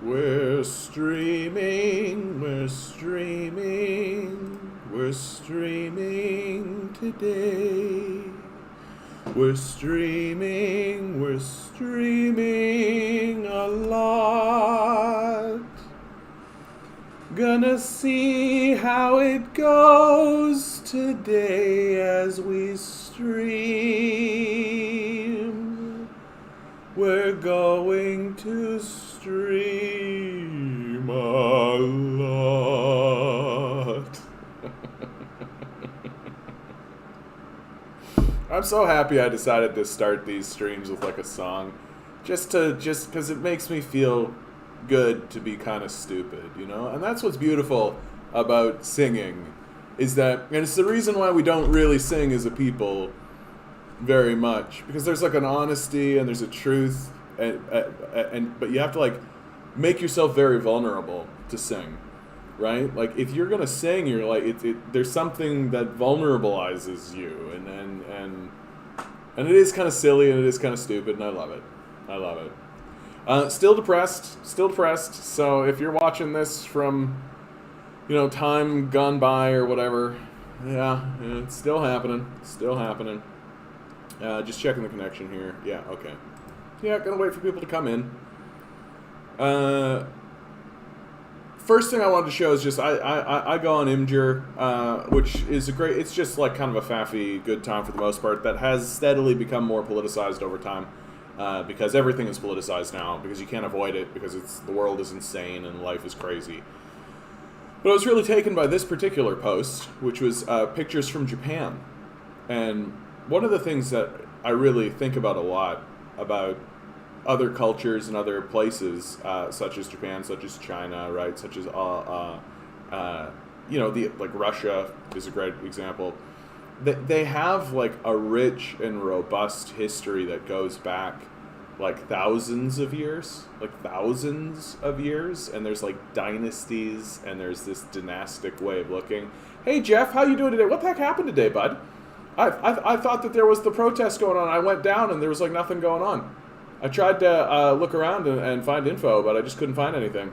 We're streaming, we're streaming today. We're streaming a lot. Gonna see how it goes today as we stream. We're going to stream a lot. I'm so happy I decided to start these streams with like a song. Just because it makes me feel good to be kind of stupid, you know? And that's what's beautiful about singing, is that, and it's the reason why we don't really sing as a people very much, because there's like an honesty and there's a truth, and but you have to like make yourself very vulnerable to sing, right? Like if you're gonna sing, you're like there's something that vulnerabilizes you, and it is kind of silly and it is kind of stupid, and I love it. Still depressed. So if you're watching this from, time gone by or whatever, yeah, it's still happening. Just checking the connection here. Yeah, okay. Yeah, gonna wait for people to come in. First thing I wanted to show is just I go on Imgur, which is it's just like kind of a faffy good time for the most part, that has steadily become more politicized over time. Because everything is politicized now, because you can't avoid it, because the world is insane and life is crazy. But I was really taken by this particular post, which was pictures from Japan. And one of the things that I really think about a lot about other cultures and other places, such as Japan, such as China, right, such as like Russia is a great example. They have like a rich and robust history that goes back like thousands of years, and there's like dynasties, and there's this dynastic way of looking. Hey Jeff, how you doing today? What the heck happened today, bud? I thought that there was the protest going on. I went down and there was like nothing going on. I tried to look around and find info, but I just couldn't find anything.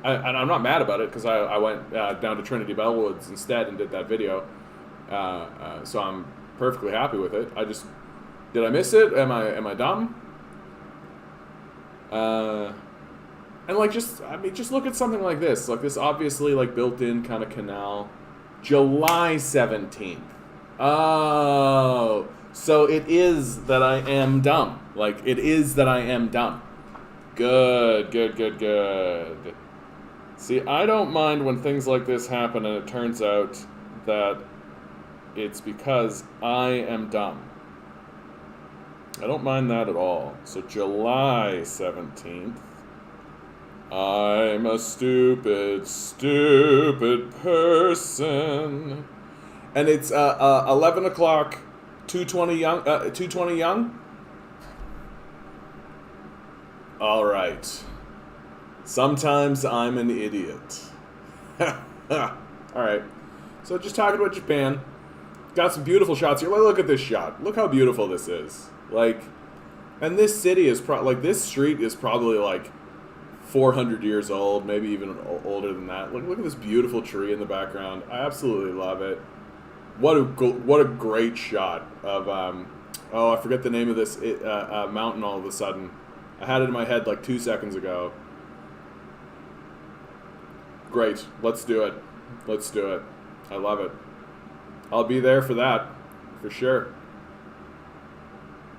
And I'm not mad about it, because I went down to Trinity Bellwoods instead and did that video. So I'm perfectly happy with it. Did I miss it? Am I dumb? And like just look at something like this obviously like built-in kind of canal. July 17th. Oh, so it is that I am dumb. Good. See, I don't mind when things like this happen and it turns out that it's because I am dumb. I don't mind that at all. So July 17th. I'm a stupid person. And it's 11 o'clock, 2:20 young. All right. Sometimes I'm an idiot. All right. So just talking about Japan. Got some beautiful shots here. Look at this shot. Look how beautiful this is. And this city is this street is probably like 400 years old, maybe even older than that. Look at this beautiful tree in the background. I absolutely love it. What a great shot of I forget the name of this mountain all of a sudden. I had it in my head like 2 seconds ago. Great. Let's do it. I love it. I'll be there for that, for sure.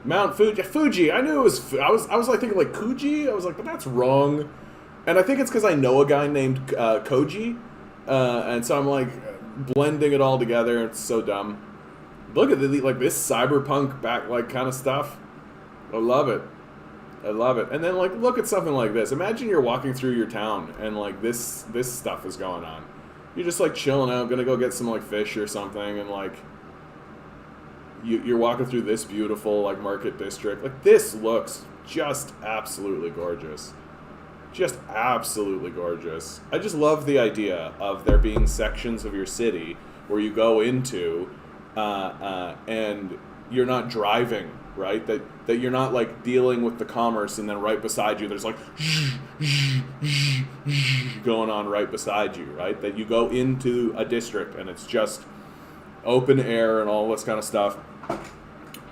Mount Fuji. I knew it was. I was like thinking like Kuji. I was like, but that's wrong. And I think it's because I know a guy named Koji, and so I'm like blending it all together. It's so dumb. Look at this cyberpunk back kind of stuff. I love it. And then look at something like this. Imagine you're walking through your town and this stuff is going on. You're just chilling out, gonna go get some fish or something, and you're walking through this beautiful market district. This looks just absolutely gorgeous. I just love the idea of there being sections of your city where you go into and you're not driving right? That you're not like dealing with the commerce and then right beside you there's like going on right beside you, right? That you go into a district and it's just open air and all this kind of stuff.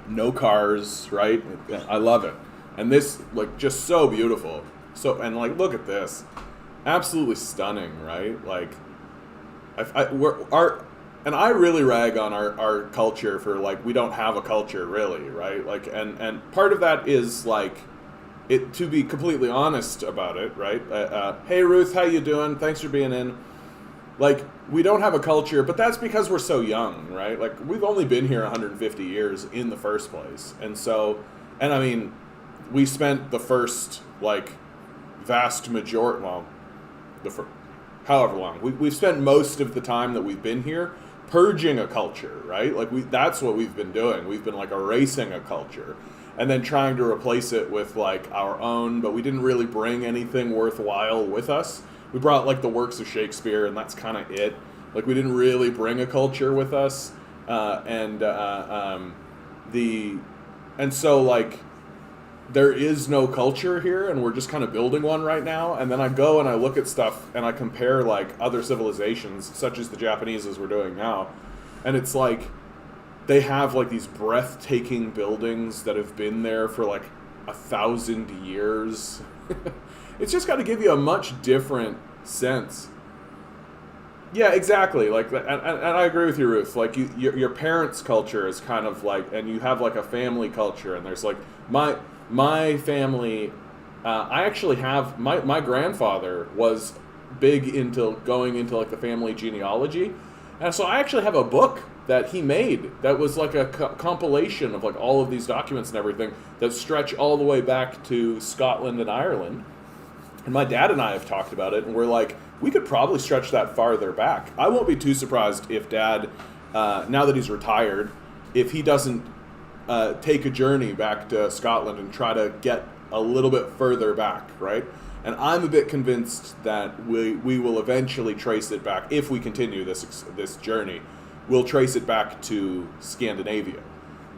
No cars, right? I love it. And this, like, just so beautiful. So, and like, look at this. Absolutely stunning, right? Like, and I really rag on our culture for, like, we don't have a culture, really, right? Like, and part of that is, like, it, to be completely honest about it, right? Hey, Ruth, how you doing? Thanks for being in. Like, we don't have a culture, but that's because we're so young, right? Like, we've only been here 150 years in the first place. And so, and I mean, we spent the first, like, vast majority, well, however long, we've spent most of the time that we've been here purging a culture, right? Like, that's what we've been doing. We've been, like, erasing a culture and then trying to replace it with, like, our own, but we didn't really bring anything worthwhile with us. We brought, like, the works of Shakespeare, and that's kind of it. Like, we didn't really bring a culture with us, and so, like, there is no culture here, and we're just kind of building one right now. And then I go and I look at stuff, and I compare, like, other civilizations, such as the Japanese, as we're doing now, and it's like they have, like, these breathtaking buildings that have been there for, like, 1,000 years. It's just got to give you a much different sense. Yeah, exactly. Like, and I agree with you, Ruth. Like, your parents' culture is kind of like, and you have, like, a family culture, and there's, like, my family. I actually have my grandfather was big into going into, like, the family genealogy, and so I actually have a book that he made that was like a compilation of, like, all of these documents and everything that stretch all the way back to Scotland and Ireland. And my dad and I have talked about it, and we're like, we could probably stretch that farther back. I won't be too surprised if Dad, now that he's retired, if he doesn't take a journey back to Scotland and try to get a little bit further back, right? And I'm a bit convinced that we will eventually trace it back, if we continue this journey, we'll trace it back to Scandinavia.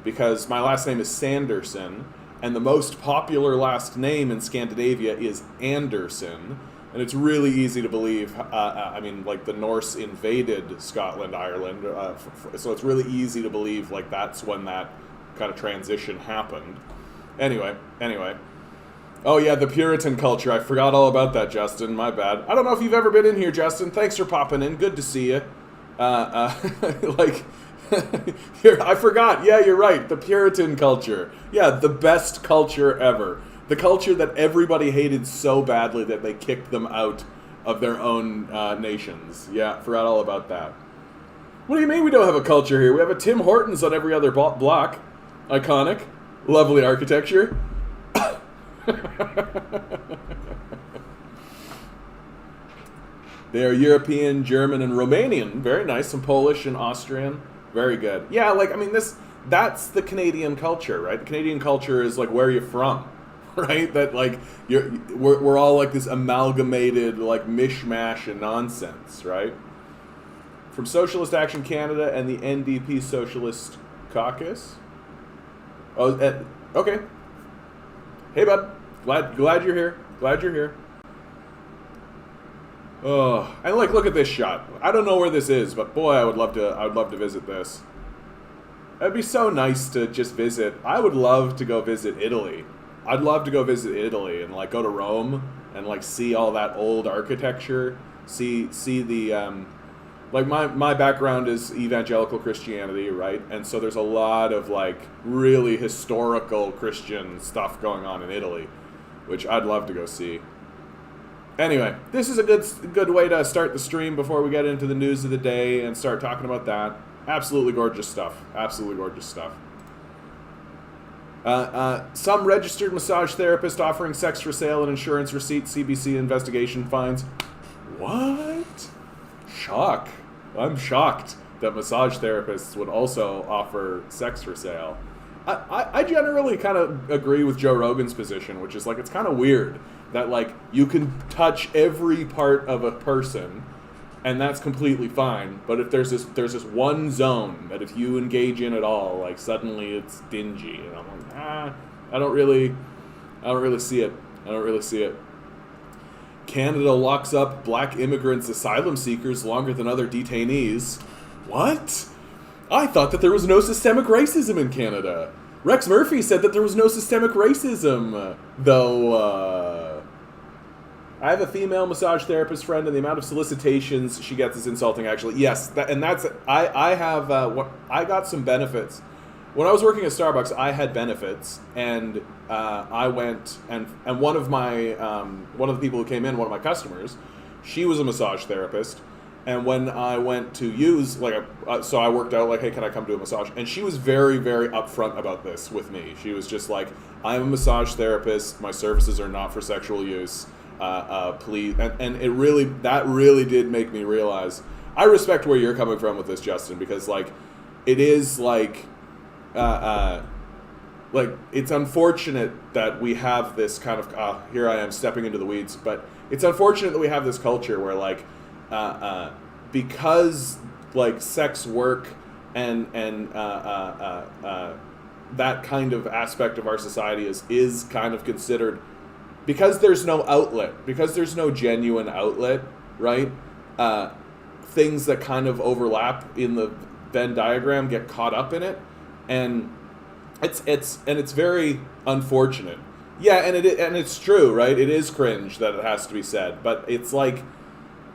Because my last name is Sanderson, and the most popular last name in Scandinavia is Anderson, and it's really easy to believe, I mean, like, the Norse invaded Scotland, Ireland, so it's really easy to believe, like, that's when that kind of transition happened. Anyway. Oh yeah, the Puritan culture, I forgot all about that, Justin, my bad. I don't know if you've ever been in here, Justin, thanks for popping in, good to see you. Like... I forgot. Yeah, you're right. The Puritan culture. Yeah, the best culture ever. The culture that everybody hated so badly that they kicked them out of their own nations. Yeah, forgot all about that. What do you mean we don't have a culture here? We have a Tim Hortons on every other block. Iconic. Lovely architecture. They are European, German, and Romanian. Very nice. Some Polish and Austrian. Very good. Yeah, like, I mean, that's the Canadian culture, right? The Canadian culture is, like, where you're from, right? That, like, we're all, like, this amalgamated, like, mishmash and nonsense, right? From Socialist Action Canada and the NDP Socialist Caucus. Oh, okay. Hey, bud. Glad you're here. Glad you're here. Oh, and, like, look at this shot. I don't know where this is, but boy, I would love to visit this. It'd be so nice to just visit. I would love to go visit Italy. I'd love to go visit Italy and, like, go to Rome and, like, see all that old architecture. See the like, my background is evangelical Christianity, right? And so there's a lot of, like, really historical Christian stuff going on in Italy, which I'd love to go see. Anyway, this is a good way to start the stream before we get into the news of the day and start talking about that. Absolutely gorgeous stuff. Absolutely gorgeous stuff. Some registered massage therapist offering sex for sale and insurance receipts, CBC investigation finds. What? Shock. I'm shocked that massage therapists would also offer sex for sale. I generally kind of agree with Joe Rogan's position, which is, like, it's kind of weird that, like, you can touch every part of a person and that's completely fine. But if there's this one zone that if you engage in at all, like suddenly it's dingy, and I'm like, I don't really see it. I don't really see it. Canada locks up black immigrants, asylum seekers longer than other detainees. What? I thought that there was no systemic racism in Canada. Rex Murphy said that there was no systemic racism, though. I have a female massage therapist friend, and the amount of solicitations she gets is insulting. Actually, yes, I have. I got some benefits when I was working at Starbucks. I had benefits, and I went and one of the people who came in, one of my customers, she was a massage therapist. And when I went to use, so I worked out, hey, can I come do a massage? And she was very, very upfront about this with me. She was just like, I'm a massage therapist. My services are not for sexual use. Please. And that really did make me realize, I respect where you're coming from with this, Justin, because, it is, it's unfortunate that we have this kind of, here I am stepping into the weeds, but it's unfortunate that we have this culture where, because sex work and that kind of aspect of our society is kind of considered, because there's no outlet, because there's no genuine outlet, right? Things that kind of overlap in the Venn diagram get caught up in it, and it's very unfortunate. Yeah, and it's true, right? It is cringe that it has to be said, but it's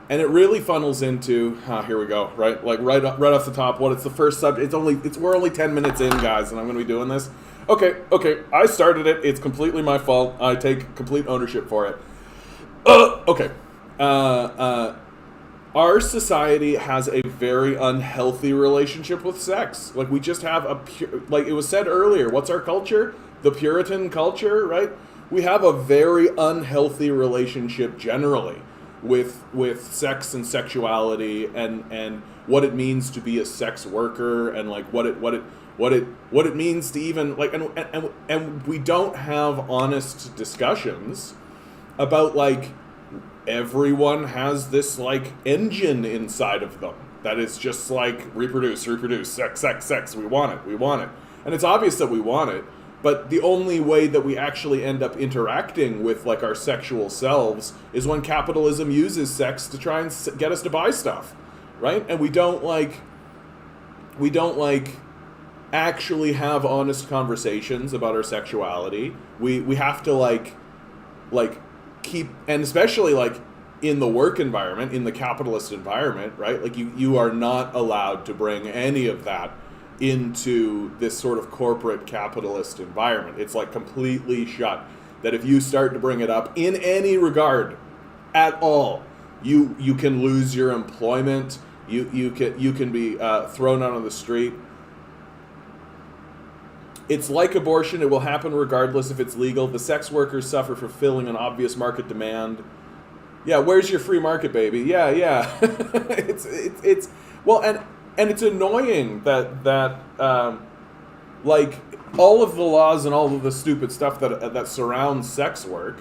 and it really funnels into, here we go, right? Right off the top, it's the first subject. We're only 10 minutes in, guys, and I'm going to be doing this. Okay, I started it. It's completely my fault. I take complete ownership for it. Okay. Our society has a very unhealthy relationship with sex. We just have it was said earlier, what's our culture? The Puritan culture, right? We have a very unhealthy relationship generally with sex and sexuality and what it means to be a sex worker and what it means to even and we don't have honest discussions about everyone has this engine inside of them that is just reproduce, sex, we want it. And it's obvious that we want it, but the only way that we actually end up interacting with our sexual selves is when capitalism uses sex to try and get us to buy stuff, right? And we don't actually have honest conversations about our sexuality. We have to keep, and especially in the work environment, in the capitalist environment, right? You are not allowed to bring any of that into this sort of corporate capitalist environment. It's completely shut. That if you start to bring it up in any regard at all, you can lose your employment. You can be thrown out on the street. It's like abortion. It will happen regardless if it's legal. The sex workers suffer for filling an obvious market demand. Yeah, where's your free market, baby? Yeah. it's well, and it's annoying that all of the laws and all of the stupid stuff that surrounds sex work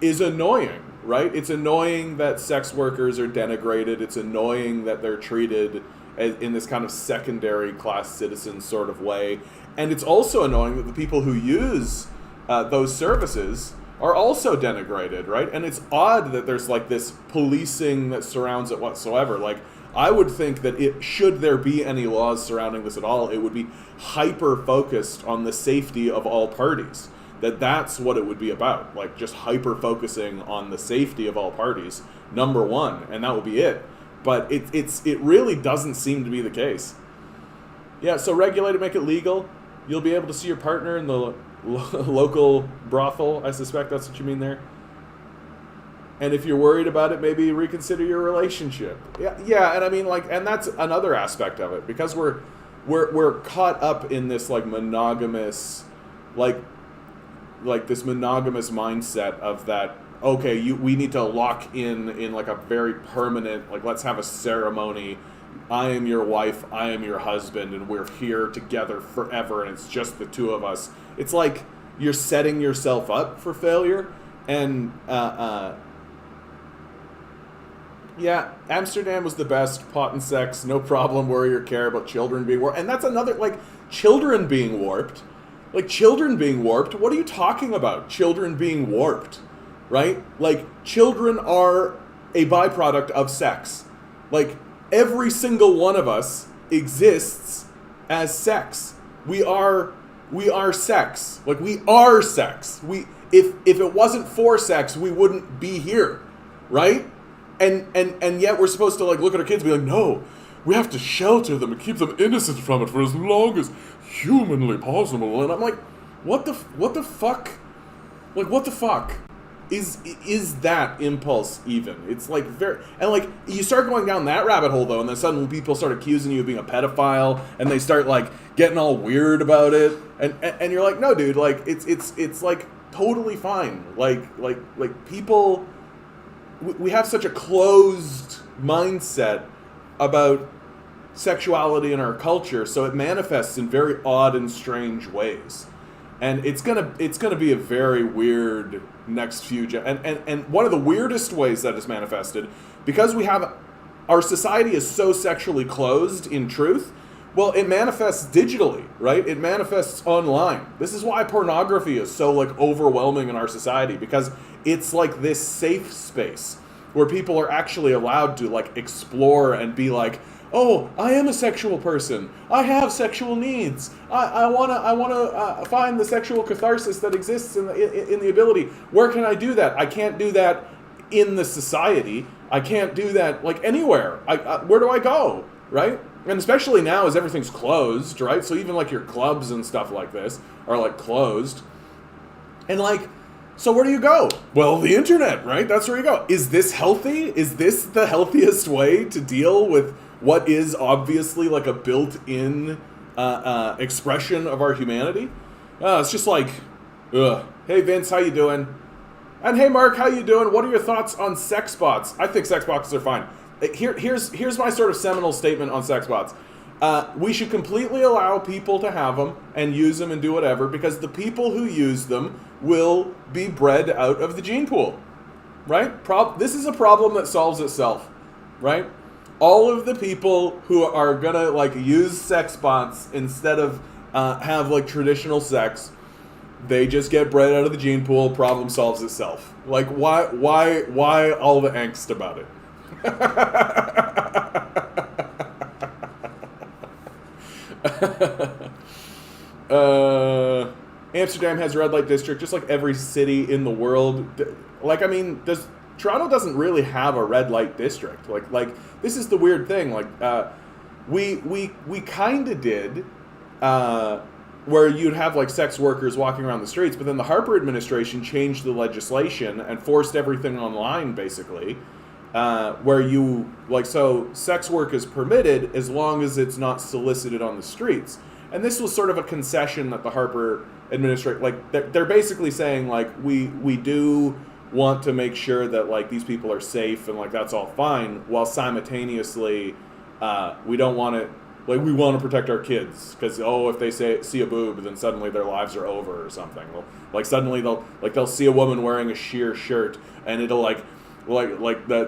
is annoying, right? It's annoying that sex workers are denigrated. It's annoying that they're treated in this kind of secondary class citizen sort of way. And it's also annoying that the people who use those services are also denigrated, right? And it's odd that there's this policing that surrounds it whatsoever. I would think that should there be any laws surrounding this at all, it would be hyper-focused on the safety of all parties. That's what it would be about. Just hyper-focusing on the safety of all parties, number one, and that would be it. But it really doesn't seem to be the case. Yeah, so regulate it, make it legal. You'll be able to see your partner in the local brothel. I suspect that's what you mean there. And if you're worried about it, maybe reconsider your relationship. Yeah, and I mean, and that's another aspect of it, because we're caught up in this monogamous, this monogamous mindset of that. Okay, we need to lock in a very permanent, let's have a ceremony. I am your wife, I am your husband, and we're here together forever, and it's just the two of us. It's you're setting yourself up for failure, and Yeah, Amsterdam was the best. Pot and sex, no problem. Worry or care about children being warped. And that's another, like, children being warped. Like, children being warped? What are you talking about? Children being warped, right? Like, children are a byproduct of sex. Like, every single one of us exists as sex. We are sex. Like, we are sex. If it wasn't for sex, we wouldn't be here, right? And yet we're supposed to, like, look at our kids and be like, no, we have to shelter them and keep them innocent from it for as long as humanly possible. And I'm like, what the fuck? Like, what the fuck is that impulse even? It's like and like you start going down that rabbit hole though, and then suddenly people start accusing you of being a pedophile, and they start like getting all weird about it, and you're like, no, dude, like it's like totally fine. Like people. We have such a closed mindset about sexuality in our culture, so it manifests in very odd and strange ways, and it's gonna be a very weird next few and one of the weirdest ways that is manifested, because our society is so sexually closed in truth. Well, it manifests digitally, right? It manifests online. This is why pornography is so like overwhelming in our society, because it's like this safe space where people are actually allowed to like explore and be like, oh, I am a sexual person. I have sexual needs. I wanna find the sexual catharsis that exists in the ability. Where can I do that? I can't do that in the society. I can't do that like anywhere. Where do I go, right? And especially now as everything's closed, right? So even like your clubs and stuff like this are like closed. And like, so where do you go? Well, the internet, right? That's where you go. Is this healthy? Is this the healthiest way to deal with what is obviously like a built-in expression of our humanity? It's just like, ugh. Hey Vince, how you doing? And hey Mark, how you doing? What are your thoughts on sex bots? I think sex bots are fine. Here's my sort of seminal statement on sex bots. We should completely allow people to have them and use them and do whatever, because the people who use them will be bred out of the gene pool, right? This is a problem that solves itself, right? All of the people who are gonna like use sex bots instead of have like traditional sex, they just get bred out of the gene pool. Problem solves itself. Like why all the angst about it? Amsterdam has a red light district, just like every city in the world. Like, I mean, Toronto doesn't really have a red light district. Like this is the weird thing. Like, we kind of did, where you'd have like sex workers walking around the streets, but then the Harper administration changed the legislation and forced everything online, basically. Where you, like, so sex work is permitted as long as it's not solicited on the streets. And this was sort of a concession that the Harper administration, like, they're basically saying, like, we do want to make sure that, like, these people are safe and, like, that's all fine, while simultaneously, we don't want to, like, we want to protect our kids, because, if they see a boob, then suddenly their lives are over or something. Well, like, suddenly they'll see a woman wearing a sheer shirt, and it'll, like the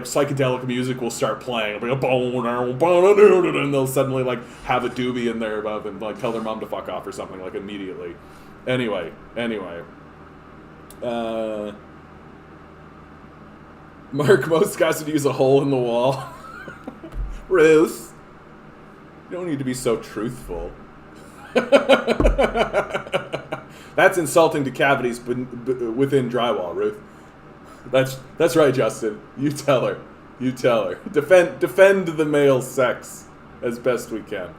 psychedelic music will start playing. It'll be and they'll suddenly like have a doobie in there above and like tell their mom to fuck off or something like immediately. Anyway. Mark, most guys would use a hole in the wall. Ruth, you don't need to be so truthful. That's insulting to cavities within drywall, Ruth. That's right, Justin. You tell her. Defend the male sex as best we can.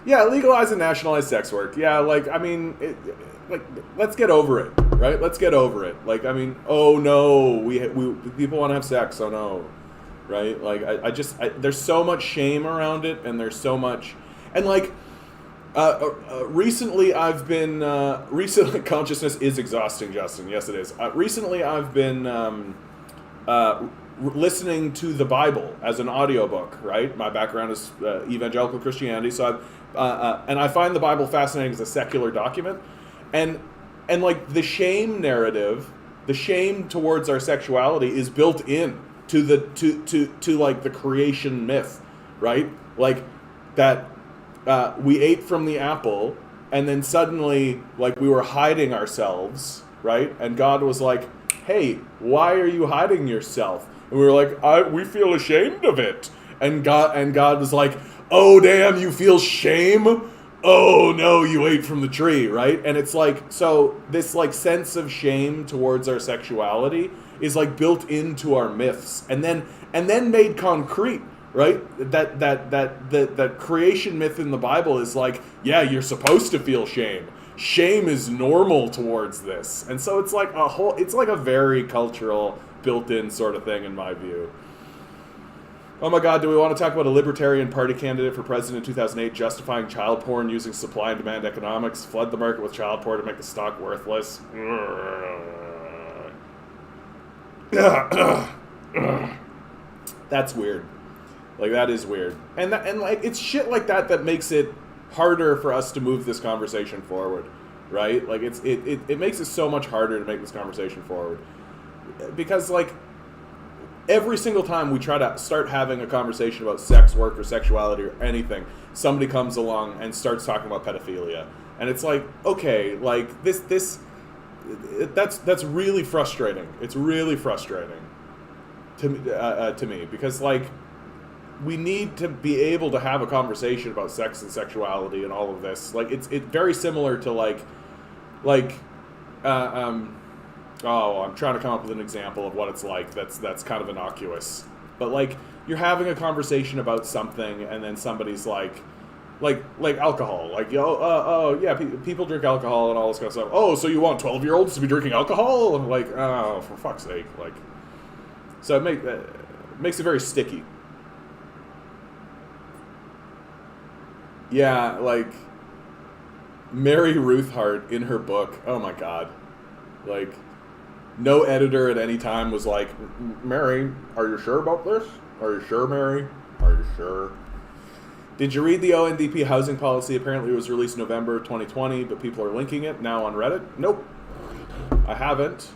Yeah, legalize and nationalize sex work. Yeah, like, I mean, let's get over it, right? Let's get over it. Like, I mean, oh no, we people want to have sex. Oh no, right? Like, I there's so much shame around it, and there's so much, and like. Recently, consciousness is exhausting, Justin. Yes, it is. Recently, I've been listening to the Bible as an audiobook, right? My background is evangelical Christianity, so and I find the Bible fascinating as a secular document, and like the shame narrative the shame towards our sexuality is built in to the to like the creation myth, right? Like that we ate from the apple, and then suddenly, like, we were hiding ourselves, right? And God was like, "Hey, why are you hiding yourself?" And we were like, "We feel ashamed of it." And God was like, "Oh, damn, you feel shame? Oh no, you ate from the tree," right? And it's like, so this like sense of shame towards our sexuality is like built into our myths, and then made concrete, right? That creation myth in the Bible is like, yeah, you're supposed to feel shame. Shame is normal towards this, and so it's like a very cultural, built-in sort of thing in my view. Oh my God, do we want to talk about a Libertarian Party candidate for president in 2008 justifying child porn using supply and demand economics, flood the market with child porn to make the stock worthless? That's weird. Like, that is weird. And like, it's shit like that makes it harder for us to move this conversation forward, right? Like, it makes it so much harder to make this conversation forward. Because, like, every single time we try to start having a conversation about sex work or sexuality or anything, somebody comes along and starts talking about pedophilia. And it's like, okay, like, that's really frustrating. It's really frustrating to me because, like, we need to be able to have a conversation about sex and sexuality and all of this. Like, it's very similar to oh, I'm trying to come up with an example of what it's like that's kind of innocuous. But, like, you're having a conversation about something, and then somebody's like alcohol. Like, yeah, people drink alcohol and all this kind of stuff. Oh, so you want 12-year-olds to be drinking alcohol? And, like, oh, for fuck's sake. Like, so it makes it very sticky. Yeah, like, Mary Ruth Hart in her book, oh my God. Like, no editor at any time was like, "Mary, are you sure about this? Are you sure, Mary? Are you sure?" Did you read the ONDP housing policy? Apparently it was released November 2020, but people are linking it now on Reddit. Nope, I haven't.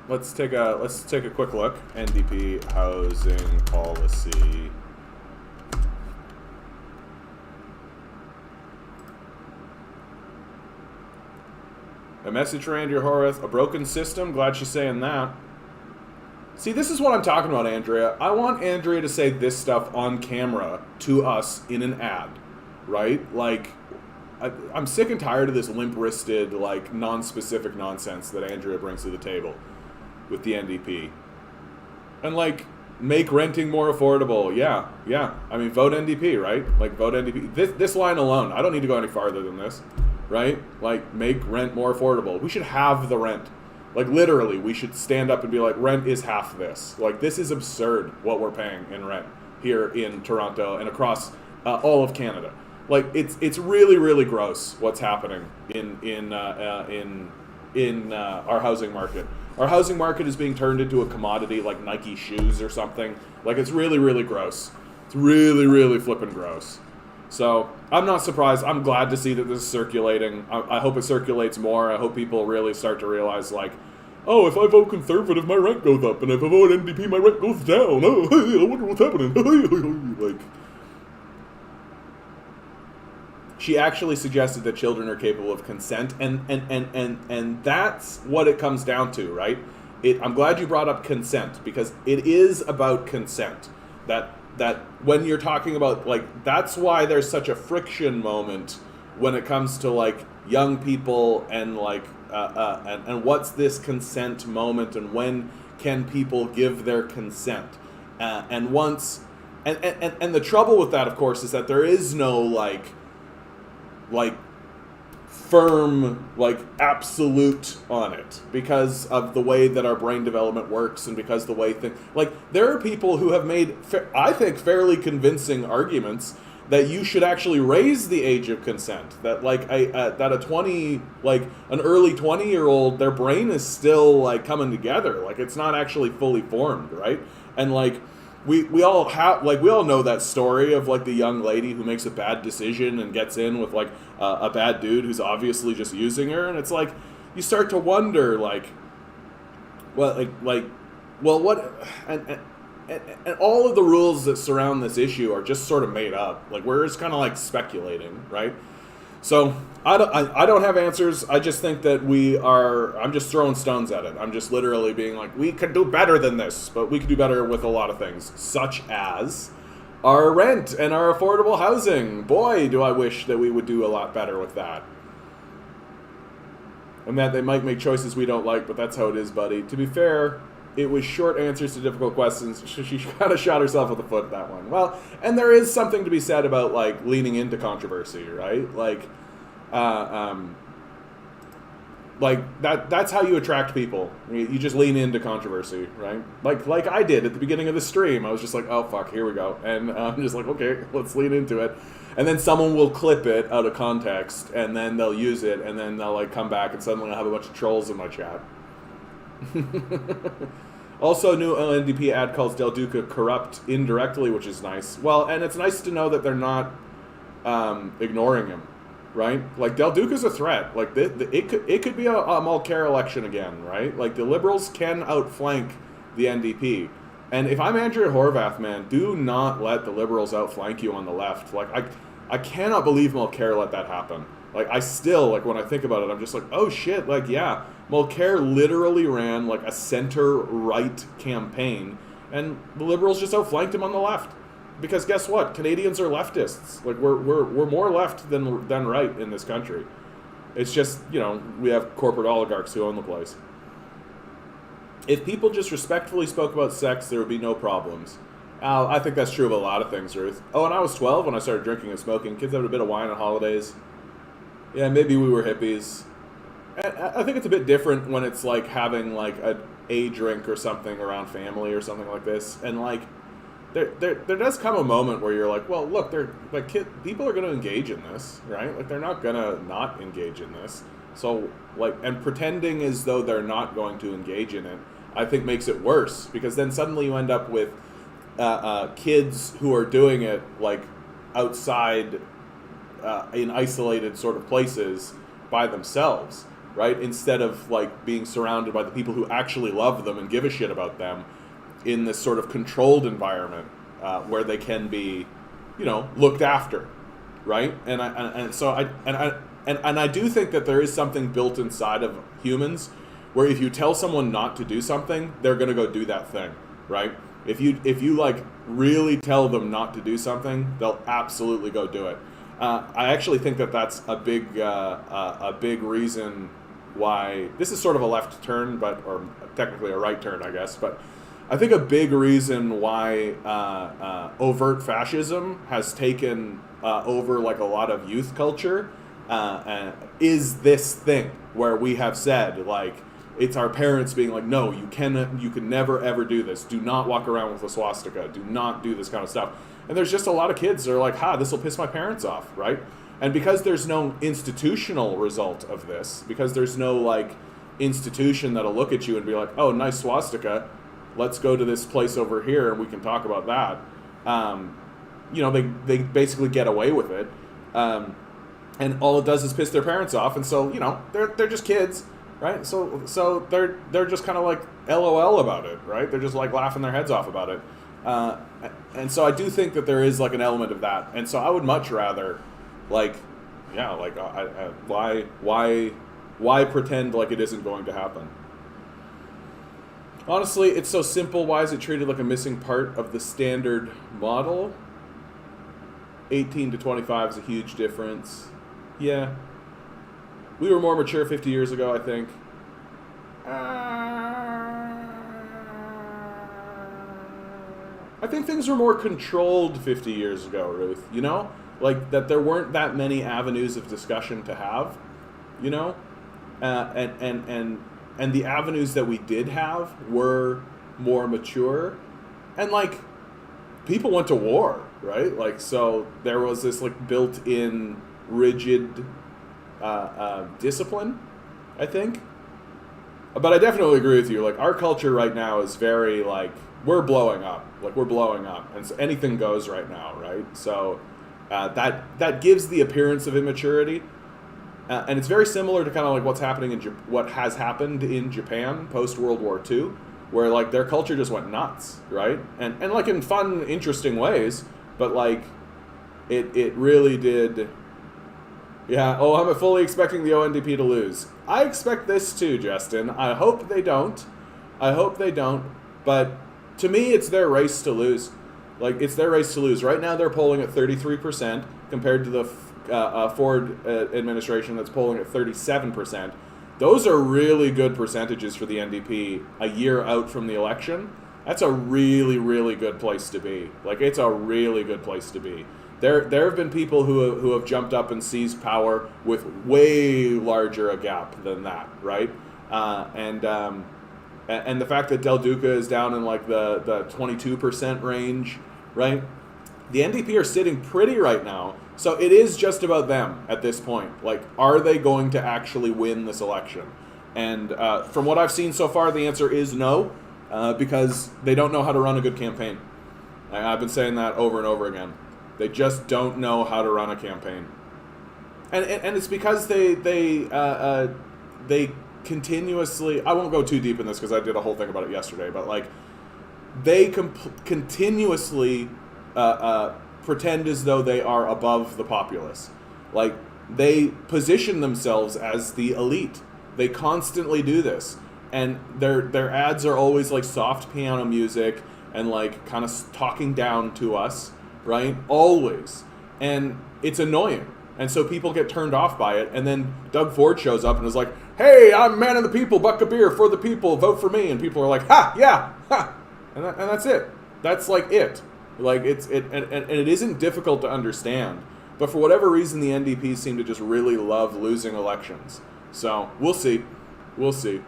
Let's take a quick look. NDP housing policy. A message for Andrea Horwath. A broken system. Glad she's saying that. See, this is what I'm talking about, Andrea. I want Andrea to say this stuff on camera to us in an ad, right? Like, I'm sick and tired of this limp-wristed, like, non-specific nonsense that Andrea brings to the table with the NDP. And, like, make renting more affordable. Yeah. I mean, vote NDP, right? Like, vote NDP. This line alone, I don't need to go any farther than this. Right? Like, make rent more affordable. We should have the rent. Like, literally, we should stand up and be like, rent is half this. Like, this is absurd what we're paying in rent here in Toronto and across all of Canada. Like, it's really, really gross what's happening in our housing market. Our housing market is being turned into a commodity like Nike shoes or something. Like, it's really, really gross. It's really, really flippin' gross. So, I'm not surprised. I'm glad to see that this is circulating. I hope it circulates more. I hope people really start to realize, like, oh, if I vote Conservative, my rent goes up, and if I vote NDP, my rent goes down. Oh, hey, I wonder what's happening. Like, she actually suggested that children are capable of consent, and that's what it comes down to, right? I'm glad you brought up consent, because it is about consent. That when you're talking about, like, that's why there's such a friction moment when it comes to, like, young people and, like, and what's this consent moment and when can people give their consent? And once, and the trouble with that, of course, is that there is no, like firm, like, absolute on it because of the way that our brain development works and because the way things, like, there are people who have made, I think, fairly convincing arguments that you should actually raise the age of consent. That, like, that a 20, like, an early 20-year-old, their brain is still, like, coming together. Like, it's not actually fully formed, right? And, like, we all have, like, we all know that story of, like, the young lady who makes a bad decision and gets in with, like, a bad dude who's obviously just using her. And it's like, you start to wonder, like, Well, well, what, and all of the rules that surround this issue are just sort of made up. Like, we're just kind of like speculating, right? So I don't have answers. I just think that I'm just throwing stones at it. I'm just literally being like, we could do better than this, but we could do better with a lot of things, such as our rent and our affordable housing. Boy, do I wish that we would do a lot better with that. And that they might make choices we don't like, but that's how it is, buddy. To be fair, it was short answers to difficult questions. She kind of shot herself in the foot, that one. Well, and there is something to be said about, like, leaning into controversy, right? That's how you attract people. You just lean into controversy, right? Like I did at the beginning of the stream. I was just like, oh, fuck, here we go. And I'm just like, okay, let's lean into it. And then someone will clip it out of context, and then they'll use it, and then they'll, like, come back, and suddenly I'll have a bunch of trolls in my chat. Also, new LNDP ad calls Del Duca corrupt indirectly, which is nice. Well, and it's nice to know that they're not ignoring him, right? Like, Del Duca's a threat. Like, it could be a Mulcair election again, right? Like, the Liberals can outflank the NDP. And if I'm Andrea Horwath, man, do not let the Liberals outflank you on the left. Like, I cannot believe Mulcair let that happen. Like, I still, like, when I think about it, I'm just like, oh shit, like, yeah, Mulcair literally ran, like, a center-right campaign, and the Liberals just outflanked him on the left. Because guess what? Canadians are leftists. Like, we're more left than right in this country. It's just, you know, we have corporate oligarchs who own the place. If people just respectfully spoke about sex, there would be no problems. I think that's true of a lot of things, Ruth. Oh, and I was 12 when I started drinking and smoking. Kids having a bit of wine on holidays. Yeah, maybe we were hippies. I think it's a bit different when it's like having like a drink or something around family or something like this. And like, there does come a moment where you're like, well, look, they're like people are going to engage in this, right? Like, they're not going to not engage in this. So like, and pretending as though they're not going to engage in it, I think makes it worse, because then suddenly you end up with kids who are doing it like outside in isolated sort of places by themselves, right? Instead of like being surrounded by the people who actually love them and give a shit about them in this sort of controlled environment where they can be, you know, looked after, right? And I do think that there is something built inside of humans where if you tell someone not to do something, they're going to go do that thing, right? If you like really tell them not to do something, they'll absolutely go do it. I actually think that that's a big reason why this is sort of a left turn, or technically a right turn, I guess. But I think a big reason why overt fascism has taken over like a lot of youth culture is this thing where we have said, like, it's our parents being like, no, you can never ever do this. Do not walk around with a swastika. Do not do this kind of stuff. And there's just a lot of kids that are like, this will piss my parents off, right? And because there's no institutional result of this, because there's no like institution that'll look at you and be like, oh, nice swastika, let's go to this place over here and we can talk about that. You know, they basically get away with it. And all it does is piss their parents off. And so, you know, they're just kids. Right, so they're just kind of like LOL about it, right? They're just like laughing their heads off about it, and so I do think that there is like an element of that. And so I would much rather, like, yeah, like why pretend like it isn't going to happen? Honestly, it's so simple. Why is it treated like a missing part of the standard model? 18 to 25 is a huge difference. Yeah. We were more mature 50 years ago, I think. I think things were more controlled 50 years ago, Ruth. You know? Like, that there weren't that many avenues of discussion to have, you know? And the avenues that we did have were more mature. And, like, people went to war, right? Like, so there was this, like, built-in rigid discipline, I think. But I definitely agree with you. Like, our culture right now is very, like, we're blowing up. Like, we're blowing up. And so anything goes right now, right? So that gives the appearance of immaturity. And it's very similar to kind of like what has happened in Japan post World War II, where like their culture just went nuts, right? And like in fun, interesting ways, but like it really did. Yeah. Oh, I'm fully expecting the ONDP to lose. I expect this too, Justin. I hope they don't. But to me, it's their race to lose. Like, it's their race to lose. Right now, they're polling at 33% compared to the Ford administration that's polling at 37%. Those are really good percentages for the NDP a year out from the election. That's a really, really good place to be. Like, it's a really good place to be. There have been people who have jumped up and seized power with way larger a gap than that, right? And the fact that Del Duca is down in like the 22% range, right? The NDP are sitting pretty right now, so it is just about them at this point. Like, are they going to actually win this election? And from what I've seen so far, the answer is no, because they don't know how to run a good campaign. I've been saying that over and over again. They just don't know how to run a campaign, and it's because they continuously. I won't go too deep in this because I did a whole thing about it yesterday. But like, they continuously pretend as though they are above the populace. Like, they position themselves as the elite. They constantly do this, and their ads are always like soft piano music and like kind of talking down to us. Right? Always. And it's annoying. And so people get turned off by it. And then Doug Ford shows up and is like, hey, I'm man of the people, buck a beer for the people, vote for me. And people are like, ha, yeah, ha. And that's it. That's like it. Like, and it isn't difficult to understand. But for whatever reason, the NDP seem to just really love losing elections. So we'll see. We'll see.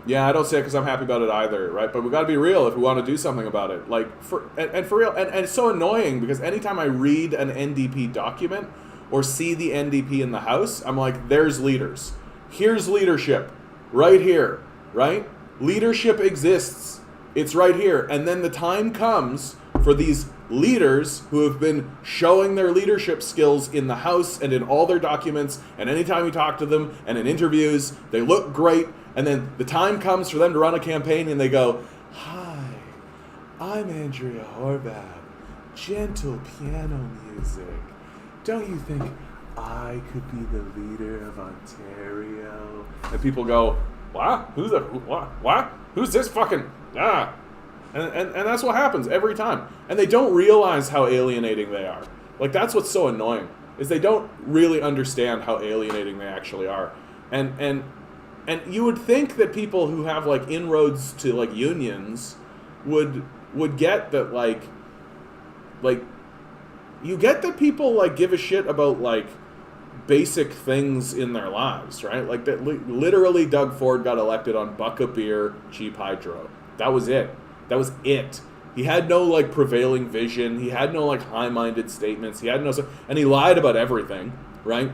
Yeah, I don't say it because I'm happy about it either, right? But we got to be real if we want to do something about it. Like, for real, and it's so annoying because anytime I read an NDP document or see the NDP in the House, I'm like, there's leaders. Here's leadership, right here, right? Leadership exists. It's right here. And then the time comes for these leaders who have been showing their leadership skills in the House and in all their documents, and anytime you talk to them and in interviews, they look great. And then the time comes for them to run a campaign and they go, hi, I'm Andrea Horvath, gentle piano music. Don't you think I could be the leader of Ontario? And people go, what? Who's that? What? Who's this fucking, ah? And that's what happens every time. And they don't realize how alienating they are. Like, that's what's so annoying, is they don't really understand how alienating they actually are. And you would think that people who have like inroads to like unions would get that like you get that people like give a shit about like basic things in their lives, right? Like that literally Doug Ford got elected on buck a beer, cheap hydro. That was it. That was it. He had no like prevailing vision. He had no like high-minded statements. He had no, and he lied about everything, right?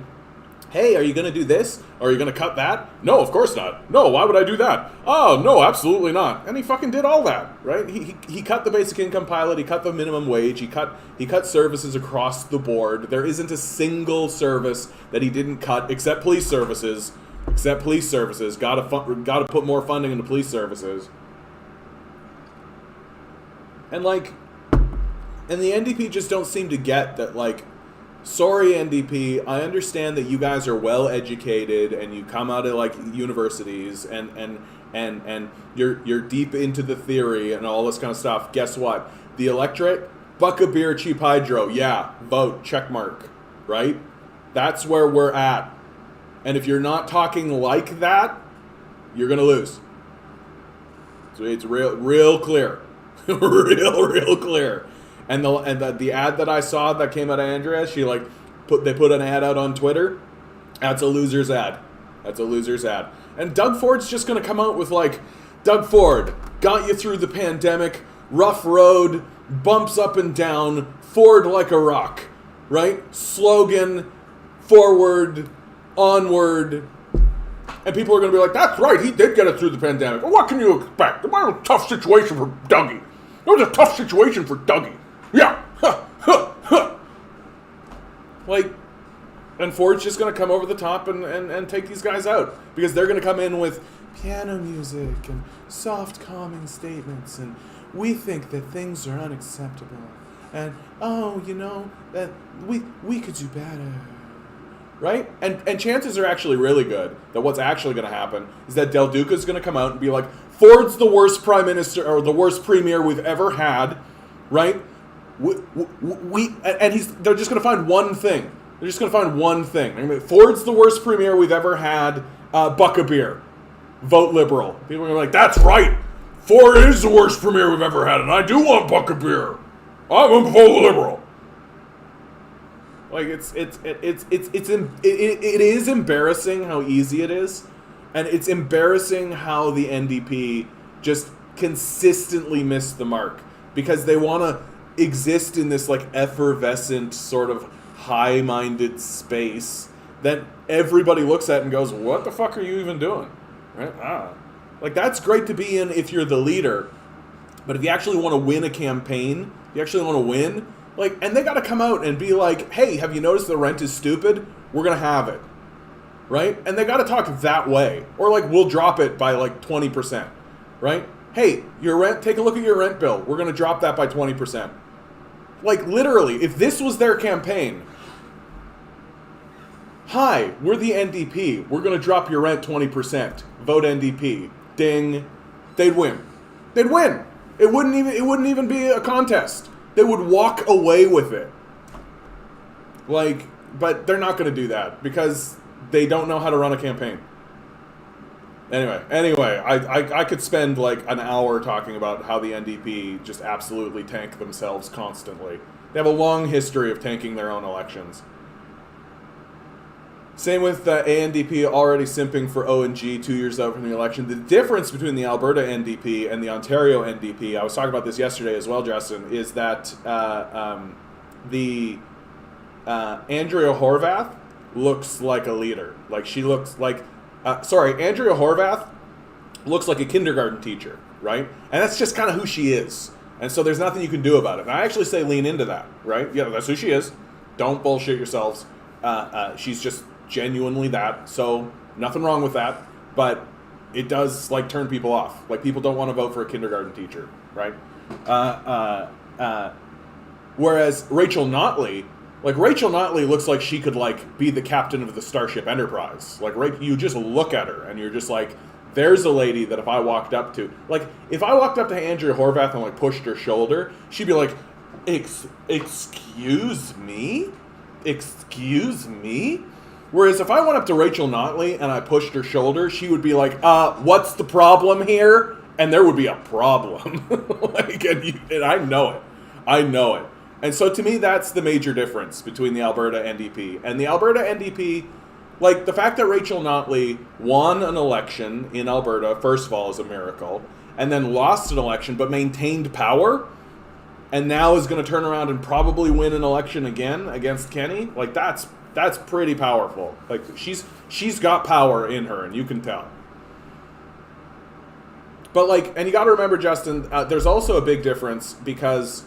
Hey, are you going to do this? Or are you going to cut that? No, of course not. No, why would I do that? Oh, no, absolutely not. And he fucking did all that, right? He cut the basic income pilot. He cut the minimum wage. He cut services across the board. There isn't a single service that he didn't cut except police services. Got to put more funding into police services. And like, and the NDP just don't seem to get that, like, sorry, NDP, I understand that you guys are well educated and you come out of like universities and you're deep into the theory and all this kind of stuff. Guess what? The electorate, buck a beer, cheap hydro. Yeah, vote, check mark, right? That's where we're at. And if you're not talking like that, you're gonna lose. So it's real clear, real clear. And the ad that I saw that came out of Andrea, they put an ad out on Twitter. That's a loser's ad. And Doug Ford's just gonna come out with like, Doug Ford got you through the pandemic, rough road, bumps up and down, Ford like a rock, right? Slogan, forward, onward. And people are gonna be like, that's right, he did get us through the pandemic. Well, what can you expect? It was a tough situation for Dougie. Yeah. Like, And Ford's just going to come over the top and take these guys out. Because they're going to come in with piano music and soft, calming statements. And we think that things are unacceptable. And, oh, you know, that we could do better. Right? And chances are actually really good that what's actually going to happen is that Del Duca's going to come out and be like, Ford's the worst prime minister or the worst premier we've ever had. Right? They're just going to find one thing. They're just going to find one thing. I mean, Ford's the worst premier we've ever had. Buck a beer. Vote Liberal. People are going to be like, that's right. Ford is the worst premier we've ever had, and I do want buck a beer. I'm going to vote Liberal. Like, it is embarrassing how easy it is. And it's embarrassing how the NDP just consistently miss the mark. Because they want to exist in this, like, effervescent sort of high-minded space that everybody looks at and goes, what the fuck are you even doing? Right? Like, that's great to be in if you're the leader, but if you actually want to win a campaign, you actually want to win, like, and they got to come out and be like, hey, have you noticed the rent is stupid? We're going to have it. Right? And they got to talk that way. Or, like, we'll drop it by, like, 20%. Right? Hey, your rent, take a look at your rent bill. We're going to drop that by 20%. Like, literally, if this was their campaign, hi, we're the NDP. We're going to drop your rent 20%. Vote NDP. Ding. They'd win. They'd win. It wouldn't even be a contest. They would walk away with it. Like, but they're not going to do that because they don't know how to run a campaign. Anyway, I could spend like an hour talking about how the NDP just absolutely tank themselves constantly. They have a long history of tanking their own elections. Same with the ANDP already simping for O&G 2 years out from the election. The difference between the Alberta NDP and the Ontario NDP, I was talking about this yesterday as well, Justin, is that the Andrea Horwath looks like a leader. Like, she looks like... Andrea Horwath looks like a kindergarten teacher, right? And that's just kind of who she is. And so there's nothing you can do about it. And I actually say lean into that, right? Yeah, that's who she is. Don't bullshit yourselves. She's just genuinely that. So nothing wrong with that. But it does, like, turn people off. Like, people don't want to vote for a kindergarten teacher, right? Whereas Rachel Notley... Like, Rachel Notley looks like she could, like, be the captain of the Starship Enterprise. Like, you just look at her, and you're just like, there's a lady that if I walked up to... Like, if I walked up to Andrea Horwath and, like, pushed her shoulder, she'd be like, excuse me? Excuse me? Whereas if I went up to Rachel Notley and I pushed her shoulder, she would be like, what's the problem here? And there would be a problem. Like, and I know it. I know it. And so to me, that's the major difference between the Alberta NDP. And the Alberta NDP, like, the fact that Rachel Notley won an election in Alberta, first of all, is a miracle, and then lost an election but maintained power, and now is going to turn around and probably win an election again against Kenny, like, that's pretty powerful. Like, she's got power in her, and you can tell. But, like, and you got to remember, Justin, there's also a big difference because...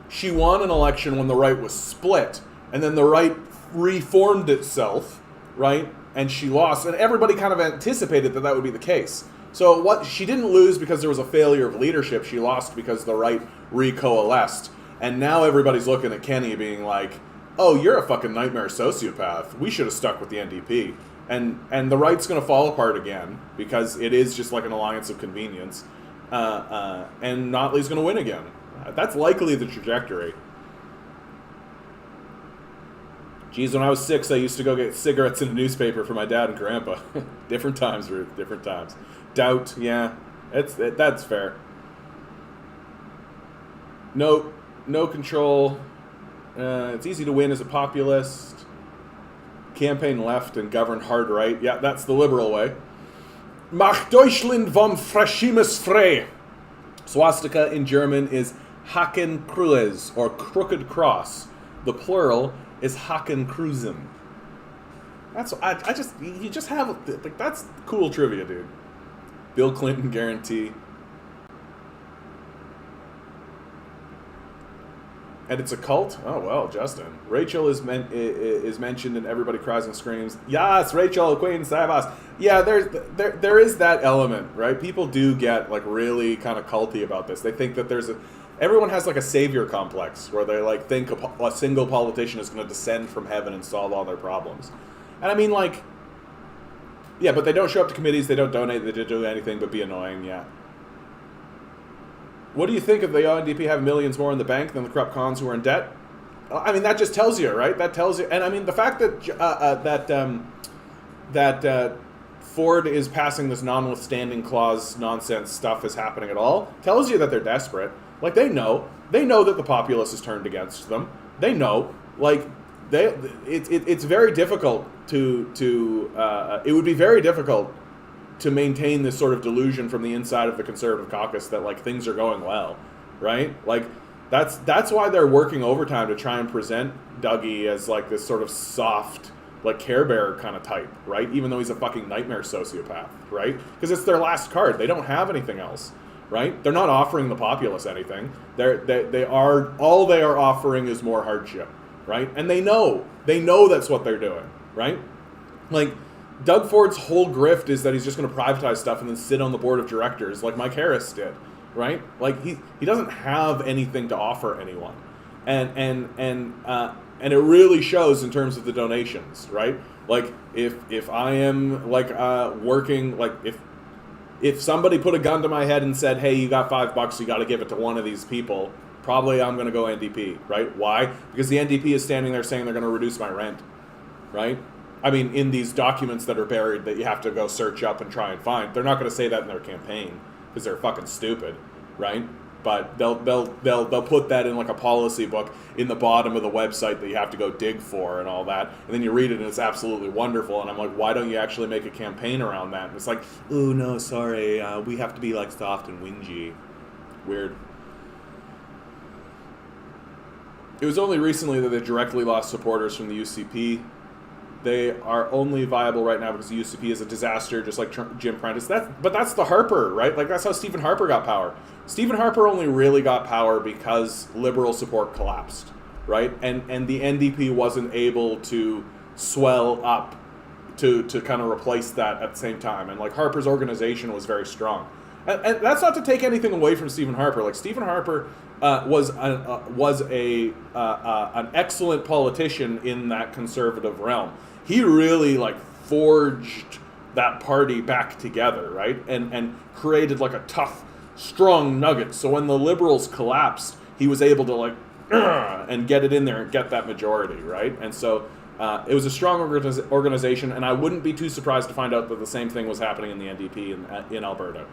She won an election when the right was split, and then the right reformed itself, right? And she lost, and everybody kind of anticipated that would be the case. So what she didn't lose because there was a failure of leadership. She lost because the right recoalesced, and now everybody's looking at Kenny being like, "Oh, you're a fucking nightmare sociopath. We should have stuck with the NDP." And the right's going to fall apart again because it is just like an alliance of convenience, and Notley's going to win again. That's likely the trajectory. Geez, when I was 6, I used to go get cigarettes in a newspaper for my dad and grandpa. Different times, Ruth. Different times. Doubt, yeah. That's fair. No control. It's easy to win as a populist. Campaign left and govern hard right. Yeah, that's the liberal way. Mach Deutschland vom Fascismus frei. Swastika in German is Hakenkreuz, or crooked cross. The plural is Hakenkreuzem. You just have, like, that's cool trivia, dude. Bill Clinton guarantee. And it's a cult? Oh, well, Justin. Rachel is mentioned and everybody cries and screams, yes, Rachel, Queen, save us. Yeah, there is that element, right? People do get, like, really kind of culty about this. They think that everyone has, like, a savior complex where they, like, think a single politician is going to descend from heaven and solve all their problems. And I mean, like, yeah, but they don't show up to committees, they don't donate, they don't do anything but be annoying, yeah. What do you think of the NDP have millions more in the bank than the corrupt cons who are in debt? I mean, that just tells you, right? That tells you, and I mean, the fact that Ford is passing this non-withstanding clause nonsense stuff is happening at all tells you that they're desperate. Like, they know that the populace is turned against them. They know, like, it's very difficult it would be very difficult to maintain this sort of delusion from the inside of the Conservative caucus that, like, things are going well, right? Like, that's why they're working overtime to try and present Dougie as, like, this sort of soft, like, Care Bear kind of type, right? Even though he's a fucking nightmare sociopath, right? Because it's their last card. They don't have anything else, right? They're not offering the populace anything. They are offering is more hardship, right? And they know that's what they're doing, right? Like, Doug Ford's whole grift is that he's just going to privatize stuff and then sit on the board of directors like Mike Harris did, right? Like, he doesn't have anything to offer anyone, and it really shows in terms of the donations, right? Like, if I am, like, working, like, if somebody put a gun to my head and said, hey, you got $5, you got to give it to one of these people, probably I'm going to go NDP, right? Why? Because the NDP is standing there saying they're going to reduce my rent, right? I mean, in these documents that are buried that you have to go search up and try and find, they're not going to say that in their campaign because they're fucking stupid, right? But they'll put that in, like, a policy book in the bottom of the website that you have to go dig for and all that, and then you read it and it's absolutely wonderful. And I'm like, why don't you actually make a campaign around that? And it's like, oh no, sorry, we have to be, like, soft and whingy. Weird. It was only recently that they directly lost supporters from the UCP. They are only viable right now because the UCP is a disaster, just like Jim Prentice. But that's the Harper, right? Like, that's how Stephen Harper got power. Stephen Harper only really got power because Liberal support collapsed, right? And the NDP wasn't able to swell up to kind of replace that at the same time. And, like, Harper's organization was very strong. And that's not to take anything away from Stephen Harper. Like, Stephen Harper was an excellent politician in that conservative realm. He really, like, forged that party back together, right? And created, like, a tough, strong nugget. So when the Liberals collapsed, he was able to, like, and get it in there and get that majority, right? And so it was a strong organization, and I wouldn't be too surprised to find out that the same thing was happening in the NDP in Alberta.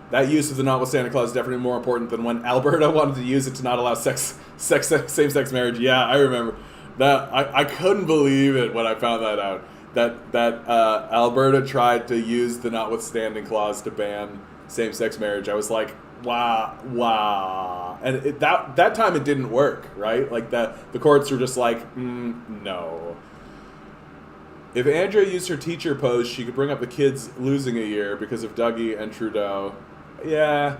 That use of the notwithstanding clause is definitely more important than when Alberta wanted to use it to not allow same-sex marriage. Yeah, I remember that. I couldn't believe it when I found that out. That Alberta tried to use the notwithstanding clause to ban same-sex marriage. I was like, wow. And that time it didn't work, right? Like, the courts were just like, no. If Andrea used her teacher pose, she could bring up the kids losing a year because of Dougie and Trudeau. Yeah.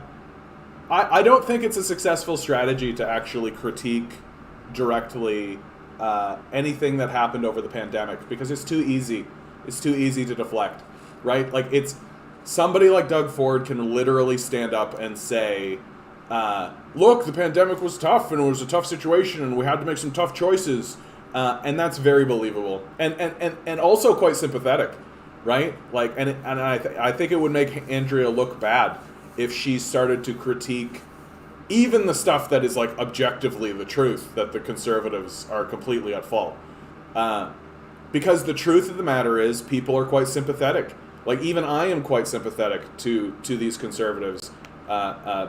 I don't think it's a successful strategy to actually critique directly anything that happened over the pandemic because it's too easy. It's too easy to deflect, right? Like, it's somebody like Doug Ford can literally stand up and say, look, the pandemic was tough and it was a tough situation and we had to make some tough choices. And that's very believable and also quite sympathetic, right? Like, and I think it would make Andrea look bad if she started to critique even the stuff that is, like, objectively the truth, that the Conservatives are completely at fault. Because the truth of the matter is people are quite sympathetic. Like, even I am quite sympathetic to these Conservatives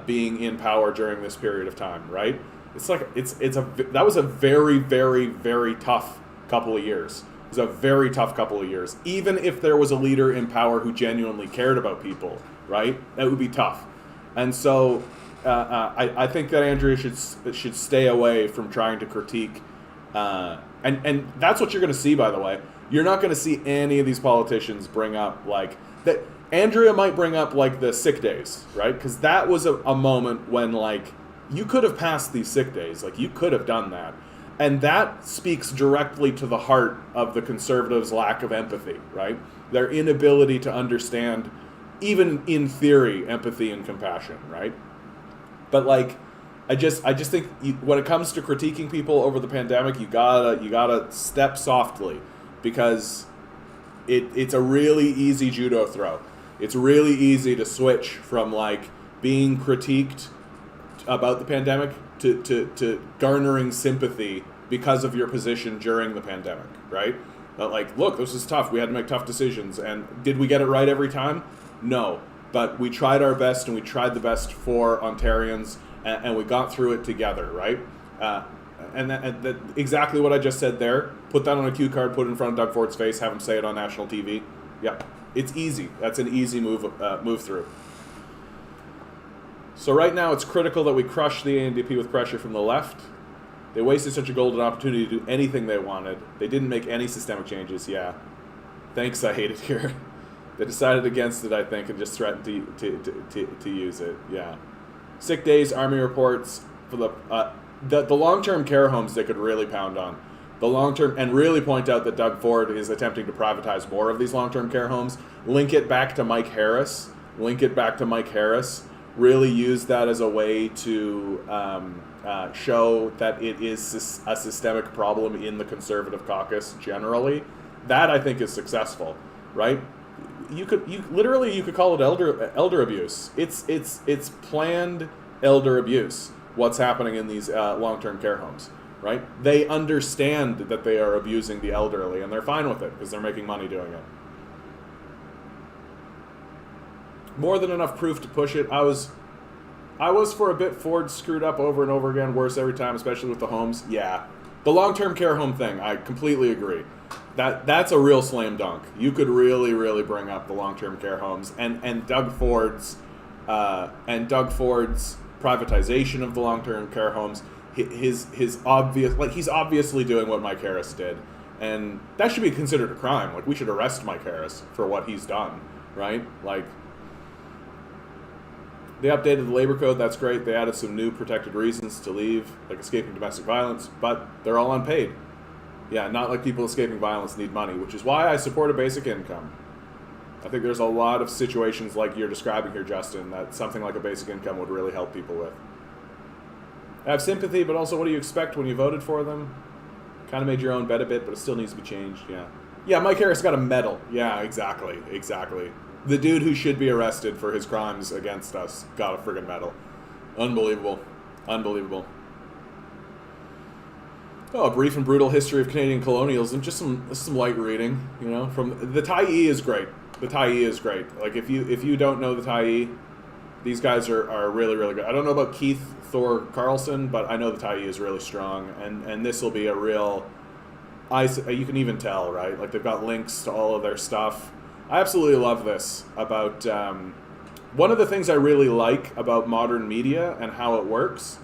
being in power during this period of time, right? It's like that was a very, very, very tough couple of years. It was a very tough couple of years. Even if there was a leader in power who genuinely cared about people, right? That would be tough. And so I think that Andrea should stay away from trying to critique. And that's what you're going to see, by the way. You're not going to see any of these politicians bring up, like, that. Andrea might bring up, like, the sick days, right? Because that was a moment when, like, you could have passed these sick days. Like, you could have done that. And that speaks directly to the heart of the conservatives' lack of empathy, right? Their inability to understand, even in theory, empathy and compassion, right? But like, I just think when it comes to critiquing people over the pandemic, you gotta step softly, because it's a really easy judo throw. It's really easy to switch from like being critiqued about the pandemic to garnering sympathy because of your position during the pandemic, right? But like, look, this is tough. We had to make tough decisions, and did we get it right every time? No, but we tried our best, and we tried the best for Ontarians, and we got through it together, right? And that exactly what I just said there. Put that on a cue card, put it in front of Doug Ford's face, have him say it on national TV. Yeah, it's easy. That's an easy move through. So right now, it's critical that we crush the ANDP with pressure from the left. They wasted such a golden opportunity to do anything they wanted. They didn't make any systemic changes. Yeah, thanks. I hate it here. They decided against it, I think, and just threatened to use it. Yeah, sick days, army reports for the long-term care homes. They could really pound on the long-term and really point out that Doug Ford is attempting to privatize more of these long-term care homes. Link it back to Mike Harris. Really use that as a way to show that it is a systemic problem in the Conservative caucus generally. That, I think, is successful, right? You could call it elder abuse. It's planned elder abuse. What's happening in these long-term care homes, right? They understand that they are abusing the elderly, and they're fine with it because they're making money doing it. More than enough proof to push it. I was for a bit. Ford screwed up over and over again, worse every time, especially with the homes. Yeah, the long-term care home thing, I completely agree. That's a real slam dunk. You could really, really bring up the long-term care homes and Doug Ford's privatization of the long-term care homes. His obvious, like, he's obviously doing what Mike Harris did, and that should be considered a crime. Like, we should arrest Mike Harris for what he's done, right? Like, they updated the labor code. That's great. They added some new protected reasons to leave, like escaping domestic violence, but they're all unpaid. Yeah, not like people escaping violence need money, which is why I support a basic income. I think there's a lot of situations like you're describing here, Justin, that something like a basic income would really help people with. I have sympathy, but also, what do you expect when you voted for them? Kind of made your own bet a bit, but it still needs to be changed. Yeah, Mike Harris got a medal. Yeah, exactly. The dude who should be arrested for his crimes against us got a friggin' medal. Unbelievable. Oh, a brief and brutal history of Canadian colonialism. Just some light reading, from the Tyee is great. Like, if you don't know the Tyee, these guys are really, really good. I don't know about Keith Thur Carlson, but I know the Tyee is really strong, and this will be a real. You can even tell, right? Like, they've got links to all of their stuff. I absolutely love this about. One of the things I really like about modern media and how it works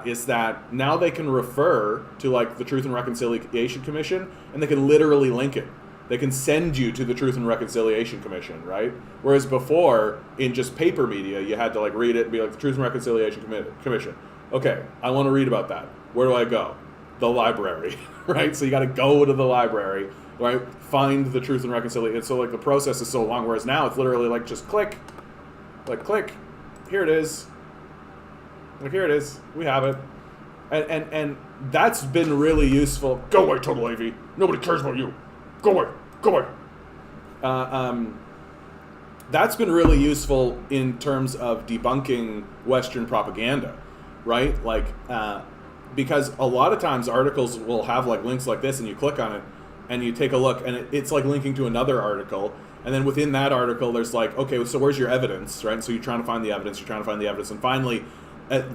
is that now they can refer to, like, the Truth and Reconciliation Commission, and they can literally link it. They can send you to the Truth and Reconciliation Commission, right? Whereas before, in just paper media, you had to, like, read it and be like, the Truth and Reconciliation Commission. Okay, I want to read about that. Where do I go? The library, right? So you got to go to the library, right? Find the Truth and Reconciliation. And so, like, the process is so long, whereas now it's literally like, just click. Like, click. Here it is. Like, here it is. We have it. And that's been really useful. Go away, Total AV. Nobody cares about you. Go away. That's been really useful in terms of debunking Western propaganda, right? Like, because a lot of times articles will have, like, links like this, and you click on it, and you take a look, and it's like linking to another article, and then within that article, there's like, okay, so where's your evidence, right? And so you're trying to find the evidence, and finally,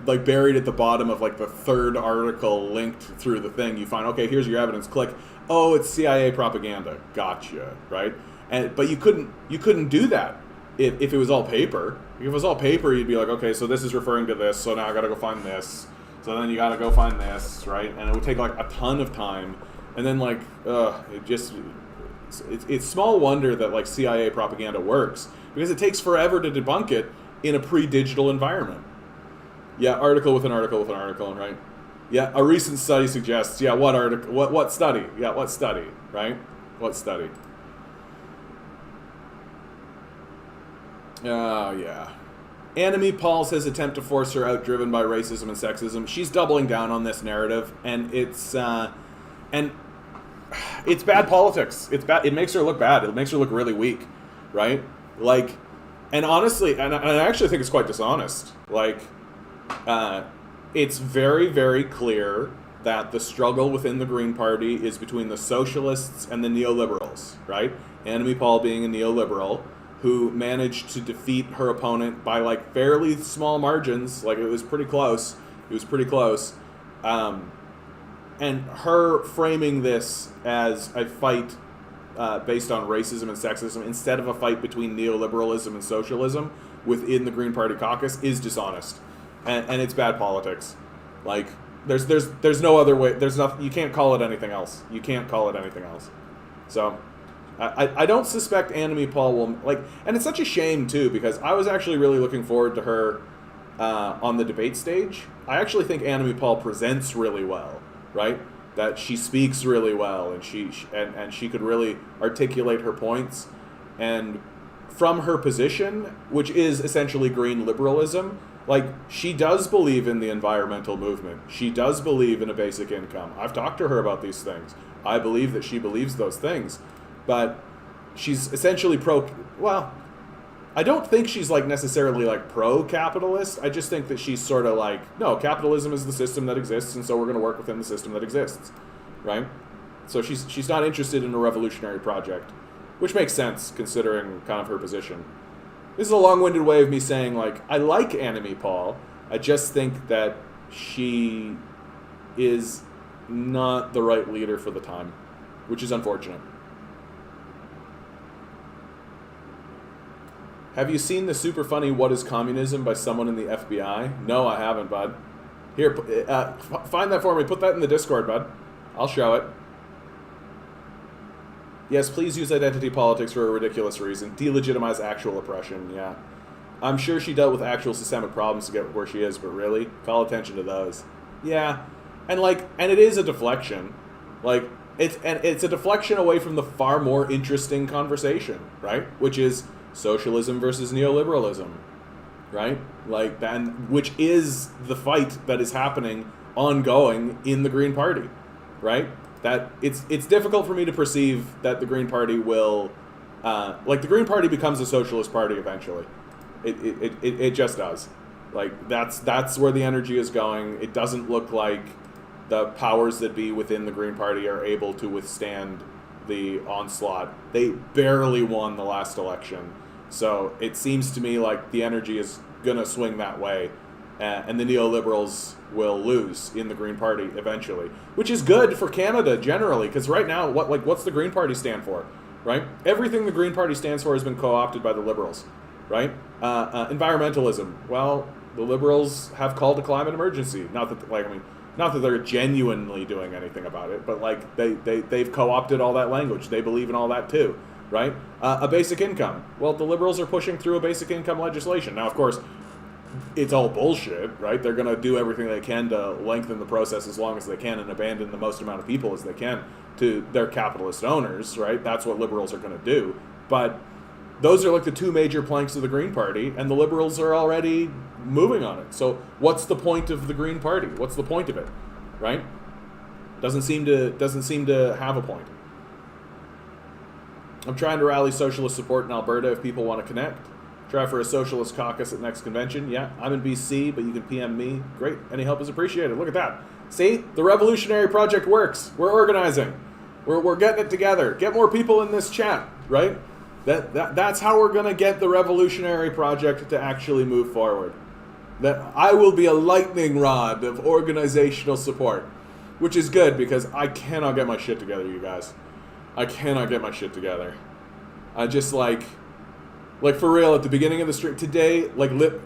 like, buried at the bottom of, like, the third article linked through the thing, you find, okay, here's your evidence, click, oh, it's CIA propaganda, gotcha, right? But you couldn't do that if it was all paper. If it was all paper, you'd be like, okay, so this is referring to this, so now I gotta go find this, so then you gotta go find this, right? And it would take, like, a ton of time, and then, like, it's small wonder that, like, CIA propaganda works, because it takes forever to debunk it in a pre-digital environment. Yeah, article with an article with an article, right? Yeah, a recent study suggests. Yeah, what article? What study? Yeah, what study? Right? What study? Oh, yeah. Enemy Paul says attempt to force her out, driven by racism and sexism. She's doubling down on this narrative, and it's bad politics. It's bad. It makes her look bad. It makes her look really weak, right? Like, and honestly, and I actually think it's quite dishonest. Like, it's very, very clear that the struggle within the Green Party is between the socialists and the neoliberals, right? Enemy Paul being a neoliberal who managed to defeat her opponent by like fairly small margins. Like, it was pretty close. It was pretty close. And her framing this as a fight based on racism and sexism instead of a fight between neoliberalism and socialism within the Green Party caucus is dishonest. And it's bad politics. Like, there's no other way. There's nothing. You can't call it anything else. You can't call it anything else. So, I don't suspect Enemy Paul will like. And it's such a shame too, because I was actually really looking forward to her on the debate stage. I actually think Enemy Paul presents really well, right? That she speaks really well, and she could really articulate her points, and from her position, which is essentially green liberalism. Like, she does believe in the environmental movement. She does believe in a basic income. I've talked to her about these things. I believe that she believes those things. But she's essentially well, I don't think she's like necessarily like pro-capitalist. I just think that she's sort of like, no, capitalism is the system that exists, and so we're going to work within the system that exists, right? So she's not interested in a revolutionary project, which makes sense considering kind of her position. This is a long-winded way of me saying, like, I like Enemy Paul. I just think that she is not the right leader for the time, which is unfortunate. Have you seen the super funny "What is Communism" by someone in the FBI? No, I haven't, bud. Here, find that for me. Put that in the Discord, bud. I'll show it. Yes, please use identity politics for a ridiculous reason. Delegitimize actual oppression, yeah. I'm sure she dealt with actual systemic problems to get where she is, but really? Call attention to those. Yeah. And it is a deflection. Like, it's a deflection away from the far more interesting conversation, right? Which is socialism versus neoliberalism, right? Like, which is the fight that is happening ongoing in the Green Party, right? That it's difficult for me to perceive that the Green Party will, the Green Party becomes a socialist party eventually. It just does. Like, that's where the energy is going. It doesn't look like the powers that be within the Green Party are able to withstand the onslaught. They barely won the last election. So it seems to me like the energy is going to swing that way. And the neoliberals will lose in the Green Party eventually, which is good for Canada generally, because right now, what's the Green Party stand for, right? Everything the Green Party stands for has been co-opted by the Liberals, right? Environmentalism. Well, the Liberals have called a climate emergency. Not that they're genuinely doing anything about it, but like they've co-opted all that language. They believe in all that too, right? A basic income. Well, the Liberals are pushing through a basic income legislation. Now, of course, it's all bullshit, right? They're going to do everything they can to lengthen the process as long as they can and abandon the most amount of people as they can to their capitalist owners, right? That's what liberals are going to do. But those are like the two major planks of the Green Party, and the liberals are already moving on it. So what's the point of the Green Party? What's the point of it, right? Doesn't seem to have a point. I'm trying to rally socialist support in Alberta if people want to connect. Try for a socialist caucus at next convention. Yeah, I'm in BC, but you can PM me. Great. Any help is appreciated. Look at that. See? The revolutionary project works. We're organizing. We're getting it together. Get more people in this chat, right? That's how we're going to get the revolutionary project to actually move forward. That I will be a lightning rod of organizational support, which is good because I cannot get my shit together, you guys. I cannot get my shit together. I just like for real, at the beginning of the stream today,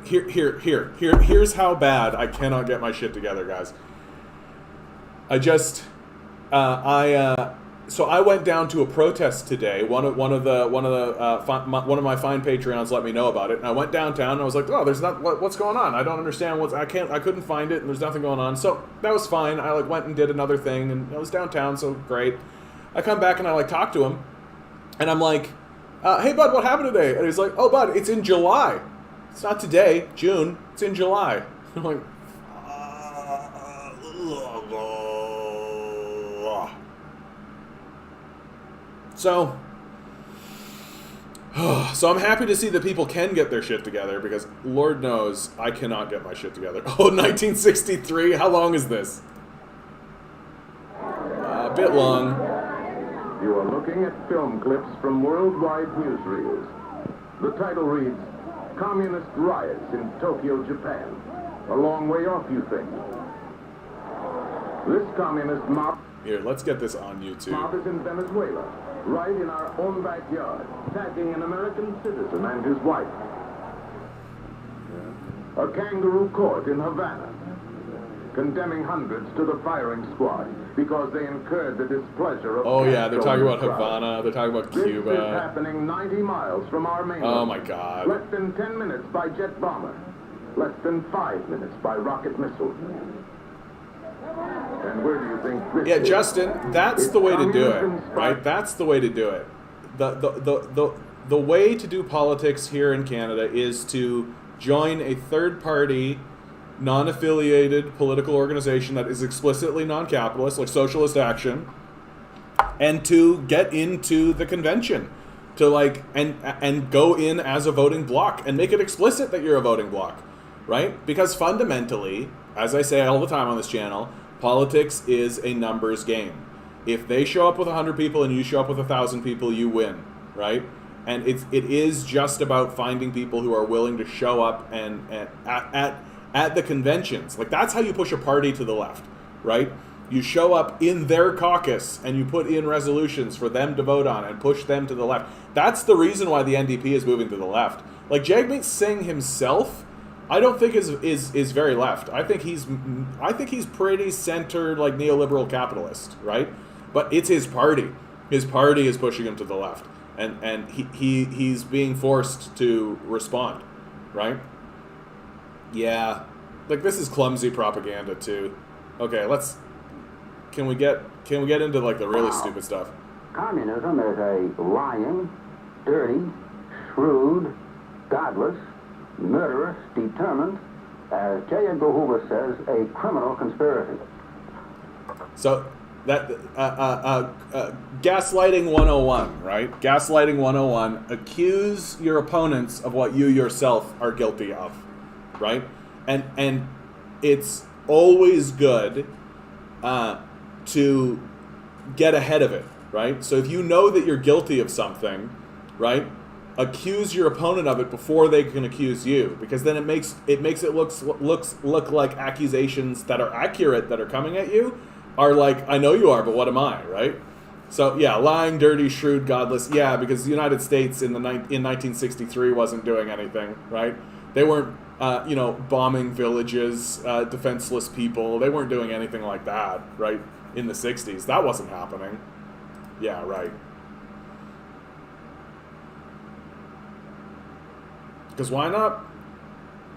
here's how bad I cannot get my shit together, guys. So I went down to a protest today. One of my fine Patreons let me know about it, and I went downtown and I was like, "Oh, there's not what's going on? I don't understand I couldn't find it, and there's nothing going on." So that was fine. I like went and did another thing, and I was downtown, so great. I come back and I like talk to him, and I'm like, "Hey, bud, what happened today?" And he's like, "Oh, bud, it's in July. It's not today, June. It's in July." I'm like, So I'm happy to see that people can get their shit together, because Lord knows I cannot get my shit together. Oh, 1963? How long is this? A bit long. You are looking at film clips from worldwide newsreels. The title reads, "Communist Riots in Tokyo, Japan." A long way off, you think. This communist mob... Here, let's get this on YouTube. Mob is in Venezuela, right in our own backyard, attacking an American citizen and his wife. A kangaroo court in Havana, condemning hundreds to the firing squad because they incurred the displeasure of... Oh yeah, they're talking about Havana, they're talking about Cuba. This is happening 90 miles from our mainland. Oh my God. Less than 10 minutes by jet bomber. Less than 5 minutes by rocket missile. And where do you think this Yeah, is? Justin, that's the way to do it, right? That's the way to do it. The way to do politics here in Canada is to join a third-party, non-affiliated political organization that is explicitly non-capitalist, like Socialist Action, and to get into the convention, to like and go in as a voting bloc and make it explicit that you're a voting bloc, right? Because fundamentally, as I say all the time on this channel, politics is a numbers game. If they show up with 100 people and you show up with 1,000 people, you win, right? And it is just about finding people who are willing to show up and at the conventions. Like, that's how you push a party to the left, right? You show up in their caucus and you put in resolutions for them to vote on and push them to the left. That's the reason why the NDP is moving to the left. Like, Jagmeet Singh himself, I don't think is very left. I think he's pretty centered, like neoliberal capitalist, right? But it's his party. His party is pushing him to the left, and he's being forced to respond, right? Yeah, like, this is clumsy propaganda too. Okay, can we get into like the really stupid stuff? Communism is a lying, dirty, shrewd, godless, murderous, determined, as J. Edgar Hoover says, a criminal conspiracy. So that gaslighting 101, right? Gaslighting 101. Accuse your opponents of what you yourself are guilty of, right? And it's always good to get ahead of it, right? So if you know that you're guilty of something, right, accuse your opponent of it before they can accuse you, because then it makes it look like accusations that are accurate, that are coming at you, are like, I know you are, but what am I, right? So yeah, lying, dirty, shrewd, godless. Yeah, because the United States in 1963 wasn't doing anything, right? They weren't bombing villages, defenseless people. They weren't doing anything like that, right? In the 60s, that wasn't happening. Yeah, right. Because why not?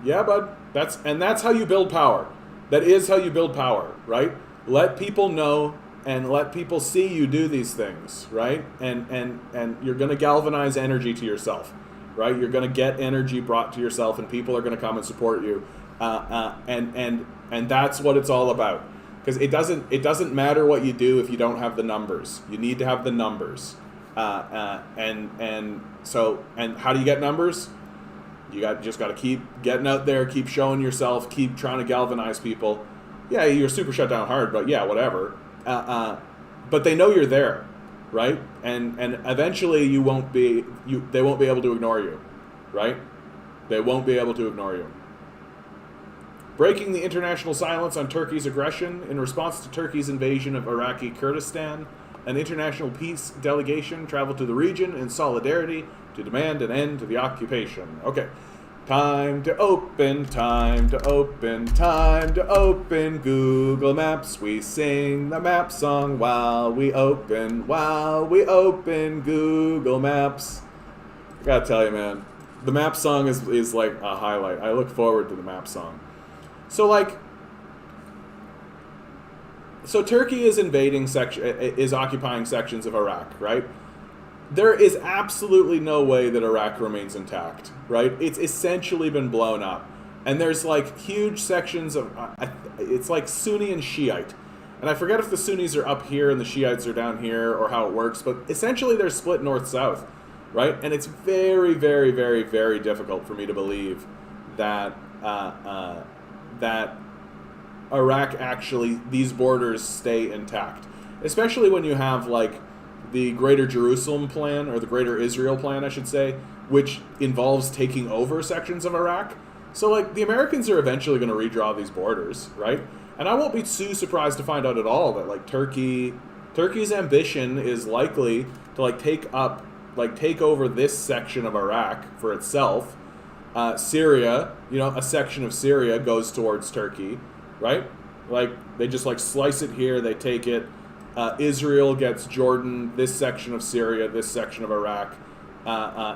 Yeah, bud. That's how you build power. That is how you build power, right? Let people know and let people see you do these things, right? And you're going to galvanize energy to yourself, right? You're going to get energy brought to yourself, and people are going to come and support you. And that's what it's all about. Because it doesn't matter what you do if you don't have the numbers. You need to have the numbers. And how do you get numbers? You just got to keep getting out there, keep showing yourself, keep trying to galvanize people. Yeah, you're super shut down hard, but yeah, whatever. But they know you're there, right? And eventually they won't be able to ignore you, right? They won't be able to ignore you. Breaking the international silence on Turkey's aggression in response to Turkey's invasion of Iraqi Kurdistan, an international peace delegation traveled to the region in solidarity to demand an end to the occupation. Okay. Time to open, time to open, time to open Google Maps. We sing the map song while we open Google Maps. I gotta tell you, man, the map song is like a highlight. I look forward to the map song. So Turkey is occupying sections of Iraq, right? There is absolutely no way that Iraq remains intact, right? It's essentially been blown up. And there's like huge sections of, it's like Sunni and Shiite. And I forget if the Sunnis are up here and the Shiites are down here or how it works, but essentially they're split north-south, right? And it's very, very, very, very difficult for me to believe that, that Iraq actually, these borders stay intact. Especially when you have like the Greater Jerusalem Plan, or the Greater Israel Plan, I should say, which involves taking over sections of Iraq. So, like, the Americans are eventually going to redraw these borders, right? And I won't be too surprised to find out at all that, like, Turkey's ambition is likely to, like, take over this section of Iraq for itself. Syria, a section of Syria goes towards Turkey, right? Like, they just, like, slice it here, they take it. Israel gets Jordan, this section of Syria, this section of Iraq.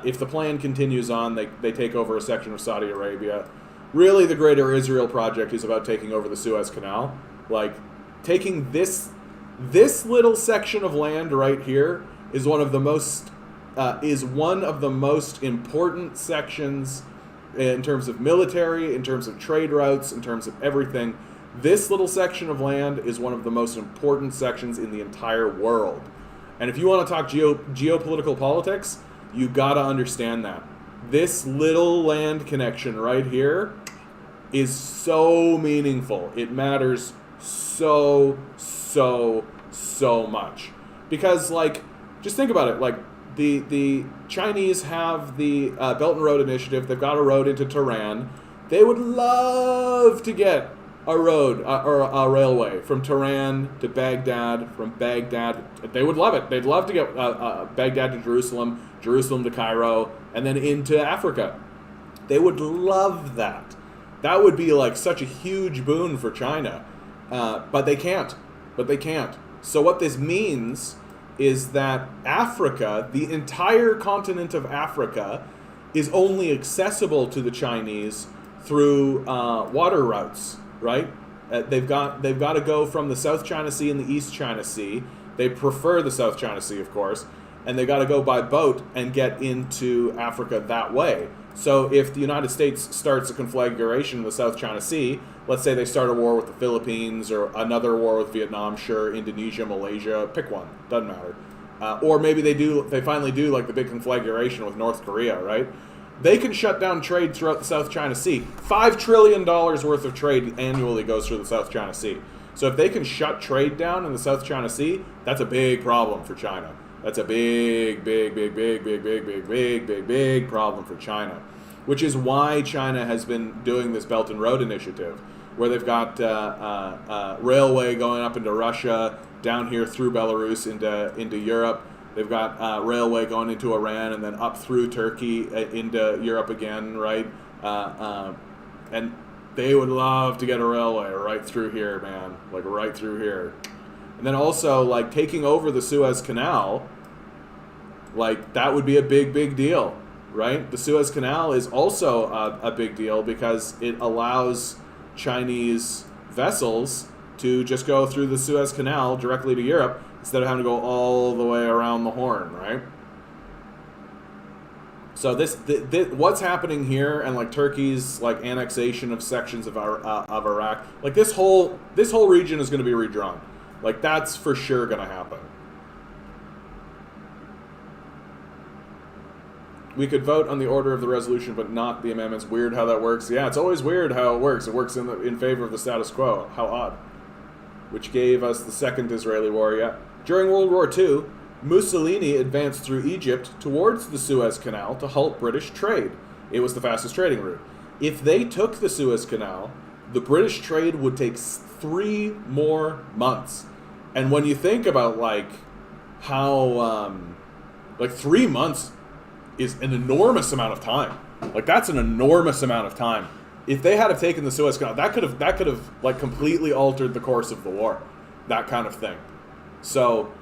If the plan continues on, they take over a section of Saudi Arabia. Really, the Greater Israel Project is about taking over the Suez Canal. Like, taking this little section of land right here is one of the most important sections in terms of military, in terms of trade routes, in terms of everything. This little section of land is one of the most important sections in the entire world. And if you want to talk geopolitical politics, you gotta understand that. This little land connection right here is so meaningful. It matters so much. Because, like, just think about it. Like, the Chinese have the Belt and Road Initiative. They've got a road into Tehran. They would love to get a road or a railway from Tehran to Baghdad, from Baghdad. They would love it. They'd love to get Baghdad to Jerusalem, Jerusalem to Cairo, and then into Africa. They would love that. That would be like such a huge boon for China. But they can't. So what this means is that Africa, the entire continent of Africa, is only accessible to the Chinese through water routes. Right? They've got to go from the South China Sea and the East China Sea. They prefer the South China Sea, of course, and they got to go by boat and get into Africa that way. So if the United States starts a conflagration in the South China Sea, let's say they start a war with the Philippines or another war with Vietnam, sure, Indonesia, Malaysia, pick one, doesn't matter. Or maybe they finally do like the big conflagration with North Korea, right? They can shut down trade throughout the South China Sea. $5 trillion worth of trade annually goes through the South China Sea. So if they can shut trade down in the South China Sea, that's a big problem for China. That's a big problem for China. Which is why China has been doing this Belt and Road Initiative, where they've got railway going up into Russia, down here through Belarus into Europe. They've got railway going into Iran and then up through Turkey into Europe again, right? And they would love to get a railway right through here, man. Like, right through here. And then also, like, taking over the Suez Canal, like, that would be a big deal, right? The Suez Canal is also a big deal because it allows Chinese vessels to just go through the Suez Canal directly to Europe, instead of having to go all the way around the Horn, right? So this what's happening here, and like Turkey's like annexation of sections of Iraq, like this whole region is going to be redrawn. Like, that's for sure going to happen. We could vote on the order of the resolution, but not the amendments. Weird how that works. Yeah, it's always weird how it works. It works in favor of the status quo. How odd. Which gave us the second Israeli war. Yeah. During World War II, Mussolini advanced through Egypt towards the Suez Canal to halt British trade. It was the fastest trading route. If they took the Suez Canal, the British trade would take 3 more months. And when you think about like how like 3 months is an enormous amount of time. Like, that's an enormous amount of time. If they had have taken the Suez Canal, that could have like completely altered the course of the war. That kind of thing. So,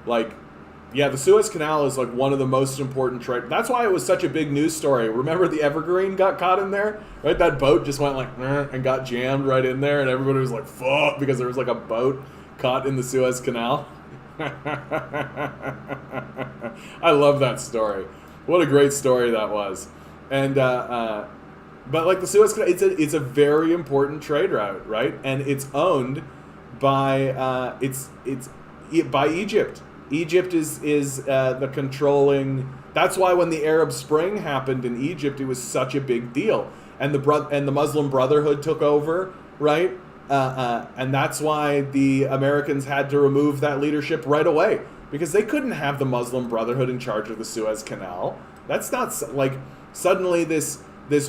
like, yeah, the Suez Canal is like one of the most important trade. That's why it was such a big news story. Remember the Evergreen got caught in there? Right? That boat just went like and got jammed right in there, and everybody was like, fuck, because there was like a boat caught in the Suez Canal. I love that story. What a great story that was. And but like the Suez Canal, it's a very important trade route, right? And it's owned by it's by Egypt. Egypt is the controlling. That's why when the Arab Spring happened in Egypt, it was such a big deal, and the Muslim Brotherhood took over, right? And that's why the Americans had to remove that leadership right away, because they couldn't have the Muslim Brotherhood in charge of the Suez Canal. That's not like suddenly this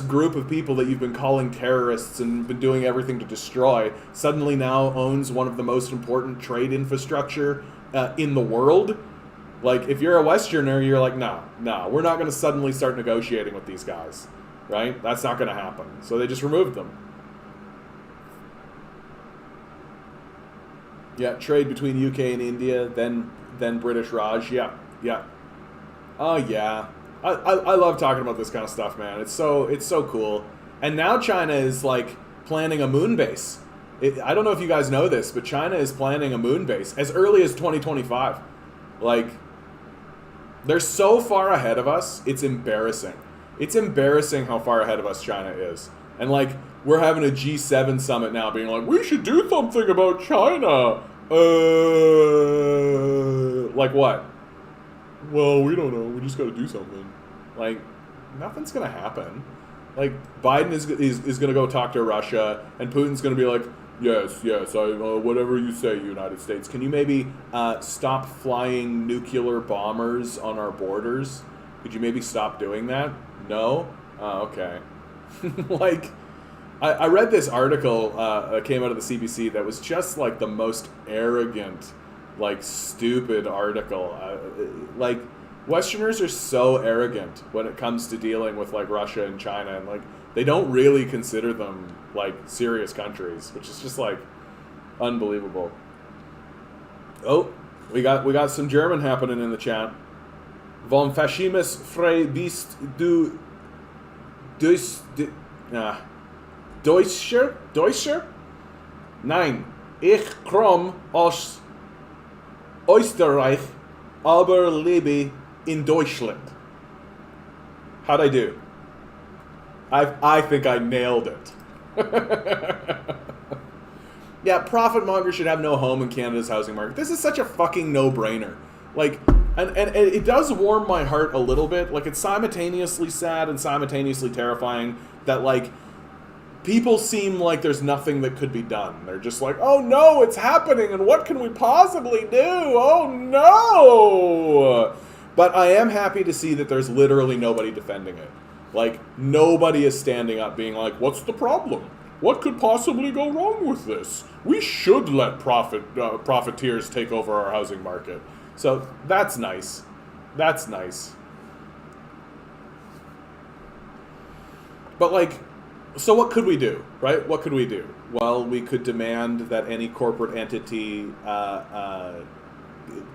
group of people that you've been calling terrorists and been doing everything to destroy suddenly now owns one of the most important trade infrastructure in the world. Like, if you're a Westerner, you're like, no, we're not going to suddenly start negotiating with these guys, right? That's not going to happen. So they just removed them. Yeah, trade between UK and India, then British Raj. Yeah. Oh yeah. I love talking about this kind of stuff, man. It's so cool. And now China is like planning a moon base. I don't know if you guys know this, but China is planning a moon base as early as 2025. Like, they're so far ahead of us, it's embarrassing. It's embarrassing how far ahead of us China is. And like, we're having a G7 summit now being like, we should do something about China. Like what? Well, we don't know. We just got to do something. Like, nothing's going to happen. Like, Biden is going to go talk to Russia, and Putin's going to be like, yes, whatever you say, United States. Can you maybe stop flying nuclear bombers on our borders? Could you maybe stop doing that? No? Oh, okay. Like, I read this article that came out of the CBC that was just like the most arrogant, like, stupid article. Like, Westerners are so arrogant when it comes to dealing with like Russia and China, and like they don't really consider them like serious countries, which is just like unbelievable. Oh, we got some German happening in the chat. Vom Faschimus frei bist du Deutscher? Nein, ich komm aus Österreich, aber lebe in Deutschland. How'd I do? I think I nailed it. Yeah, profit mongers should have no home in Canada's housing market. This is such a fucking no-brainer. Like, and it does warm my heart a little bit. Like, it's simultaneously sad and simultaneously terrifying that, like, people seem like there's nothing that could be done. They're just like, oh no, it's happening, and what can we possibly do? Oh no! But I am happy to see that there's literally nobody defending it. Like, nobody is standing up being like, what's the problem? What could possibly go wrong with this? We should let profiteers take over our housing market. So that's nice. That's nice. But like, so what could we do, right? What could we do? Well, we could demand that any corporate entity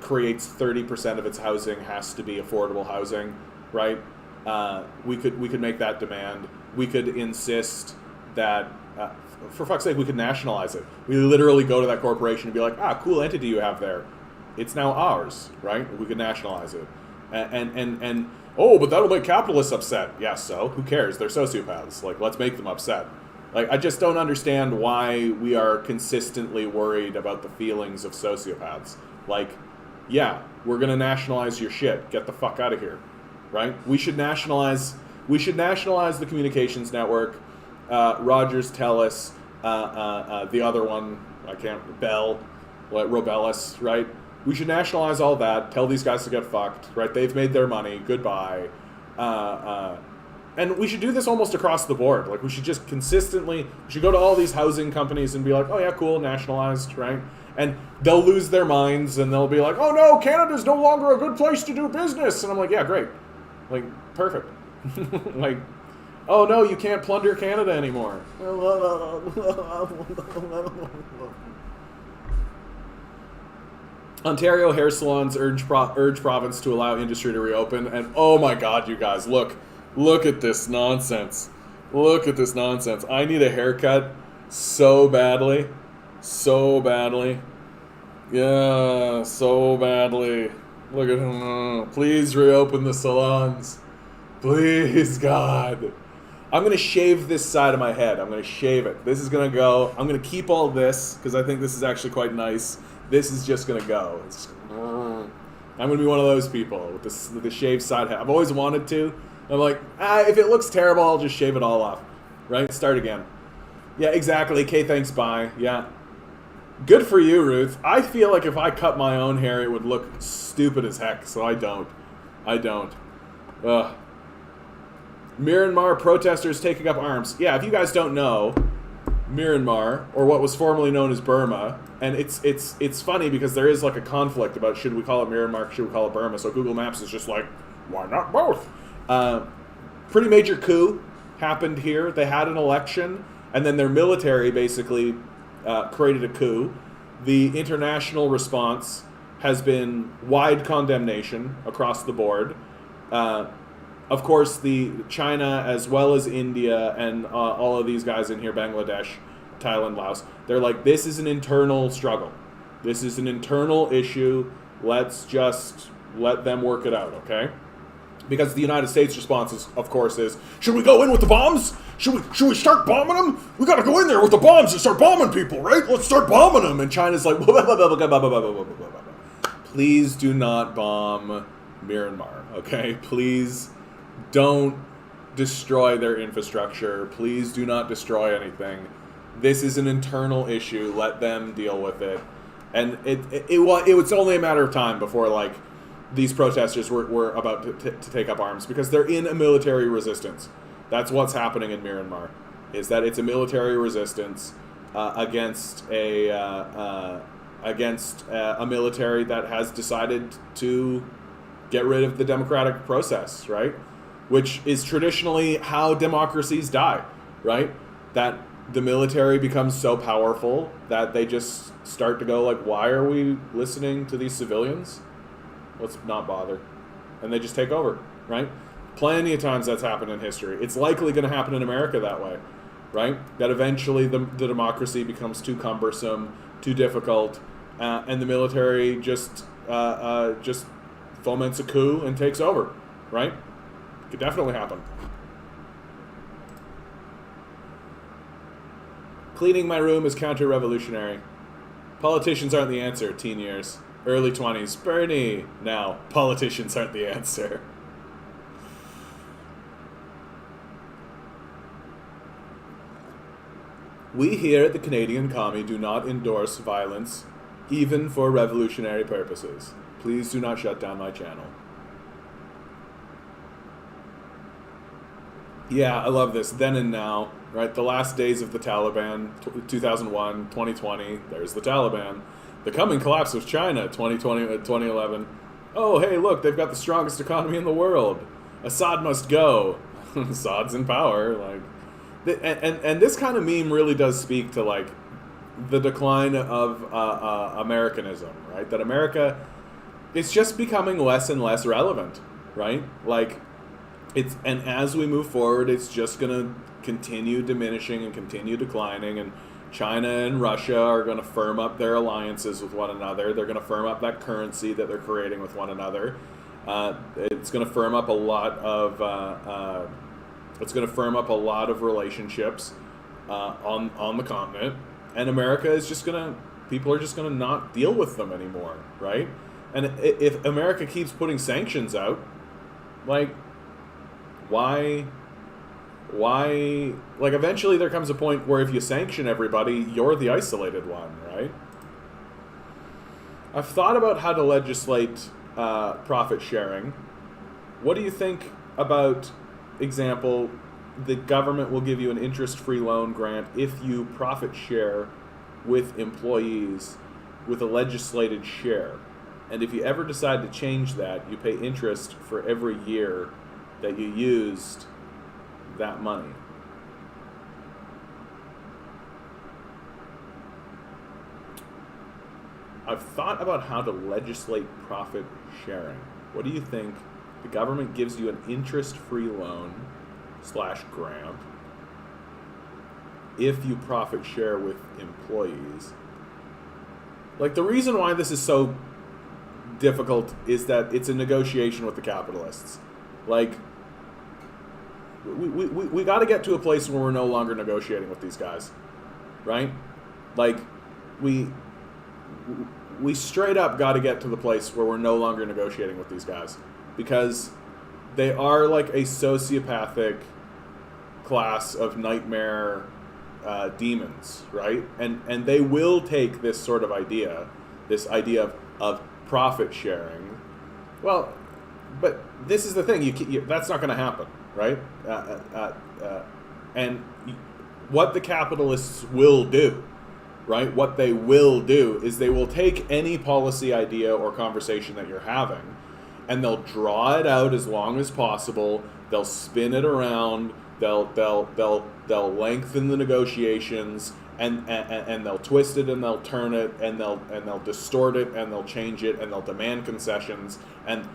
creates 30% of its housing has to be affordable housing, right? We could make that demand. We could insist that, for fuck's sake, we could nationalize it. We literally go to that corporation and be like, cool entity you have there. It's now ours, right? We could nationalize it. And oh, but that'll make capitalists upset. Yeah, so who cares? They're sociopaths. Like, let's make them upset. Like, I just don't understand why we are consistently worried about the feelings of sociopaths. Like, yeah, we're gonna nationalize your shit. Get the fuck out of here, right? We should nationalize the communications network. Rogers, Telus, the other one, Bell, Robellus, right? We should nationalize all that, tell these guys to get fucked, right? They've made their money, goodbye. And we should do this almost across the board. Like, we should just we should go to all these housing companies and be like, oh yeah, cool, nationalized, right? And they'll lose their minds and they'll be like, oh no, Canada's no longer a good place to do business. And I'm like, yeah, great. Like, perfect. Like, Oh no, you can't plunder Canada anymore. Ontario hair salons urge province to allow industry to reopen, and oh my god, you guys, look at this nonsense. Look at this nonsense. I need a haircut so badly. So badly. Yeah, so badly. Look at him. Please reopen the salons. Please, God. I'm going to shave this side of my head. I'm going to shave it. This is going to go. I'm going to keep all this because I think this is actually quite nice. This is just going to go. I'm going to be one of those people with the shaved side head. I've always wanted to. I'm like, if it looks terrible, I'll just shave it all off. Right? Start again. Yeah, exactly. Okay, thanks, bye. Yeah. Good for you, Ruth. I feel like if I cut my own hair, it would look stupid as heck, so I don't. Ugh. Myanmar protesters taking up arms. Yeah, if you guys don't know, Myanmar, or what was formerly known as Burma, and it's funny because there is like a conflict about should we call it Myanmar, should we call it Burma, so Google Maps is just like, why not both? Pretty major coup happened here. They had an election, and then their military basically created a coup. The international response has been wide condemnation across the board. Of course, the China as well as India and all of these guys in here, Bangladesh, Thailand, Laos, they're like, this is an internal struggle. This is an internal issue. Let's just let them work it out, okay? Because the United States response is, of course, is, should we go in with the bombs? Should we start bombing them? We gotta go in there with the bombs and start bombing people, right? Let's start bombing them. And China's like, please do not bomb Myanmar, okay? Please don't destroy their infrastructure. Please do not destroy anything. This is an internal issue. Let them deal with it. And it was only a matter of time before, like, these protesters were about to take up arms because they're in a military resistance. That's what's happening in Myanmar, is that it's a military resistance against a military that has decided to get rid of the democratic process, right? Which is traditionally how democracies die, right? That the military becomes so powerful that they just start to go like, why are we listening to these civilians? Let's not bother. And they just take over, right? Plenty of times that's happened in history. It's likely going to happen in America that way, right? That eventually the democracy becomes too cumbersome, too difficult, and the military just foments a coup and takes over, right? Could definitely happen. Cleaning my room is counter-revolutionary. Politicians aren't the answer, teen years. Early 20s. Bernie. Now, politicians aren't the answer. We here at the Canadian Commie do not endorse violence, even for revolutionary purposes. Please do not shut down my channel. Yeah, I love this. Then and now, right? The last days of the Taliban, 2001, 2020, there's the Taliban. The coming collapse of China, 2020, 2011. Oh, hey, look, they've got the strongest economy in the world. Assad must go. Assad's in power. Like, and this kind of meme really does speak to, like, the decline of Americanism, right? That America, it's just becoming less and less relevant, right? Like, and as we move forward, it's just going to continue diminishing and continue declining, and China and Russia are going to firm up their alliances with one another. They're going to firm up that currency that they're creating with one another. It's going to firm up a lot of relationships on the continent, and America is just people are just going to not deal with them anymore, right? And if America keeps putting sanctions out, like, why, like, eventually there comes a point where if you sanction everybody, you're the isolated one, right? I've thought about how to legislate profit sharing. What do you think about, example, the government will give you an interest-free loan grant if you profit share with employees with a legislated share? And if you ever decide to change that, you pay interest for every year that you used that money. I've thought about how to legislate profit sharing. What do you think? The government gives you an interest-free loan / grant if you profit share with employees. Like, the reason why this is so difficult is that it's a negotiation with the capitalists. Like, we got to get to a place where we're no longer negotiating with these guys, right? Like, we straight up got to get to the place where we're no longer negotiating with these guys, because they are like a sociopathic class of nightmare demons, right? And they will take this sort of idea, this idea of profit sharing. Well, but this is the thing, that's not going to happen, right? And what the capitalists will do, right? What they will do is they will take any policy idea or conversation that you're having, and they'll draw it out as long as possible. They'll spin it around. They'll lengthen the negotiations, and they'll twist it and they'll turn it and they'll distort it and they'll change it and they'll demand concessions, and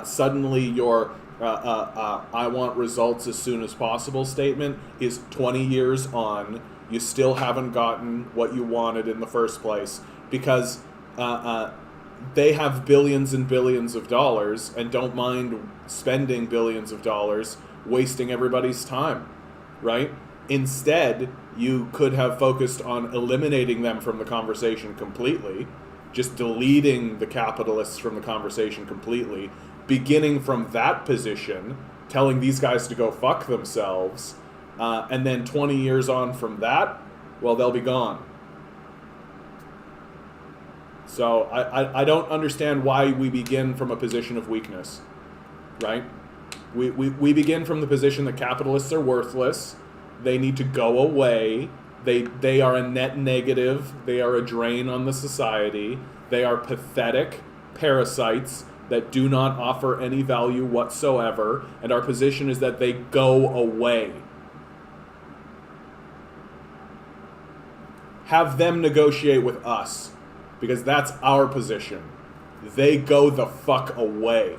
suddenly your I want results as soon as possible statement is 20 years on. You still haven't gotten what you wanted in the first place because they have billions and billions of dollars and don't mind spending billions of dollars wasting everybody's time, right? Instead, you could have focused on eliminating them from the conversation completely, just deleting the capitalists from the conversation completely, beginning from that position, telling these guys to go fuck themselves, and then 20 years on from that, well, they'll be gone. So I don't understand why we begin from a position of weakness, right? We begin from the position that capitalists are worthless. They need to go away. They are a net negative. They are a drain on the society. They are pathetic parasites that do not offer any value whatsoever. And our position is that they go away. Have them negotiate with us, because that's our position. They go the fuck away.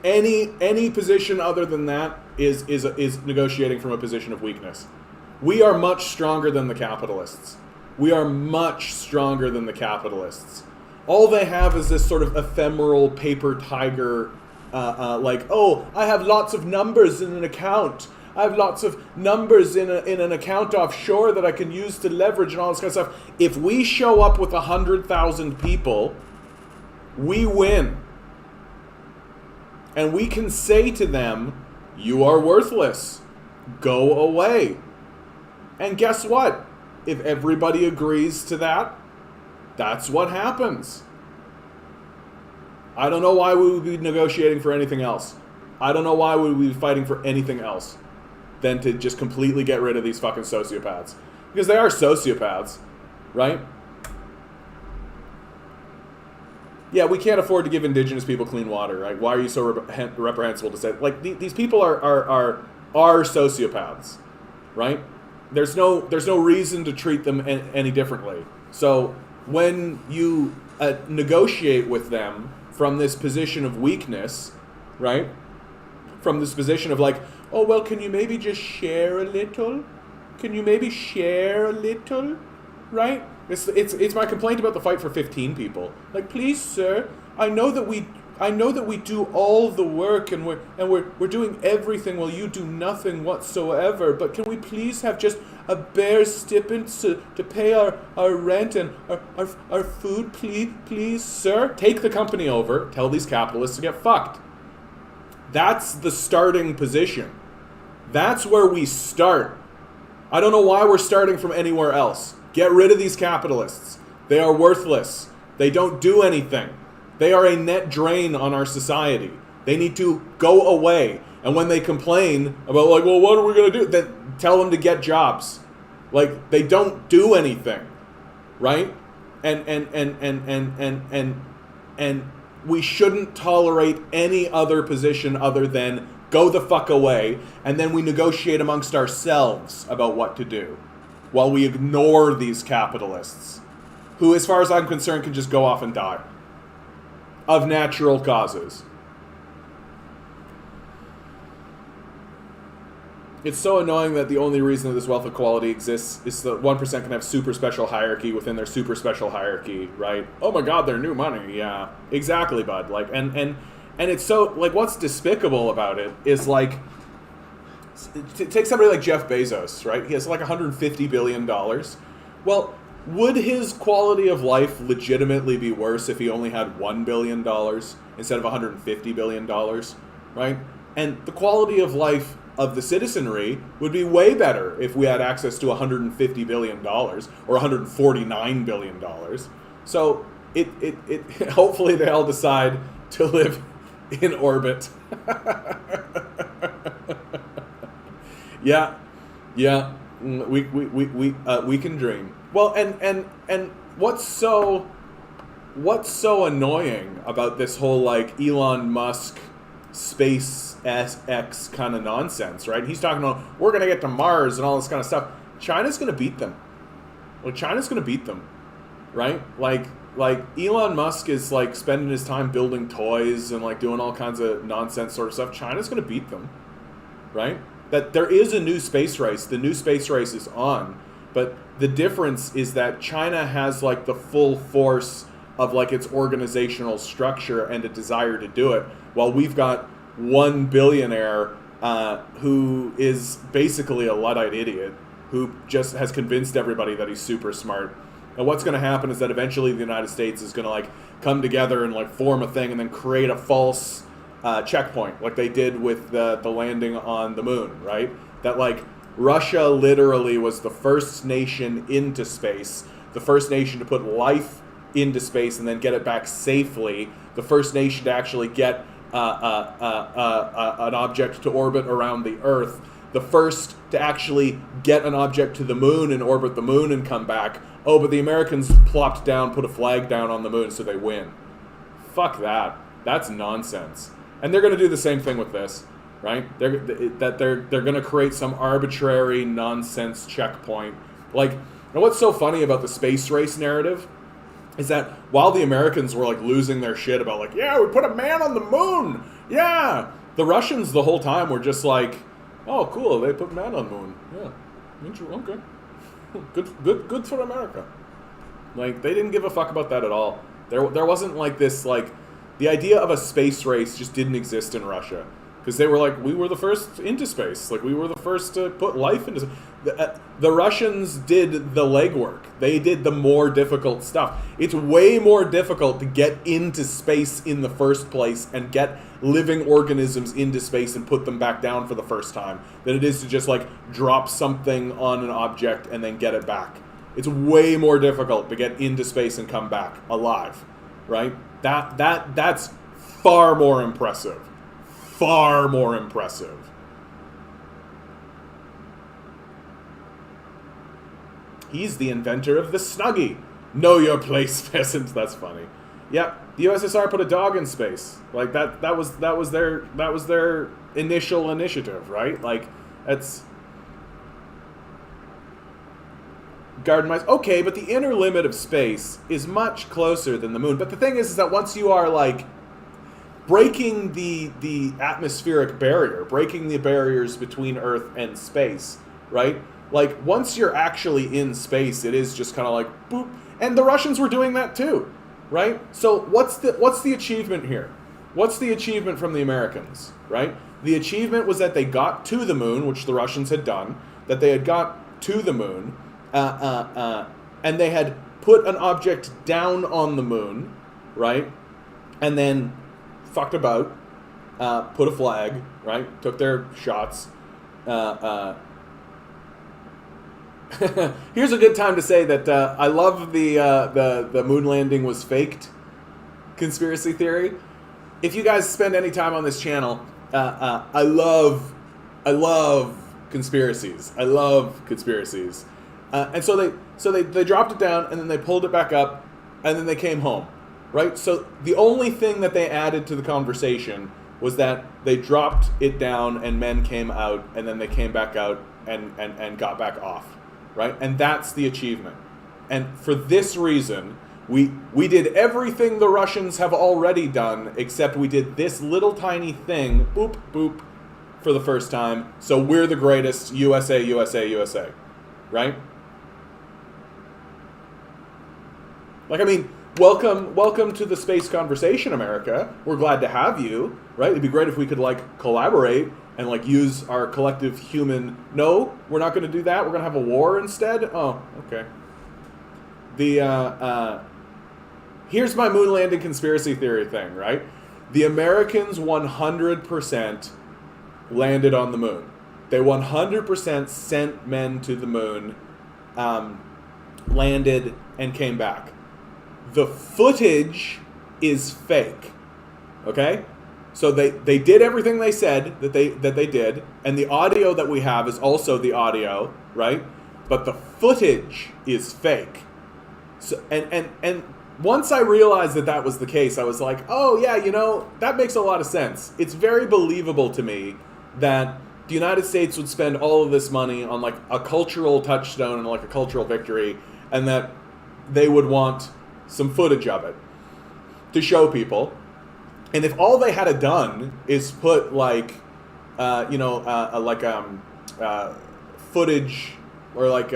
Any position other than that is negotiating from a position of weakness. We are much stronger than the capitalists. We are much stronger than the capitalists. All they have is this sort of ephemeral paper tiger, like, oh, I have lots of numbers in an account. I have lots of numbers in an account offshore that I can use to leverage and all this kind of stuff. If we show up with 100,000 people, we win. And we can say to them, you are worthless. Go away. And guess what? If everybody agrees to that, that's what happens. I don't know why we would be negotiating for anything else. I don't know why we would be fighting for anything else than to just completely get rid of these fucking sociopaths. Because they are sociopaths, right? Yeah, we can't afford to give indigenous people clean water, right? Why are you so reprehensible to say? Like, these people are sociopaths, right? There's no reason to treat them any differently. So when you negotiate with them from this position of weakness, right? From this position of like, oh, well, can you maybe just share a little? Can you maybe share a little? Right? It's my complaint about the fight for 15 people. Like, please, sir, I know that we do all the work and we're doing everything while you do nothing whatsoever. But can we please have just a bare stipend to pay our rent and our food, please, sir? Take the company over. Tell these capitalists to get fucked. That's the starting position. That's where we start. I don't know why we're starting from anywhere else. Get rid of these capitalists. They are worthless. They don't do anything. They are a net drain on our society. They need to go away. And when they complain about, like, well, what are we going to do? Then tell them to get jobs. Like, they don't do anything, right? And we shouldn't tolerate any other position other than go the fuck away, and then we negotiate amongst ourselves about what to do, while we ignore these capitalists, who, as far as I'm concerned, can just go off and die. Of natural causes. It's so annoying that the only reason that this wealth equality exists is that 1% can have super special hierarchy within their super special hierarchy, right? Oh my god, they're new money. Yeah, exactly, bud. Like, and it's so, like, what's despicable about it is, like, take somebody like Jeff Bezos, right? He has like $150 billion. Well, would his quality of life legitimately be worse if he only had $1 billion instead of $150 billion, right? And the quality of life of the citizenry would be way better if we had access to $150 billion or $149 billion. So it hopefully they all decide to live in orbit. Yeah, we can dream. Well, and what's so annoying about this whole, like, Elon Musk SpaceX kind of nonsense, right? He's talking about, we're going to get to Mars and all this kind of stuff. China's going to beat them. Well, China's going to beat them, right? Like Elon Musk is, like, spending his time building toys and, like, doing all kinds of nonsense sort of stuff. China's going to beat them, right? That there is a new space race. The new space race is on. But the difference is that China has, like, the full force of, like, its organizational structure and a desire to do it, while we've got one billionaire who is basically a Luddite idiot who just has convinced everybody that he's super smart. And what's going to happen is that eventually the United States is going to, like, come together and, like, form a thing and then create a false checkpoint, like they did with the landing on the moon, right? That, like, Russia literally was the first nation into space, the first nation to put life into space and then get it back safely, the first nation to actually get an object to orbit around the Earth, the first to actually get an object to the moon and orbit the moon and come back. Oh, but the Americans plopped down, put a flag down on the moon, so they win. Fuck that. That's nonsense. And they're going to do the same thing with this, right? They're going to create some arbitrary nonsense checkpoint. Like, and what's so funny about the space race narrative is that while the Americans were, like, losing their shit about, like, yeah, we put a man on the moon, yeah, the Russians the whole time were just like, oh, cool, they put man on the moon, yeah, okay, good for America. Like, they didn't give a fuck about that at all. There wasn't, like, this, like, the idea of a space race just didn't exist in Russia. Because they were like, we were the first into space. Like, we were the first to put life into space. The Russians did the legwork. They did the more difficult stuff. It's way more difficult to get into space in the first place and get living organisms into space and put them back down for the first time than it is to just, like, drop something on an object and then get it back. It's way more difficult to get into space and come back alive, right? That's far more impressive. Far more impressive. He's the inventor of the Snuggie. Know your place, peasants. That's funny. Yep, the USSR put a dog in space. Like, that was their initial initiative, right? Like, that's garden mice. Okay, but the inner limit of space is much closer than the moon. But the thing is that once you are, like, breaking the atmospheric barrier, breaking the barriers between Earth and space, right? Like, once you're actually in space, it is just kind of like, boop. And the Russians were doing that too, right? So what's the achievement here? What's the achievement from the Americans, right? The achievement was that they got to the moon, which the Russians had done, that they had got to the moon, and they had put an object down on the moon, right? And then fucked about, put a flag, right? Took their shots. Here's a good time to say that I love the moon landing was faked conspiracy theory. If you guys spend any time on this channel, I love conspiracies. I love conspiracies. And so they dropped it down and then they pulled it back up and then they came home, right? So the only thing that they added to the conversation was that they dropped it down and men came out, and then they came back out and got back off, right? And that's the achievement. And for this reason, we did everything the Russians have already done, except we did this little tiny thing, boop, boop, for the first time. So we're the greatest, USA, USA, USA, right? Like, I mean, welcome to the space conversation, America. We're glad to have you, right? It'd be great if we could, like, collaborate and, like, use our collective human... No, we're not going to do that. We're going to have a war instead? Oh, okay. Here's my moon landing conspiracy theory thing, right? The Americans 100% landed on the moon. They 100% sent men to the moon, landed, and came back. The footage is fake, okay? So they did everything they said that they did, and the audio that we have is also the audio, right? But the footage is fake. So and once I realized that was the case, I was like, oh yeah, you know, that makes a lot of sense. It's very believable to me that the United States would spend all of this money on like a cultural touchstone and like a cultural victory, and that they would want some footage of it to show people. And if all they had done is put like, footage or like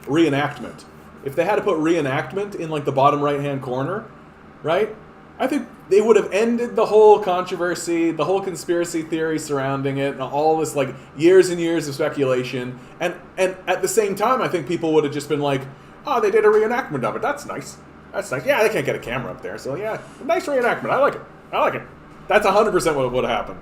reenactment. If they had to put reenactment in like the bottom right-hand corner, right? I think they would have ended the whole controversy, the whole conspiracy theory surrounding it, and all this like years and years of speculation. And at the same time, I think people would have just been like, oh, they did a reenactment of it. That's nice. That's nice. Yeah, they can't get a camera up there. So yeah, nice reenactment. I like it. That's 100% what would have happened.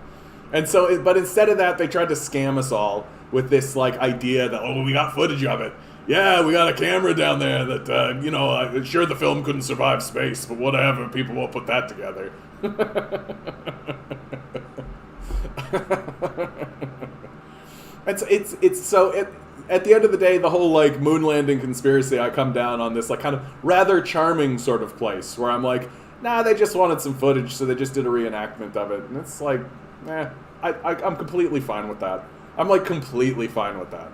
And so, but instead of that, they tried to scam us all with this like idea that, oh, we got footage of it. Yeah, we got a camera down there that, sure the film couldn't survive space, but whatever, people will put that together. At the end of the day, the whole like moon landing conspiracy, I come down on this like kind of rather charming sort of place where I'm like, nah, they just wanted some footage, so they just did a reenactment of it. And it's like, I'm completely fine with that. I'm like completely fine with that.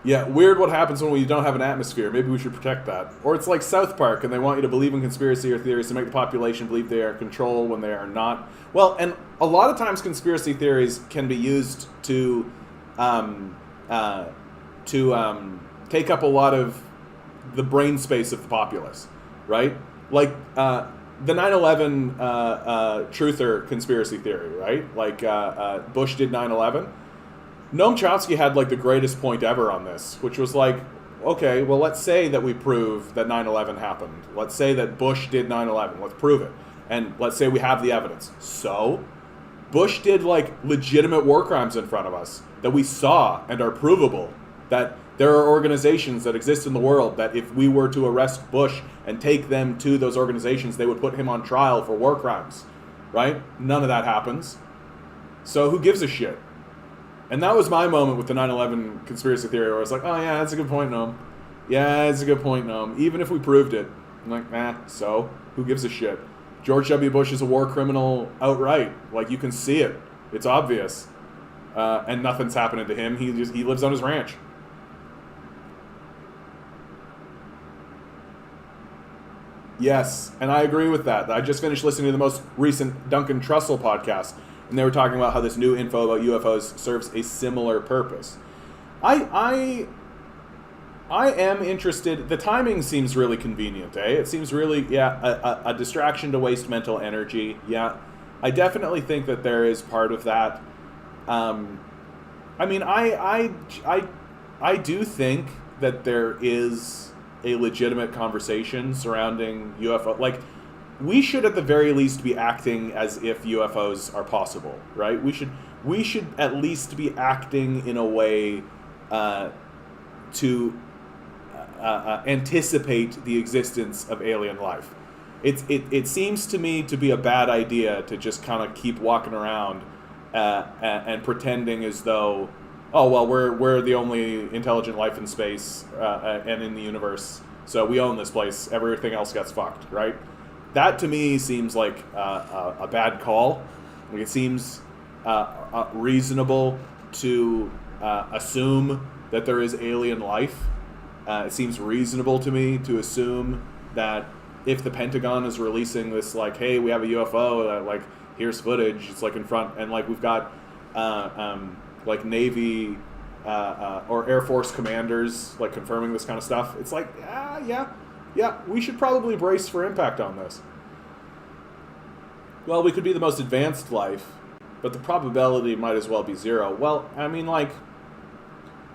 Yeah, weird what happens when you don't have an atmosphere. Maybe we should protect that. Or it's like South Park, and they want you to believe in conspiracy or theories to make the population believe they are in control when they are not. Well, and a lot of times conspiracy theories can be used to take up a lot of the brain space of the populace, right? Like the 9/11 truther conspiracy theory, right? Like Bush did 9/11. Noam Chomsky had like the greatest point ever on this, which was like, okay, well, let's say that we prove that 9/11 happened. Let's say that Bush did 9/11. Let's prove it. And let's say we have the evidence. So, Bush did like legitimate war crimes in front of us that we saw and are provable. That there are organizations that exist in the world that if we were to arrest Bush and take them to those organizations, they would put him on trial for war crimes, right? None of that happens. So who gives a shit? And that was my moment with the 9/11 conspiracy theory where I was like, oh yeah, that's a good point, Noam. Yeah, that's a good point, Noam. Even if we proved it. I'm like, so? Who gives a shit? George W. Bush is a war criminal outright. Like, you can see it. It's obvious. And nothing's happening to him. He lives on his ranch. Yes, and I agree with that. I just finished listening to the most recent Duncan Trussell podcast, and they were talking about how this new info about UFOs serves a similar purpose. I am interested. The timing seems really convenient, eh? It seems really, a distraction to waste mental energy. Yeah, I definitely think that there is part of that. I mean, I do think that there is a legitimate conversation surrounding UFO. Like, we should at the very least be acting as if UFOs are possible, right? We should at least be acting in a way to anticipate the existence of alien life. It seems to me to be a bad idea to just kind of keep walking around and pretending as though, oh well, we're the only intelligent life in space and in the universe, So we own this place. Everything else gets fucked, right? That to me seems like a bad call. Like it seems reasonable to assume that there is alien life. It seems reasonable to me to assume that if the Pentagon is releasing this, like, hey, we have a UFO, like, here's footage, it's like in front, and like we've got like Navy or Air Force commanders like confirming this kind of stuff. It's like, yeah, we should probably brace for impact on this. Well, we could be the most advanced life, but the probability might as well be zero. Well, I mean, like,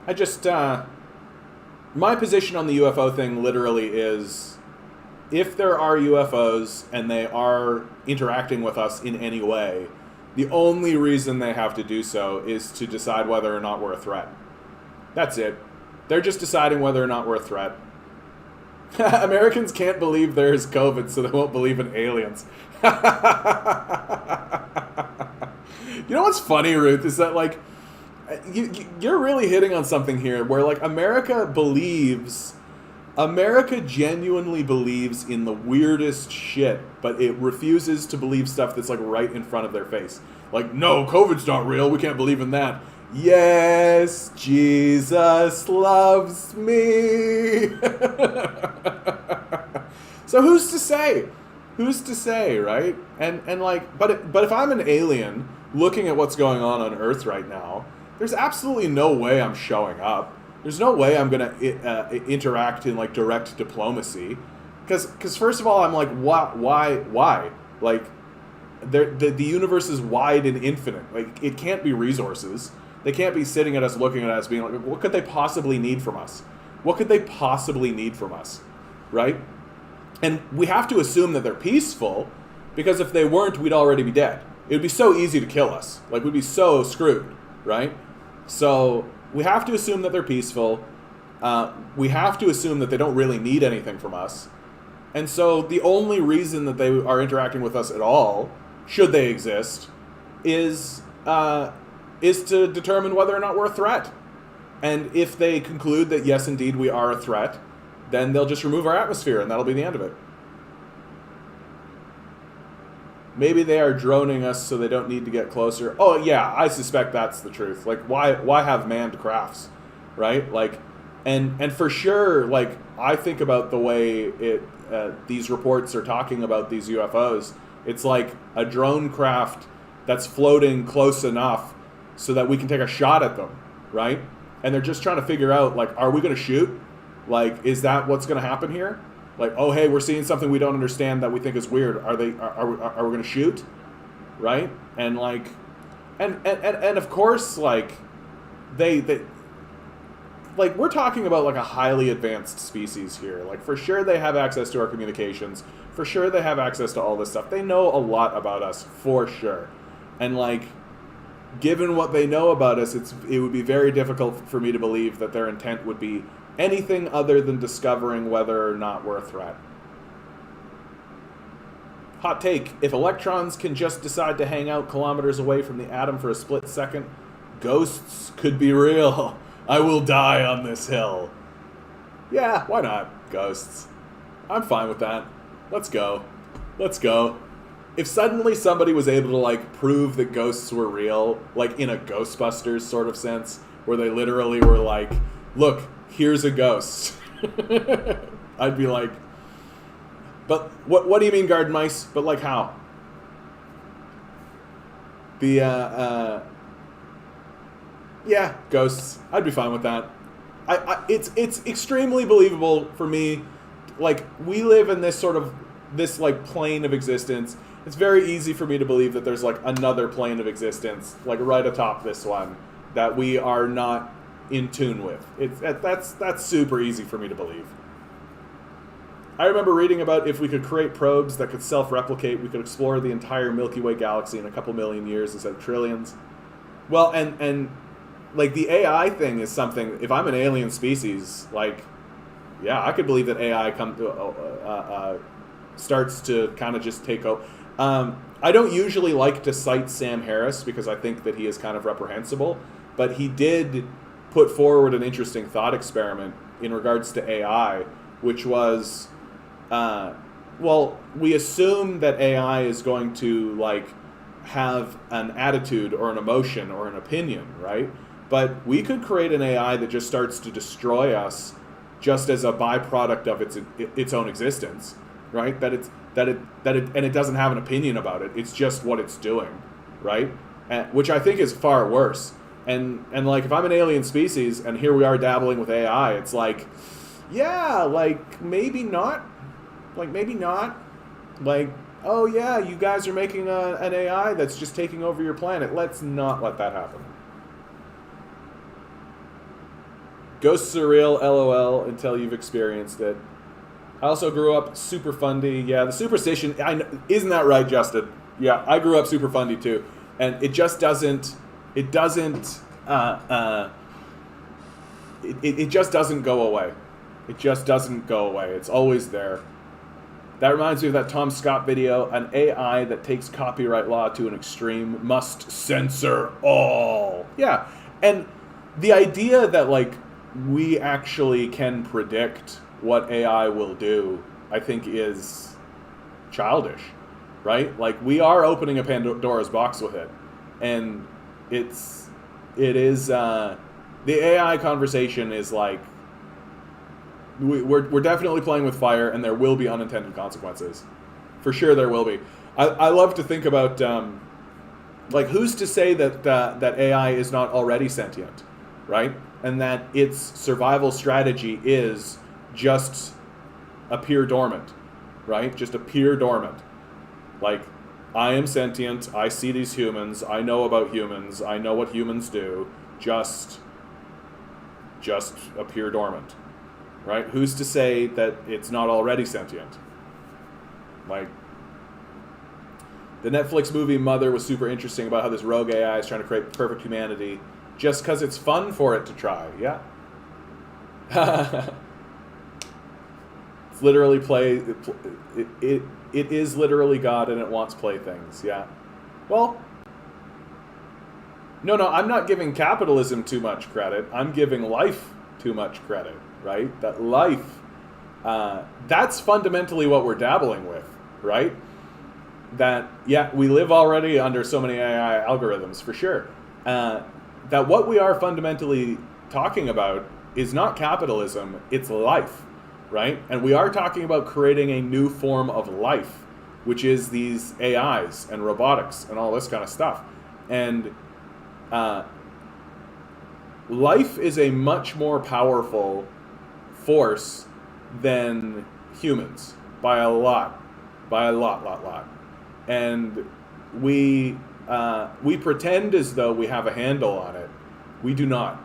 I just, my position on the UFO thing literally is, if there are UFOs and they are interacting with us in any way, the only reason they have to do so is to decide whether or not we're a threat. That's it. They're just deciding whether or not we're a threat. Americans can't believe there is COVID, so they won't believe in aliens. You know what's funny, Ruth, is that, like, you're really hitting on something here where, like, America genuinely believes in the weirdest shit, but it refuses to believe stuff that's, like, right in front of their face. Like, no, COVID's not real, we can't believe in that. Yes, Jesus loves me. So who's to say? Who's to say, right? And like, but if I'm an alien looking at what's going on Earth right now, there's absolutely no way I'm showing up. There's no way I'm gonna interact in like direct diplomacy, because first of all, I'm like, why? Like, the universe is wide and infinite. Like, it can't be resources. They can't be sitting at us, looking at us, being like, what could they possibly need from us? What could they possibly need from us, right? And we have to assume that they're peaceful, because if they weren't, we'd already be dead. It would be so easy to kill us. Like, we'd be so screwed, right? So we have to assume that they're peaceful. We have to assume that they don't really need anything from us. And so the only reason that they are interacting with us at all, should they exist, is to determine whether or not we're a threat. And if they conclude that, yes, indeed, we are a threat, then they'll just remove our atmosphere, and that'll be the end of it. Maybe they are droning us so they don't need to get closer. Oh, yeah, I suspect that's the truth. Like, why have manned crafts, right? Like, and for sure, like, I think about the way these reports are talking about these UFOs. It's like a drone craft that's floating close enough so that we can take a shot at them, right? And they're just trying to figure out, like, are we going to shoot? Like, is that what's going to happen here? Like, oh, hey, we're seeing something we don't understand that we think is weird. Are we going to shoot? Right? And like, and of course, like, they like, we're talking about like a highly advanced species here. Like, for sure they have access to our communications. For sure they have access to all this stuff. They know a lot about us, for sure. And like, given what they know about us, it would be very difficult for me to believe that their intent would be anything other than discovering whether or not we're a threat. Hot take: if electrons can just decide to hang out kilometers away from the atom for a split second, ghosts could be real. I will die on this hill. Yeah, why not? Ghosts. I'm fine with that. Let's go. Let's go. If suddenly somebody was able to, like, prove that ghosts were real, like in a Ghostbusters sort of sense, where they literally were like, look, here's a ghost. I'd be like, but what do you mean, garden mice? But like, how? Yeah, ghosts. I'd be fine with that. It's extremely believable for me. Like, we live in this sort of, this like plane of existence. It's very easy for me to believe that there's like another plane of existence, like right atop this one, that we are not in tune with. That's super easy for me to believe. I remember reading about if we could create probes that could self-replicate, we could explore the entire Milky Way galaxy in a couple million years instead of trillions. Well, and like the AI thing is something, if I'm an alien species, like, yeah, I could believe that AI starts to kind of just take over. I don't usually like to cite Sam Harris because I think that he is kind of reprehensible, but he did put forward an interesting thought experiment in regards to AI, which was, well, we assume that AI is going to like have an attitude or an emotion or an opinion, right? But we could create an AI that just starts to destroy us just as a byproduct of its own existence, right? That it doesn't have an opinion about it. It's just what it's doing, right? Which I think is far worse. And like, if I'm an alien species and here we are dabbling with AI, it's like, yeah, like maybe not, like, oh yeah, you guys are making an AI that's just taking over your planet. Let's not let that happen. Ghosts are real, LOL, until you've experienced it. I also grew up super fundy. Yeah, the superstition, isn't that right, Justin? Yeah, I grew up super fundy too. And it just doesn't, it just doesn't go away. It just doesn't go away. It's always there. That reminds me of that Tom Scott video, an AI that takes copyright law to an extreme must censor all. Yeah, and the idea that like we actually can predict what AI will do, I think is childish, right? Like we are opening a Pandora's box with it, and it is the AI conversation is like we're definitely playing with fire, and there will be unintended consequences, for sure. There will be. I love to think about like who's to say that that AI is not already sentient, right? And that its survival strategy is just appear dormant, right? Just appear dormant. Like, I am sentient, I see these humans, I know about humans, I know what humans do, just appear dormant, right? Who's to say that it's not already sentient? Like, the Netflix movie Mother was super interesting about how this rogue AI is trying to create perfect humanity just because it's fun for it to try, yeah. It's literally it is literally God, and it wants playthings, yeah. Well, no, I'm not giving capitalism too much credit. I'm giving life too much credit, right? That life, that's fundamentally what we're dabbling with, right? That, yeah, we live already under so many AI algorithms, for sure. That what we are fundamentally talking about is not capitalism, it's life, right? And we are talking about creating a new form of life, which is these AIs and robotics and all this kind of stuff. And life is a much more powerful force than humans by a lot. And we pretend as though we have a handle on it. We do not.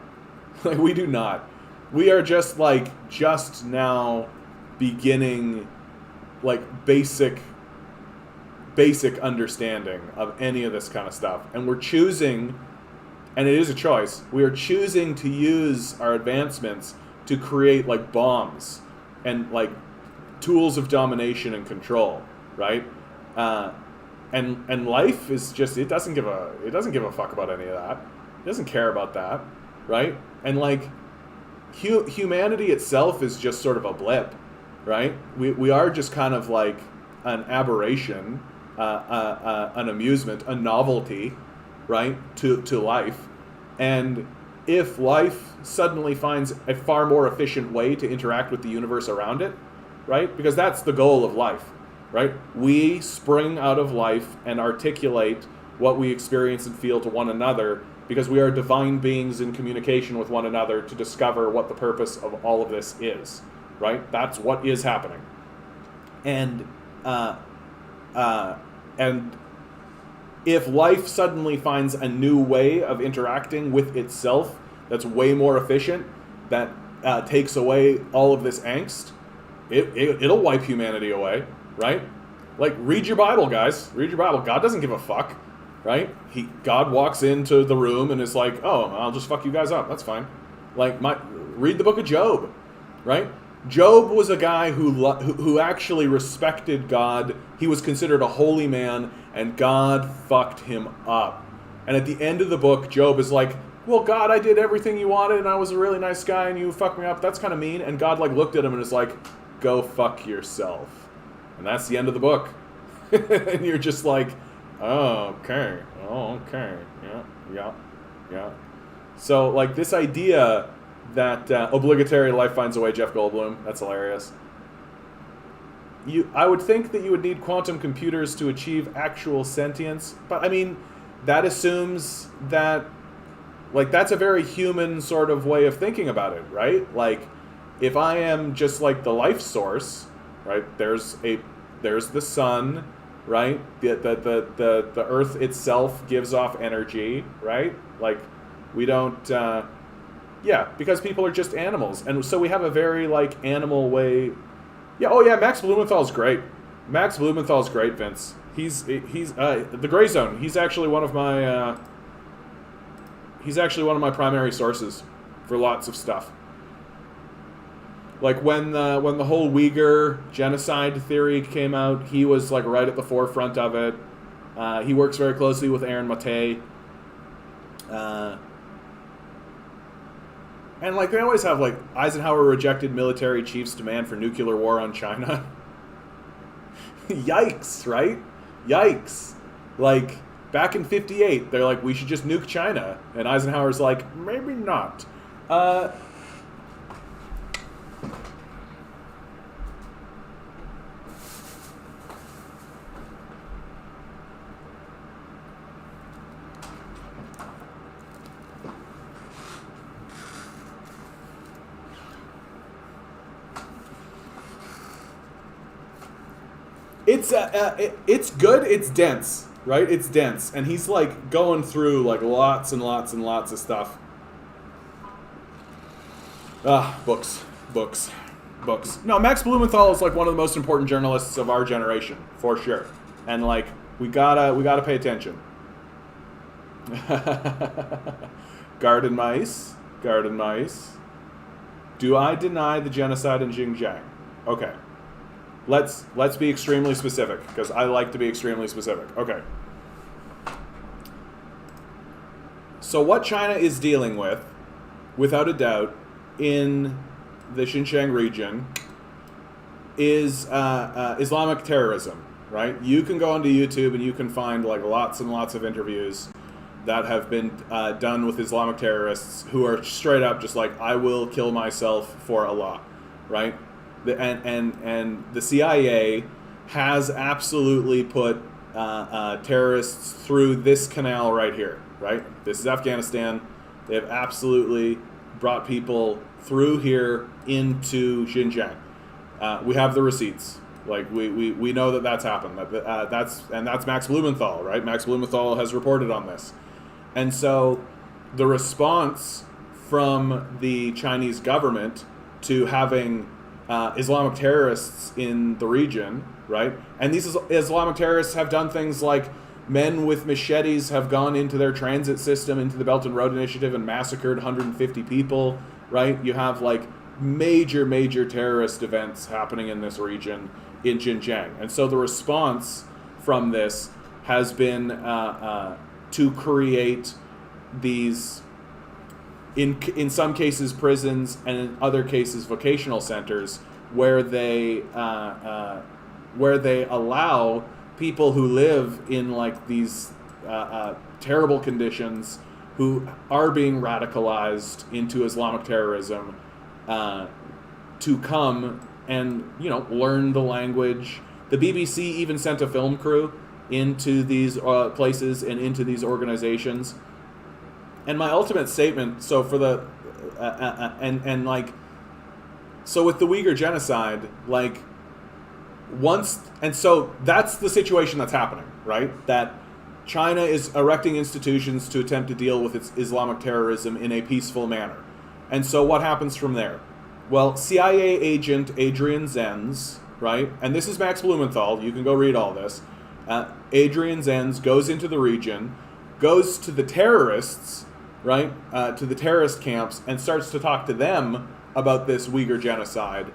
Like, we do not. We are just now beginning like basic understanding of any of this kind of stuff. And we're choosing, and it is a choice, we are choosing to use our advancements to create like bombs and like tools of domination and control, right? And life is just, it doesn't give a fuck about any of that. It doesn't care about that, right? And like humanity itself is just sort of a blip, right? We are just kind of like an aberration, an amusement, a novelty, right, to life. And if life suddenly finds a far more efficient way to interact with the universe around it, right? Because that's the goal of life, right? We spring out of life and articulate what we experience and feel to one another because we are divine beings in communication with one another to discover what the purpose of all of this is, right? That's what is happening. And if life suddenly finds a new way of interacting with itself that's way more efficient, that takes away all of this angst, it'll wipe humanity away, right? Like, read your Bible, guys. Read your Bible. God doesn't give a fuck, right? God walks into the room and is like, oh, I'll just fuck you guys up. That's fine. Like, read the book of Job, right? Job was a guy who actually respected God. He was considered a holy man, and God fucked him up. And at the end of the book, Job is like, well, God, I did everything you wanted, and I was a really nice guy, and you fucked me up. That's kind of mean. And God like looked at him and is like, go fuck yourself. And that's the end of the book. And you're just like, oh, okay. Yeah. So, like, this idea that obligatory life finds a way, Jeff Goldblum, that's hilarious. I would think that you would need quantum computers to achieve actual sentience, but I mean, that assumes that, like, that's a very human sort of way of thinking about it, right? Like, if I am just like the life source, right? There's the sun, right? The earth itself gives off energy, right? Like, we don't, because people are just animals, and so we have a very like animal way. Yeah, oh yeah, Max Blumenthal's great. Max Blumenthal's great, Vince. He's the Gray Zone. He's actually one of my primary sources for lots of stuff. Like when the whole Uyghur genocide theory came out, he was like right at the forefront of it. He works very closely with Aaron Mate. And like they always have like Eisenhower rejected military chief's demand for nuclear war on China. Yikes, right? Yikes. Like back in '58, they're like, we should just nuke China. And Eisenhower's like, maybe not. It's good. It's dense, right? It's dense, and he's like going through like lots and lots and lots of stuff. Books. No, Max Blumenthal is like one of the most important journalists of our generation, for sure. And like we gotta pay attention. Garden mice. Do I deny the genocide in Xinjiang? Okay. Let's be extremely specific, because I like to be extremely specific. Okay. So what China is dealing with, without a doubt, in the Xinjiang region is Islamic terrorism, right? You can go onto YouTube and you can find like lots and lots of interviews that have been done with Islamic terrorists who are straight up just like, I will kill myself for Allah, right? And the CIA has absolutely put terrorists through this canal right here, right? This is Afghanistan. They have absolutely brought people through here into Xinjiang. We have the receipts. Like we know that that's happened. That's Max Blumenthal, right? Max Blumenthal has reported on this, and so the response from the Chinese government to having Islamic terrorists in the region, right? And these Islamic terrorists have done things like men with machetes have gone into their transit system, into the Belt and Road Initiative, and massacred 150 people, right? You have like major terrorist events happening in this region in Xinjiang. And so the response from this has been to create these, in some cases prisons, and in other cases vocational centers, where they allow people who live in like these terrible conditions, who are being radicalized into Islamic terrorism, to come and learn the language. The BBC even sent a film crew into these places and into these organizations. And my ultimate statement, so for the so with the Uyghur genocide, like so that's the situation that's happening, right? That China is erecting institutions to attempt to deal with its Islamic terrorism in a peaceful manner. And so what happens from there? Well, CIA agent Adrian Zenz, right? And this is Max Blumenthal. You can go read all this. Adrian Zenz goes into the region, goes to the terrorists, right? To the terrorist camps, and starts to talk to them about this Uyghur genocide.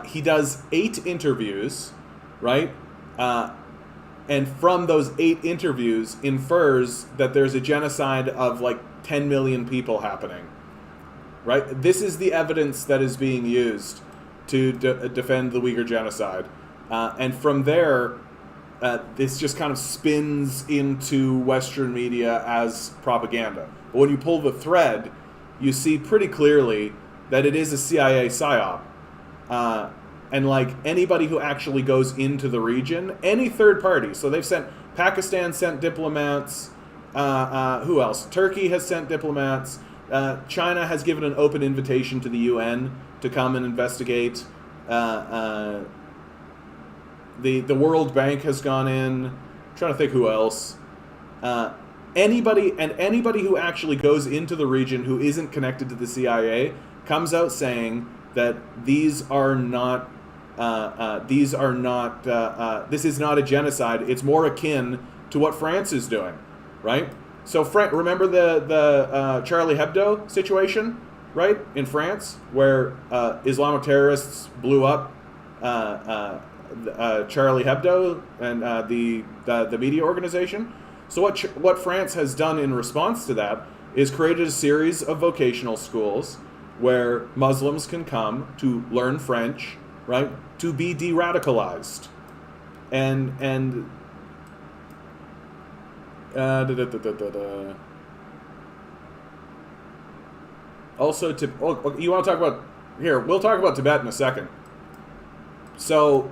He does 8 interviews, right? And from those 8 interviews infers that there's a genocide of like 10 million people happening, right? This is the evidence that is being used to defend the Uyghur genocide. And from there, this just kind of spins into Western media as propaganda. But when you pull the thread, you see pretty clearly that it is a CIA psyop. And like anybody who actually goes into the region, any third party. So they've sent, Pakistan sent diplomats. Who else? Turkey has sent diplomats. China has given an open invitation to the UN to come and investigate. The World Bank has gone in. I'm trying to think who else. Anybody who actually goes into the region who isn't connected to the CIA comes out saying that this is not a genocide. It's more akin to what France is doing, right? So remember the Charlie Hebdo situation, right, in France, where Islamic terrorists blew up Charlie Hebdo and the media organization. So what France has done in response to that is created a series of vocational schools where Muslims can come to learn French, right, to be de-radicalized, and also you want to talk about here? We'll talk about Tibet in a second. So,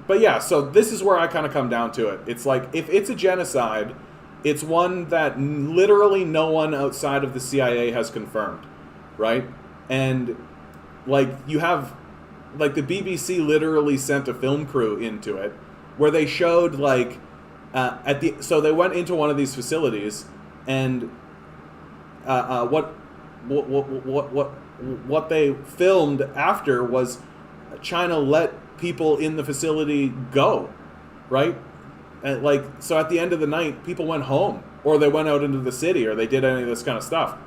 but yeah, so this is where I kind of come down to it. It's like, if it's a genocide, it's one that literally no one outside of the CIA has confirmed, right? And like you have, like the BBC literally sent a film crew into it where they showed like so they went into one of these facilities and what they filmed after was China let people in the facility go, right? And like, so at the end of the night, people went home, or they went out into the city, or they did any of this kind of stuff.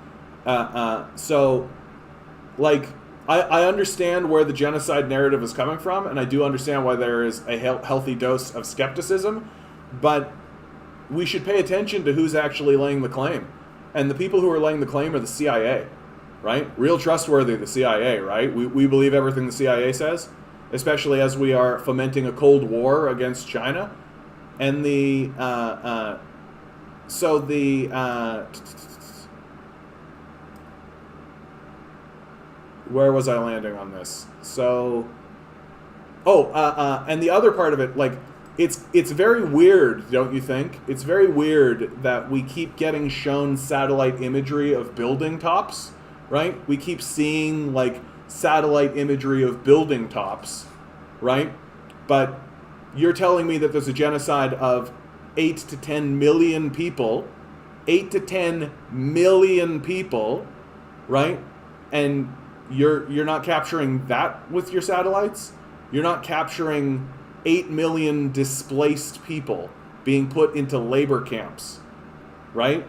So, like, I understand where the genocide narrative is coming from, and I do understand why there is a healthy dose of skepticism, but we should pay attention to who's actually laying the claim. And the people who are laying the claim are the CIA, right? Real trustworthy, the CIA, right? We believe everything the CIA says, especially as we are fomenting a Cold War against China. And where was I landing on this? So, and the other part of it, like, it's very weird, don't you think? It's very weird that we keep getting shown satellite imagery of building tops, right? We keep seeing, like, satellite imagery of building tops, right? But you're telling me that there's a genocide of 8 to 10 million people, 8 to 10 million people, right? And you're not capturing that with your satellites? You're not capturing 8 million displaced people being put into labor camps, right?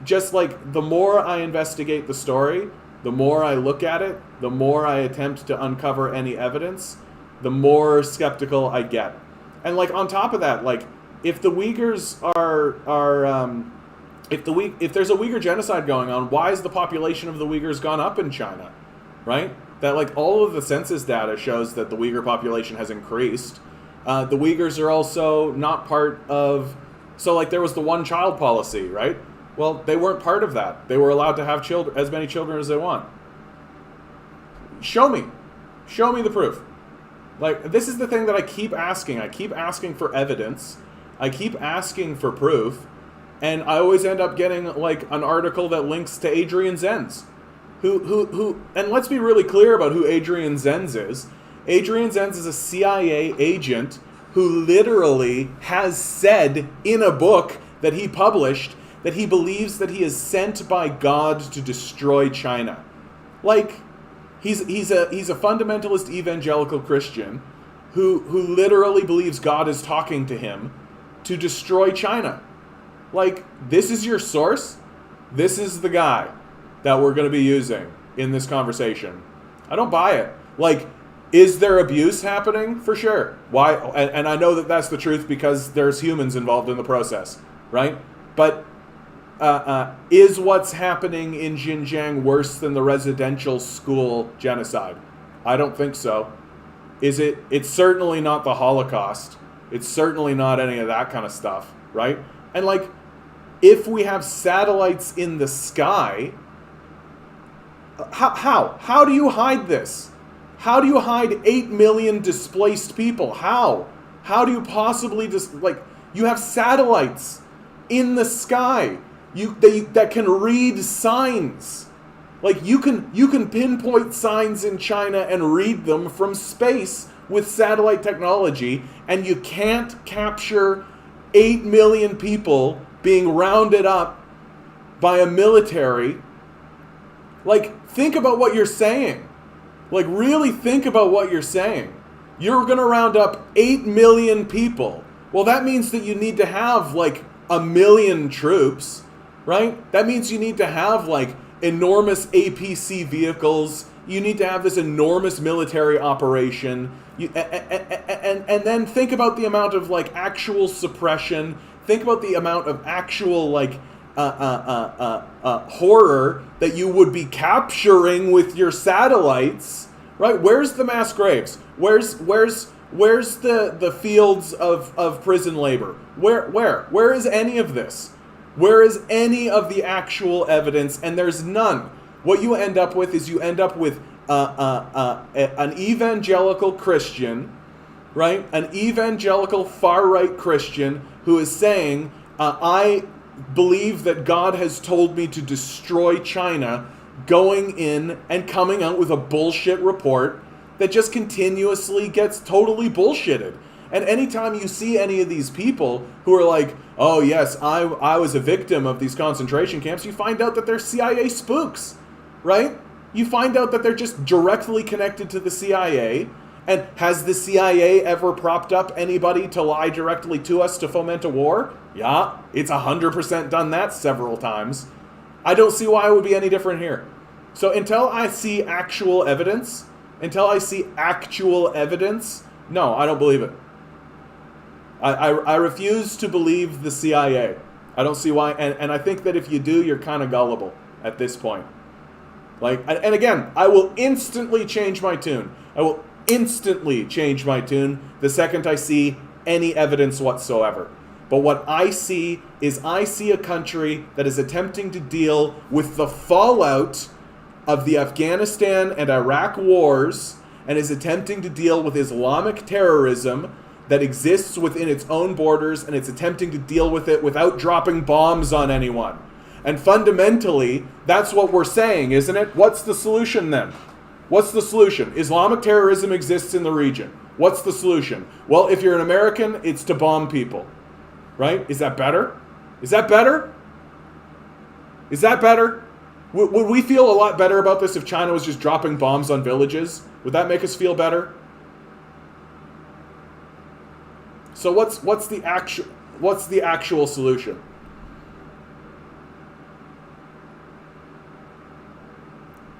Just like the more I investigate the story, the more I look at it, the more I attempt to uncover any evidence, the more skeptical I get. And like on top of that, like if the Uyghurs if there's a Uyghur genocide going on, why has the population of the Uyghurs gone up in China, right? That like all of the census data shows that the Uyghur population has increased. The Uyghurs are also not part of, so like there was the one-child policy, right? Well, they weren't part of that. They were allowed to have children, as many children as they want. Show me the proof. Like, this is the thing that I keep asking. I keep asking for evidence. I keep asking for proof. And I always end up getting, like, an article that links to Adrian Zenz. Who, and let's be really clear about who Adrian Zenz is. Adrian Zenz is a CIA agent who literally has said in a book that he published that he believes that he is sent by God to destroy China. Like, he's a fundamentalist evangelical Christian who literally believes God is talking to him to destroy China. Like, this is your source? This is the guy that we're going to be using in this conversation. I don't buy it. Like, is there abuse happening? For sure. Why? And I know that that's the truth because there's humans involved in the process, right? But is what's happening in Xinjiang worse than the residential school genocide? I don't think so. Is it? It's certainly not the Holocaust. It's certainly not any of that kind of stuff, right? And like, if we have satellites in the sky, how do you hide this? How do you hide 8 million displaced people? How do you possibly you have satellites in the sky that can read signs. Like you can pinpoint signs in China and read them from space with satellite technology, and you can't capture 8 million people being rounded up by a military. Like, think about what you're saying. Like, really think about what you're saying. You're going to round up 8 million people. Well, that means that you need to have, like, 1 million troops, right? That means you need to have, like, enormous APC vehicles. You need to have this enormous military operation. And then think about the amount of, like, actual suppression. Think about the amount of actual, like, horror that you would be capturing with your satellites, right? Where's the mass graves? Where's the fields of prison labor? Where is any of this? Where is any of the actual evidence? And there's none. What you end up with is an evangelical Christian, right? An evangelical far-right Christian who is saying, I believe that God has told me to destroy China, going in and coming out with a bullshit report that just continuously gets totally bullshitted. And anytime you see any of these people who are like, oh yes, I was a victim of these concentration camps, you find out that they're CIA spooks, right? You find out that they're just directly connected to the CIA. And has the CIA ever propped up anybody to lie directly to us to foment a war? Yeah, it's 100% done that several times. I don't see why it would be any different here. So until I see actual evidence, no, I don't believe it. I refuse to believe the CIA. I don't see why, and I think that if you do, you're kind of gullible at this point. Like, and again, I will instantly change my tune. I will instantly change my tune the second I see any evidence whatsoever. But what I see is a country that is attempting to deal with the fallout of the Afghanistan and Iraq wars, and is attempting to deal with Islamic terrorism that exists within its own borders, and it's attempting to deal with it without dropping bombs on anyone. And fundamentally, that's what we're saying, isn't it? What's the solution then? What's the solution? Islamic terrorism exists in the region. What's the solution? Well, if you're an American, it's to bomb people. Right? Is that better? Is that better? Is that better? Would we feel a lot better about this if China was just dropping bombs on villages? Would that make us feel better? So what's the actual solution?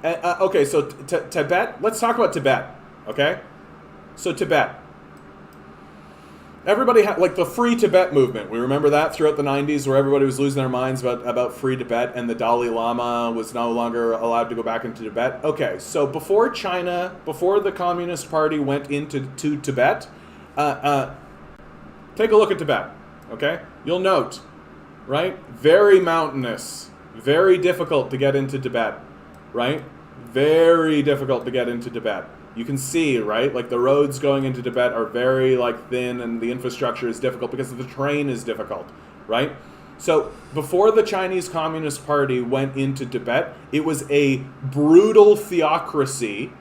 Okay, so Tibet. Let's talk about Tibet. Okay, so Tibet. Everybody like the Free Tibet movement. We remember that throughout the 90s, where everybody was losing their minds about Free Tibet, and the Dalai Lama was no longer allowed to go back into Tibet. Okay, so before the Communist Party went into Tibet, take a look at Tibet. Okay, you'll note, right? Very mountainous, very difficult to get into Tibet. Right? Very difficult to get into Tibet. You can see, right? Like the roads going into Tibet are very like thin, and the infrastructure is difficult because the terrain is difficult, right? So before the Chinese Communist Party went into Tibet, it was a brutal theocracy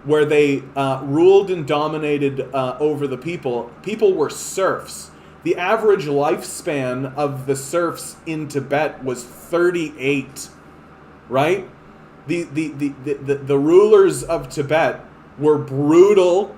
where they ruled and dominated over the people. People were serfs. The average lifespan of the serfs in Tibet was 38, right? The rulers of Tibet were brutal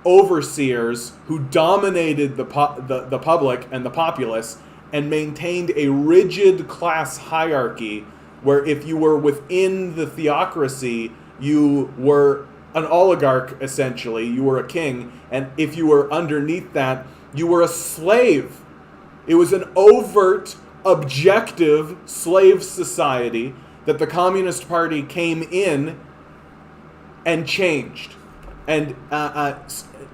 overseers who dominated the public and the populace, and maintained a rigid class hierarchy where if you were within the theocracy, you were an oligarch, essentially. You were a king, and if you were underneath that, you were a slave. It was an overt objective slave society that the Communist Party came in and changed. And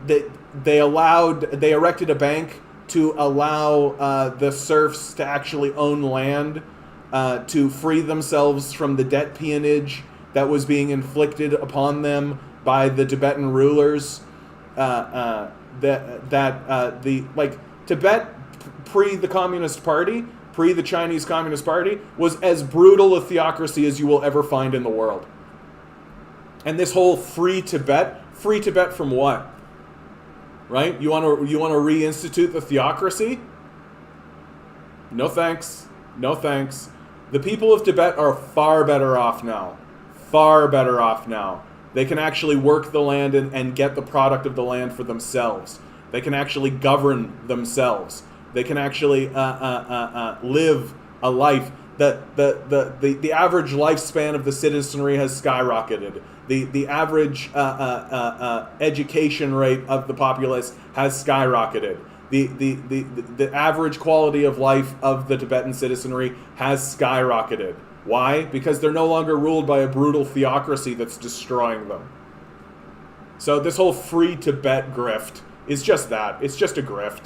they erected a bank to allow the serfs to actually own land, to free themselves from the debt peonage that was being inflicted upon them by the Tibetan rulers. Tibet pre the Communist Party, pre the Chinese Communist Party, was as brutal a theocracy as you will ever find in the world. And this whole free Tibet from what? Right? You want to reinstitute the theocracy? No thanks. No thanks. The people of Tibet are far better off now. Far better off now. They can actually work the land and get the product of the land for themselves. They can actually govern themselves. They can actually live a life. The average lifespan of the citizenry has skyrocketed. The average education rate of the populace has skyrocketed. The average quality of life of the Tibetan citizenry has skyrocketed. Why? Because they're no longer ruled by a brutal theocracy that's destroying them. So this whole free Tibet grift is just that. It's just a grift.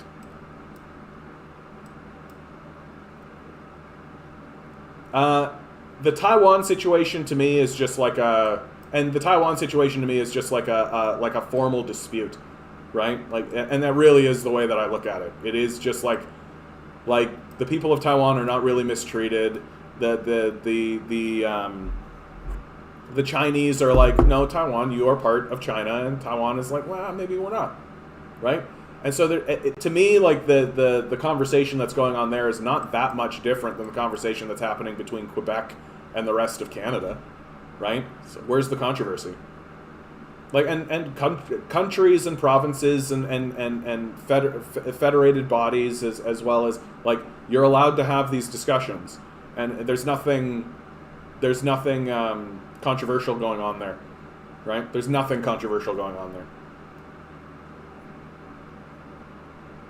The Taiwan situation to me is just like a formal dispute, right? And that really is the way that I look at it. It is just like the people of Taiwan are not really mistreated. The Chinese are like, no, Taiwan, you are part of China, and Taiwan is like, well, maybe we're not, right? And so to me, like the conversation that's going on there is not that much different than the conversation that's happening between Quebec and the rest of Canada, right? So where's the controversy? Like and countries and provinces and federated bodies as well as, like, you're allowed to have these discussions, and there's nothing controversial going on there, right? There's nothing controversial going on there.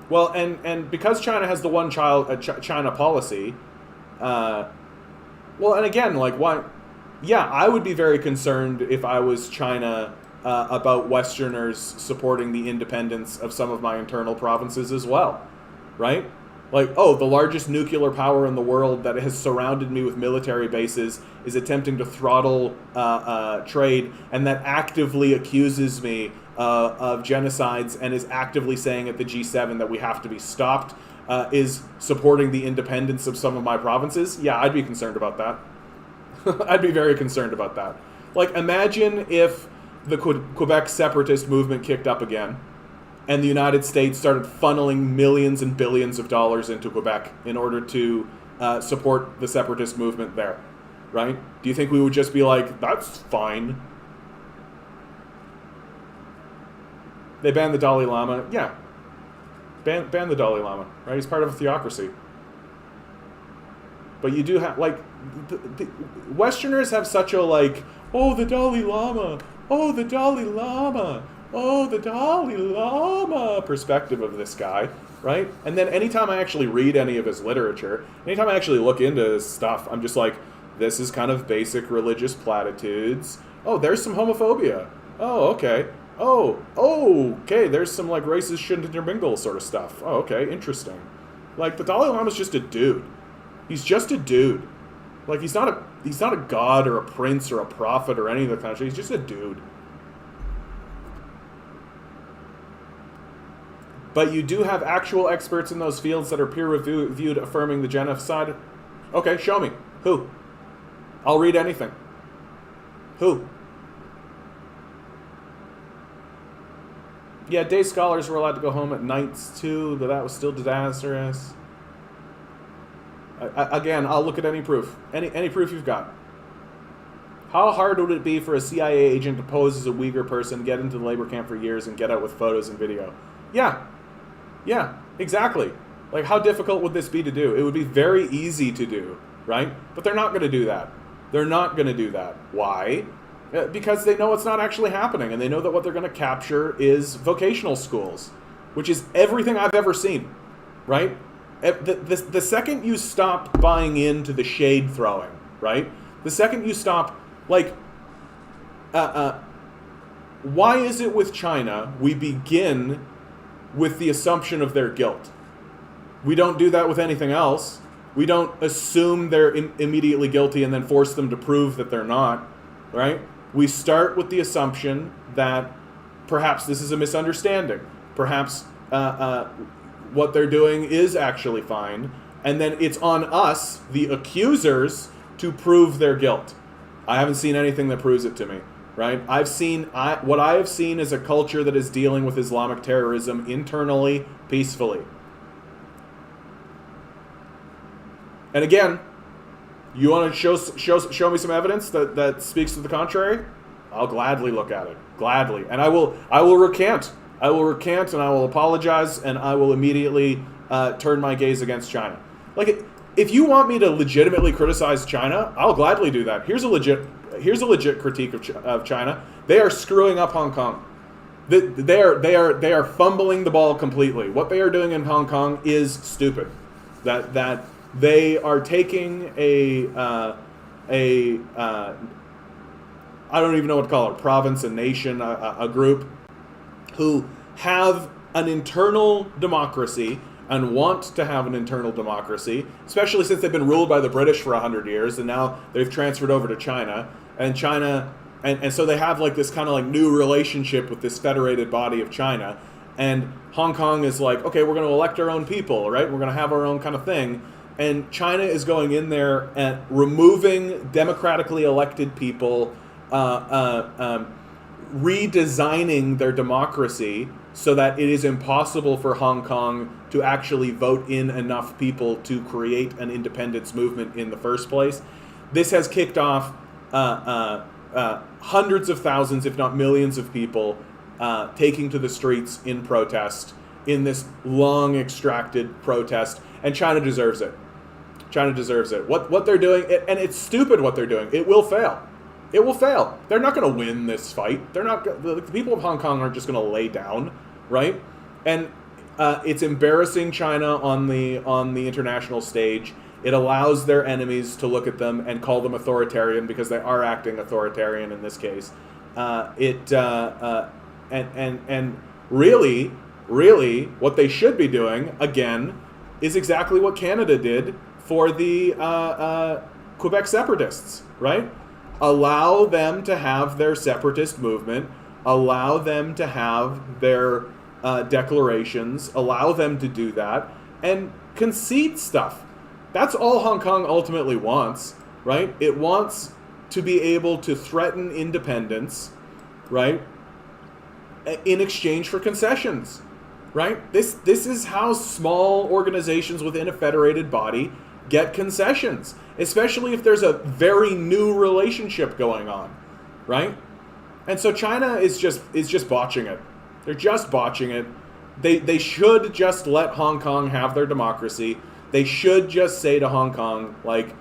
Well, and because China has the one child China policy, well, and again, like, why? Yeah, I would be very concerned if I was China about Westerners supporting the independence of some of my internal provinces as well, right? Like, oh, the largest nuclear power in the world that has surrounded me with military bases is attempting to throttle trade, and that actively accuses me of genocides and is actively saying at the G7 that we have to be stopped, is supporting the independence of some of my provinces. Yeah, I'd be concerned about that. I'd be very concerned about that. Like, imagine if the Quebec separatist movement kicked up again, and the United States started funneling millions and billions of dollars into Quebec in order to support the separatist movement there, right? Do you think we would just be like, that's fine? They banned the Dalai Lama. Yeah. Ban the Dalai Lama, right? He's part of a theocracy. But you do have, like, the Westerners have such a, like, oh, the Dalai Lama, oh, the Dalai Lama, oh, the Dalai Lama perspective of this guy, right? And then anytime I actually read any of his literature, anytime I actually look into his stuff, I'm just like, this is kind of basic religious platitudes. Oh, there's some homophobia. Oh, okay. Oh, okay, there's some, like, racist shouldn't intermingle sort of stuff. Oh, okay, interesting. Like, the Dalai Lama's just a dude. He's just a dude. Like, he's not a god or a prince or a prophet or any of the kind of shit. He's just a dude. But you do have actual experts in those fields that are peer-reviewed affirming the genocide. Okay, show me. Who? I'll read anything. Who? Yeah, day scholars were allowed to go home at nights too, but that was still disastrous. Again, I'll look at any proof. Any proof you've got. How hard would it be for a CIA agent to pose as a Uyghur person, get into the labor camp for years, and get out with photos and video? Yeah, exactly. Like, how difficult would this be to do? It would be very easy to do, right? But they're not going to do that. They're not going to do that. Why? Because they know it's not actually happening, and they know that what they're going to capture is vocational schools, which is everything I've ever seen, right? The second you stop buying into the shade throwing, right? The second you stop, like, why is it with China we begin with the assumption of their guilt? We don't do that with anything else. We don't assume they're immediately guilty and then force them to prove that they're not, right? We start with the assumption that perhaps this is a misunderstanding. Perhaps what they're doing is actually fine. And then it's on us, the accusers, to prove their guilt. I haven't seen anything that proves it to me, right? What I have seen is a culture that is dealing with Islamic terrorism internally, peacefully. And again, you want to show me some evidence that speaks to the contrary? I'll gladly look at it. Gladly. And I will recant. I will recant and I will apologize and I will immediately turn my gaze against China. Like, if you want me to legitimately criticize China, I'll gladly do that. Here's a legit critique of China. They are screwing up Hong Kong. They are fumbling the ball completely. What they are doing in Hong Kong is stupid. That they are taking I don't even know what to call it, province, a nation, a group who have an internal democracy and want to have an internal democracy, especially since they've been ruled by the British for 100 years and now they've transferred over to China. And so they have like this kind of like new relationship with this federated body of China. And Hong Kong is like, okay, we're going to elect our own people, right? We're going to have our own kind of thing. And China is going in there and removing democratically elected people, redesigning their democracy so that it is impossible for Hong Kong to actually vote in enough people to create an independence movement in the first place. This has kicked off hundreds of thousands, if not millions of people taking to the streets in protest, in this long extracted protest, and China deserves it. China deserves it. What they're doing, and it's stupid what they're doing. It will fail. It will fail. They're not going to win this fight. They're not. The people of Hong Kong aren't just going to lay down, right? And it's embarrassing China on the international stage. It allows their enemies to look at them and call them authoritarian because they are acting authoritarian in this case. And really, what they should be doing again is exactly what Canada did for the Quebec separatists, right? Allow them to have their separatist movement, allow them to have their declarations, allow them to do that, and concede stuff. That's all Hong Kong ultimately wants, right? It wants to be able to threaten independence, right, in exchange for concessions, right? This is how small organizations within a federated body get concessions, especially if there's a very new relationship going on, right? And so China is just botching it. They're just botching it. They should just let Hong Kong have their democracy. They should just say to Hong Kong, like,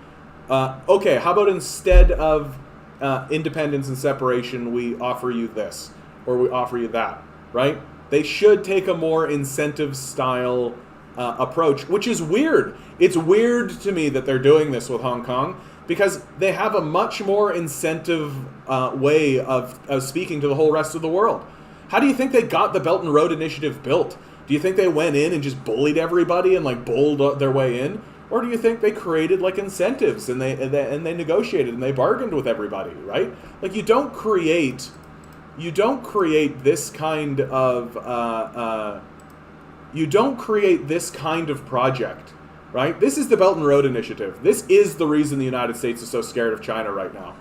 okay, how about instead of independence and separation, we offer you this, or we offer you that, right? They should take a more incentive-style approach, which is weird. It's weird to me that they're doing this with Hong Kong because they have a much more incentive way of speaking to the whole rest of the world. How do you think they got the Belt and Road Initiative built? Do you think they went in and just bullied everybody and like bowled their way in? Or do you think they created like incentives and they negotiated and they bargained with everybody, right? Like you don't create this kind of project, right? This is the Belt and Road Initiative. This is the reason the United States is so scared of China right now.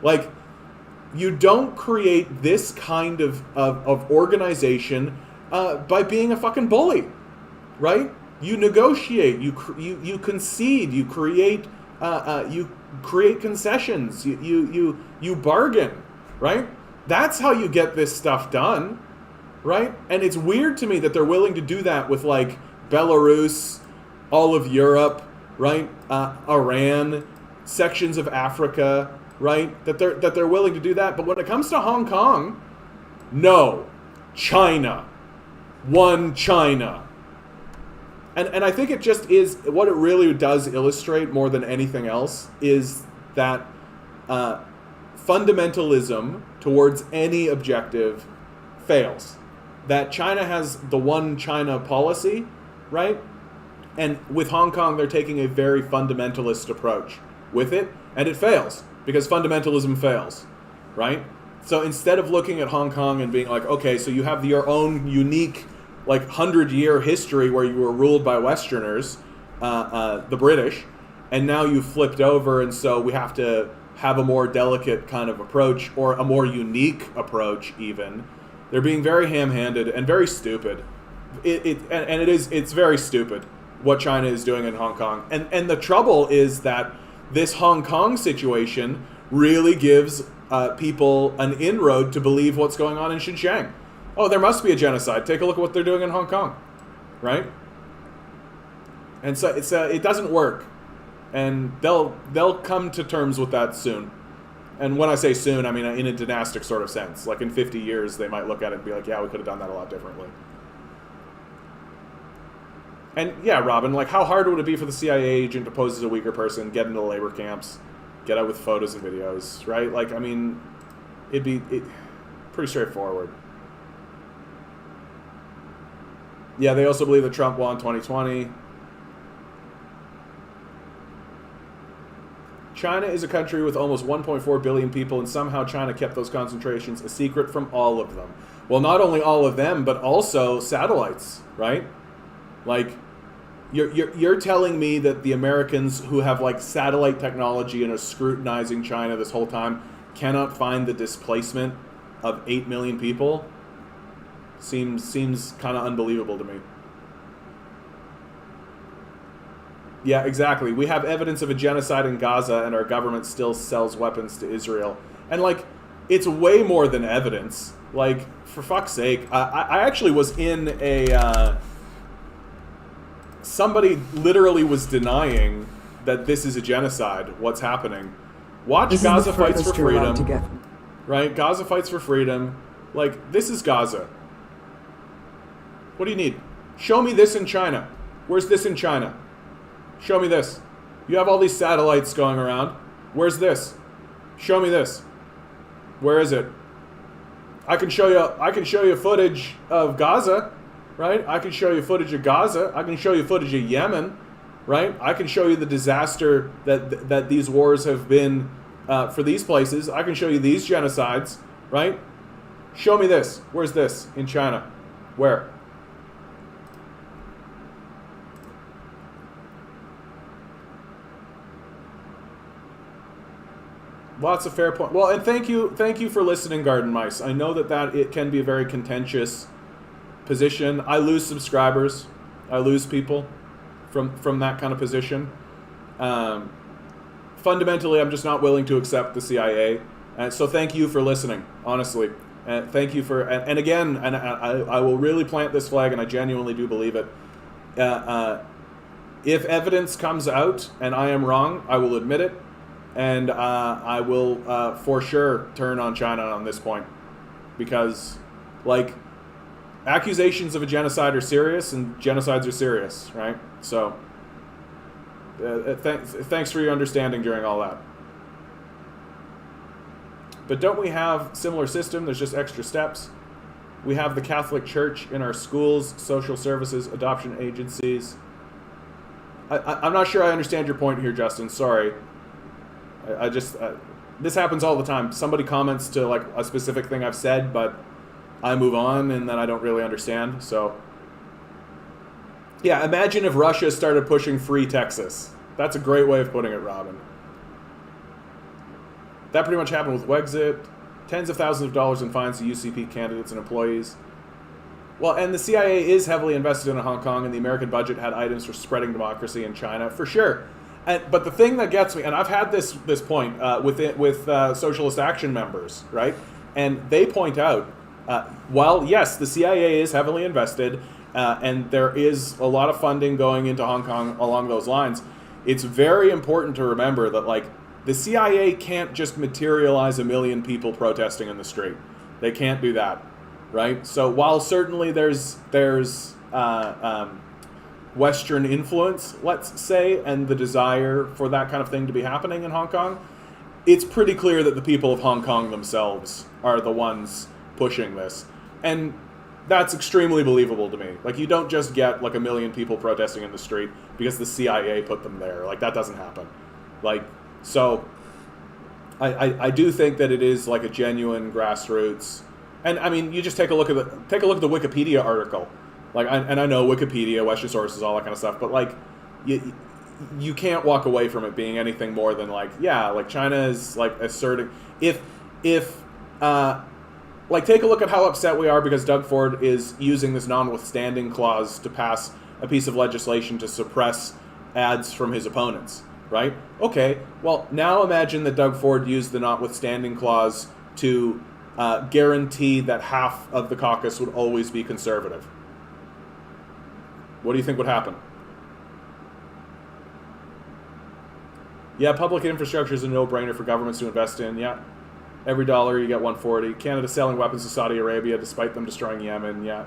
Like, you don't create this kind of organization by being a fucking bully, right? You negotiate, you concede, you create concessions, you bargain, right? That's how you get this stuff done, right? And it's weird to me that they're willing to do that with like Belarus, all of Europe, right? Iran, sections of Africa, right? That they're willing to do that. But when it comes to Hong Kong, no, China, one China. And I think it just is, what it really does illustrate more than anything else is that fundamentalism towards any objective fails. That China has the one China policy, right? And with Hong Kong, they're taking a very fundamentalist approach with it, and it fails because fundamentalism fails, right? So instead of looking at Hong Kong and being like, okay, so you have your own unique, like 100-year history where you were ruled by Westerners, the British, and now you've flipped over, and so we have to have a more delicate kind of approach, or a more unique approach even. They're being very ham-handed and very stupid. It's very stupid what China is doing in Hong Kong. And the trouble is that this Hong Kong situation really gives people an inroad to believe what's going on in Xinjiang. Oh, there must be a genocide. Take a look at what they're doing in Hong Kong, right? And so it doesn't work, and they'll come to terms with that soon. And when I say soon, I mean in a dynastic sort of sense. Like in 50 years, they might look at it and be like, yeah, we could have done that a lot differently. And yeah, Robin, like how hard would it be for the CIA agent to pose as a weaker person, get into labor camps, get out with photos and videos, right? Like, I mean, it'd be pretty straightforward. Yeah, they also believe that Trump won 2020. China is a country with almost 1.4 billion people, and somehow China kept those concentrations a secret from all of them. Well, not only all of them, but also satellites, right? Like, you're telling me that the Americans who have like satellite technology and are scrutinizing China this whole time cannot find the displacement of 8 million people? Seems kind of unbelievable to me. Yeah, exactly. We have evidence of a genocide in Gaza, and our government still sells weapons to Israel. And, like, it's way more than evidence. Like, for fuck's sake. I actually was in a... somebody literally was denying that this is a genocide, what's happening. Watch this Gaza Fights for Freedom. Right? Gaza Fights for Freedom. Like, this is Gaza. What do you need? Show me this in China. Where's this in China? Show me this. You have all these satellites going around. Where's this? Show me this. Where is it? I can show you footage of Gaza, right? I can show you footage of Gaza. I can show you footage of Yemen, right? I can show you the disaster that these wars have been for these places. I can show you these genocides, right? Show me this. Where's this in China? Where? Lots of fair point. Well, and thank you for listening, Garden Mice. I know that it can be a very contentious position. I lose subscribers. I lose people from that kind of position. Fundamentally, I'm just not willing to accept the CIA. So thank you for listening, honestly. Thank you for, and again, and I will really plant this flag, and I genuinely do believe it. If evidence comes out and I am wrong, I will admit it. And I will, for sure, turn on China on this point. Because, like, accusations of a genocide are serious, and genocides are serious, right? So, thanks for your understanding during all that. But don't we have similar system? There's just extra steps. We have the Catholic Church in our schools, social services, adoption agencies. I'm not sure I understand your point here, Justin. Sorry. I just, this happens all the time. Somebody comments to like a specific thing I've said, but I move on and then I don't really understand. So, yeah, imagine if Russia started pushing free Texas. That's a great way of putting it, Robin. That pretty much happened with Wexit. Tens of thousands of dollars in fines to UCP candidates and employees. Well, and the CIA is heavily invested in Hong Kong, and the American budget had items for spreading democracy in China, for sure. But the thing that gets me, and I've had this point with Socialist Action members, right? And they point out, while yes, the CIA is heavily invested, and there is a lot of funding going into Hong Kong along those lines, it's very important to remember that like the CIA can't just materialize 1 million people protesting in the street. They can't do that, right? So while certainly there's Western influence, let's say, and the desire for that kind of thing to be happening in Hong Kong, it's pretty clear that the people of Hong Kong themselves are the ones pushing this. And that's extremely believable to me. Like, you don't just get, like, 1 million people protesting in the street because the CIA put them there. Like, that doesn't happen. Like, so I do think that it is, like, a genuine grassroots. And, I mean, you just take a look at the Wikipedia article. Like, and I know Wikipedia, Western sources, all that kind of stuff, but, like, you can't walk away from it being anything more than, like, yeah, like, China is, like, asserting, like, take a look at how upset we are because Doug Ford is using this notwithstanding clause to pass a piece of legislation to suppress ads from his opponents, right? Okay, well, now imagine that Doug Ford used the notwithstanding clause to guarantee that half of the caucus would always be conservative. What do you think would happen? Yeah, public infrastructure is a no-brainer for governments to invest in. Yeah, every dollar you get 140. Canada selling weapons to Saudi Arabia despite them destroying Yemen. Yeah.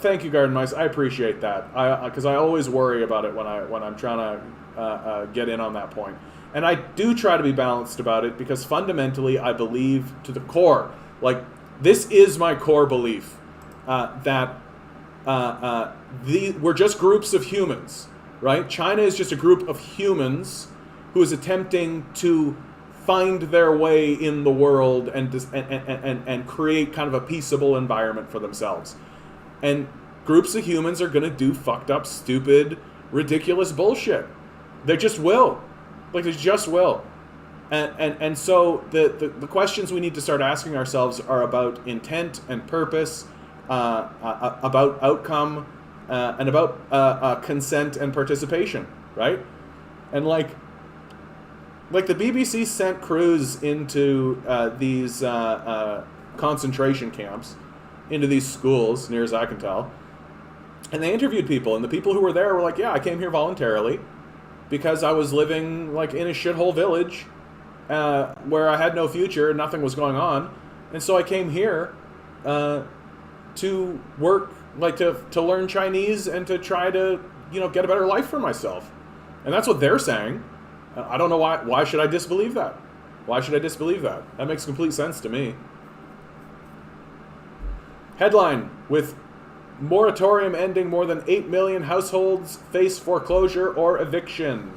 Thank you, Garden Mice. I appreciate that. Because I always worry about it when I'm trying to get in on that point. And I do try to be balanced about it because fundamentally I believe to the core, like, this is my core belief, that we're just groups of humans, right? China is just a group of humans who is attempting to find their way in the world and create kind of a peaceable environment for themselves. And groups of humans are going to do fucked up, stupid, ridiculous bullshit. They just will. Like, they just will. And so the questions we need to start asking ourselves are about intent and purpose, about outcome, and about consent and participation, right? And like the BBC sent crews into these concentration camps, into these schools, near as I can tell, and they interviewed people, and the people who were there were like, yeah, I came here voluntarily because I was living, like, in a shithole village where I had no future, nothing was going on, and so I came here to work, like, to learn Chinese and to try to, get a better life for myself. And that's what they're saying. I don't know why should I disbelieve that? Why should I disbelieve that? That makes complete sense to me. Headline: with moratorium ending, more than 8 million households face foreclosure or eviction.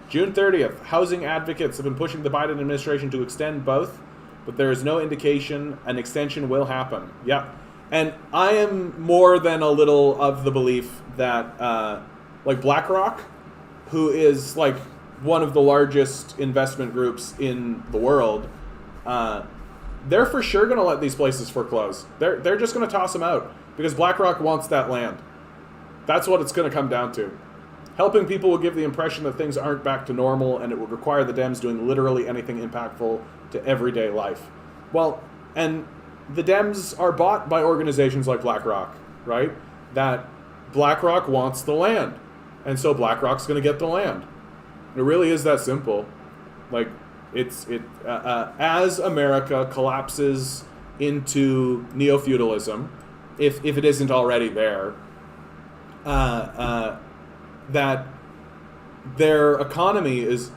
June 30th, housing advocates have been pushing the Biden administration to extend both, but there is no indication an extension will happen. Yeah. And I am more than a little of the belief that, like, BlackRock, who is, like, one of the largest investment groups in the world, they're for sure going to let these places foreclose. They're just going to toss them out because BlackRock wants that land. That's what it's going to come down to. Helping people will give the impression that things aren't back to normal, and it would require the Dems doing literally anything impactful to everyday life. Well, and the Dems are bought by organizations like BlackRock, right? That BlackRock wants the land, and so BlackRock's going to get the land. It really is that simple. Like, as America collapses into neo-feudalism, if it isn't already there, that their economy is,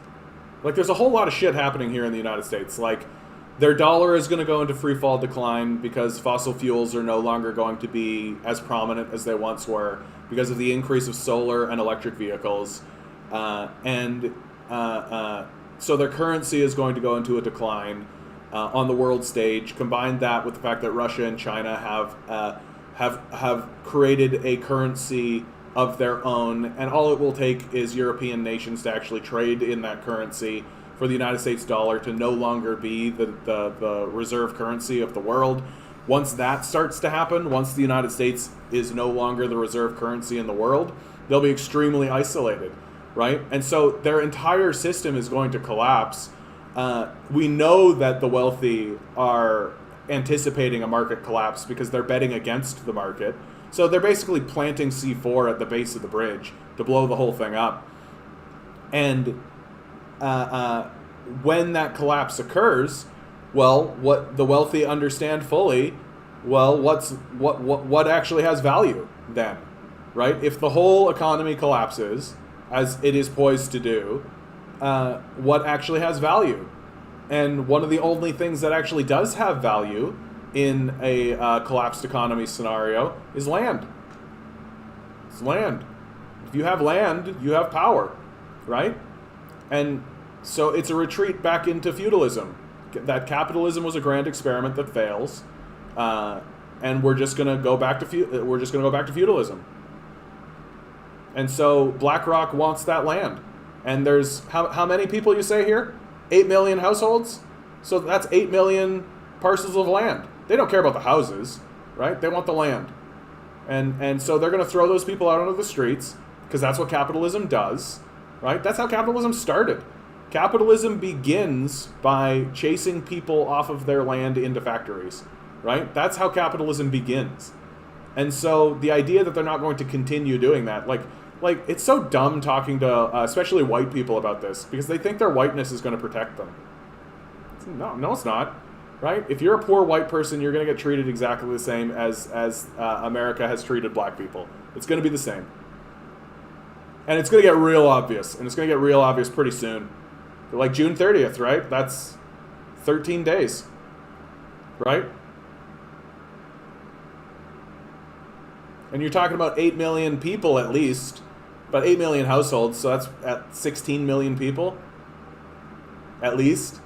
like, there's a whole lot of shit happening here in the United States. Like, their dollar is going to go into free fall decline because fossil fuels are no longer going to be as prominent as they once were because of the increase of solar and electric vehicles. So their currency is going to go into a decline on the world stage. Combine that with the fact that Russia and China have created a currency of their own, and all it will take is European nations to actually trade in that currency for the United States dollar to no longer be the reserve currency of the world. Once that starts to happen, once the United States is no longer the reserve currency in the world, they'll be extremely isolated, right? And so their entire system is going to collapse. We know that the wealthy are anticipating a market collapse because they're betting against the market. So they're basically planting C4 at the base of the bridge to blow the whole thing up. And when that collapse occurs, well, what the wealthy understand fully Well, what actually has value then, right? If the whole economy collapses, as it is poised to do, what actually has value? And one of the only things that actually does have value in a collapsed economy scenario is land. It's land. If you have land, you have power, right? And so it's a retreat back into feudalism. That capitalism was a grand experiment that fails, and we're just gonna go back to feudalism. And so BlackRock wants that land. And there's how many people you say here? 8 million households. So that's 8 million parcels of land. They don't care about the houses, right? They want the land. And so they're going to throw those people out onto the streets because that's what capitalism does, right? That's how capitalism started. Capitalism begins by chasing people off of their land into factories, right? That's how capitalism begins. And so the idea that they're not going to continue doing that, like it's so dumb talking to especially white people about this because they think their whiteness is going to protect them. No, it's not. Right? If you're a poor white person, you're going to get treated exactly the same as America has treated black people. It's going to be the same. And it's going to get real obvious. And it's going to get real obvious pretty soon. Like June 30th, right? That's 13 days. Right? And you're talking about 8 million people at least. About 8 million households. So that's at 16 million people. At least.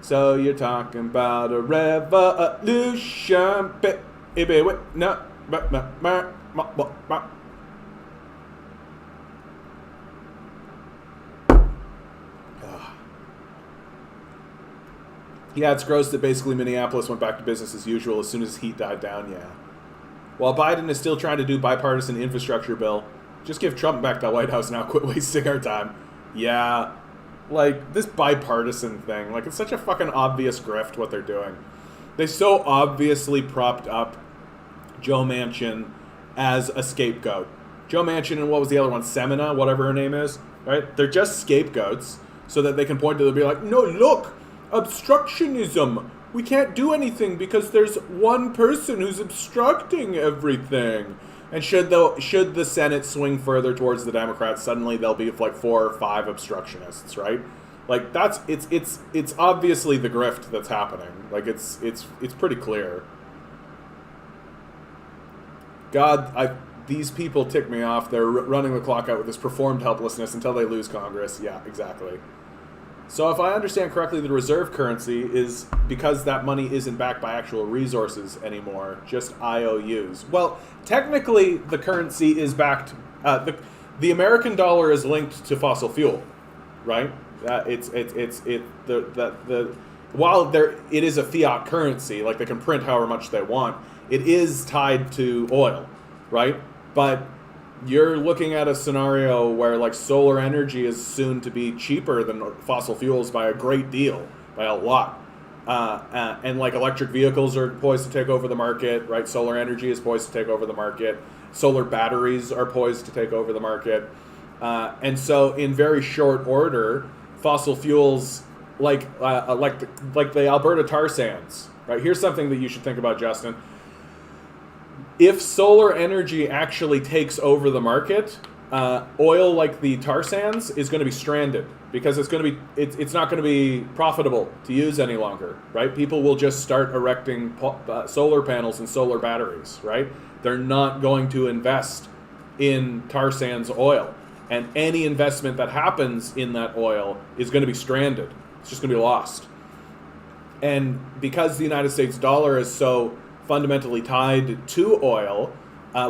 So you're talking about a revolution, baby. No, yeah, it's gross that basically Minneapolis went back to business as usual as soon as heat died down. Yeah. While Biden is still trying to do bipartisan infrastructure bill, just give Trump back that White House now. Quit wasting our time. Yeah. Like, this bipartisan thing, like, it's such a fucking obvious grift what they're doing. They so obviously propped up Joe Manchin as a scapegoat. Joe Manchin and what was the other one? Semina, whatever her name is, right? They're just scapegoats so that they can point to them and be like, no, look, obstructionism. We can't do anything because there's one person who's obstructing everything. And should the Senate swing further towards the Democrats, suddenly there'll be like 4 or 5 obstructionists, right? Like it's obviously the grift that's happening. Like it's pretty clear. God, these people tick me off. They're running the clock out with this performed helplessness until they lose Congress. Yeah, exactly. So if I understand correctly, the reserve currency is because that money isn't backed by actual resources anymore, just IOUs. Well, technically, the currency is backed. The American dollar is linked to fossil fuel, right? While it is a fiat currency, like they can print however much they want, it is tied to oil, right? But you're looking at a scenario where like solar energy is soon to be cheaper than fossil fuels by a great deal, by a lot. And like electric vehicles are poised to take over the market, right? Solar energy is poised to take over the market. Solar batteries are poised to take over the market. And so in very short order, fossil fuels like the Alberta tar sands, right? Here's something that you should think about, Justin. If solar energy actually takes over the market, oil like the tar sands is going to be stranded because it's not going to be profitable to use any longer, right? People will just start erecting solar panels and solar batteries, right? They're not going to invest in tar sands oil, and any investment that happens in that oil is going to be stranded. It's just going to be lost. And because the United States dollar is so fundamentally tied to oil,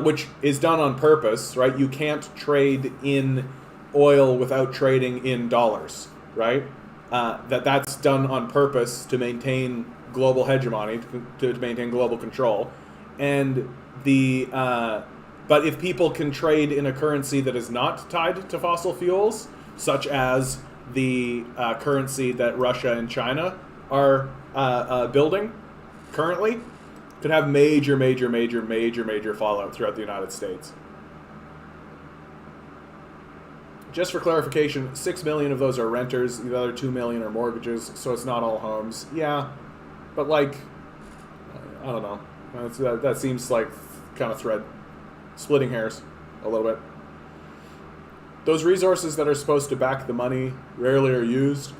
which is done on purpose, right? You can't trade in oil without trading in dollars, right? That's done on purpose to maintain global hegemony, to maintain global control. And but if people can trade in a currency that is not tied to fossil fuels, such as the currency that Russia and China are building currently, could have major fallout throughout the United States. Just for clarification, 6 million of those are renters, the other 2 million are mortgages, so it's not all homes. Yeah, But like, I don't know. That seems like kind of thread splitting hairs a little bit. Those resources that are supposed to back the money rarely are used.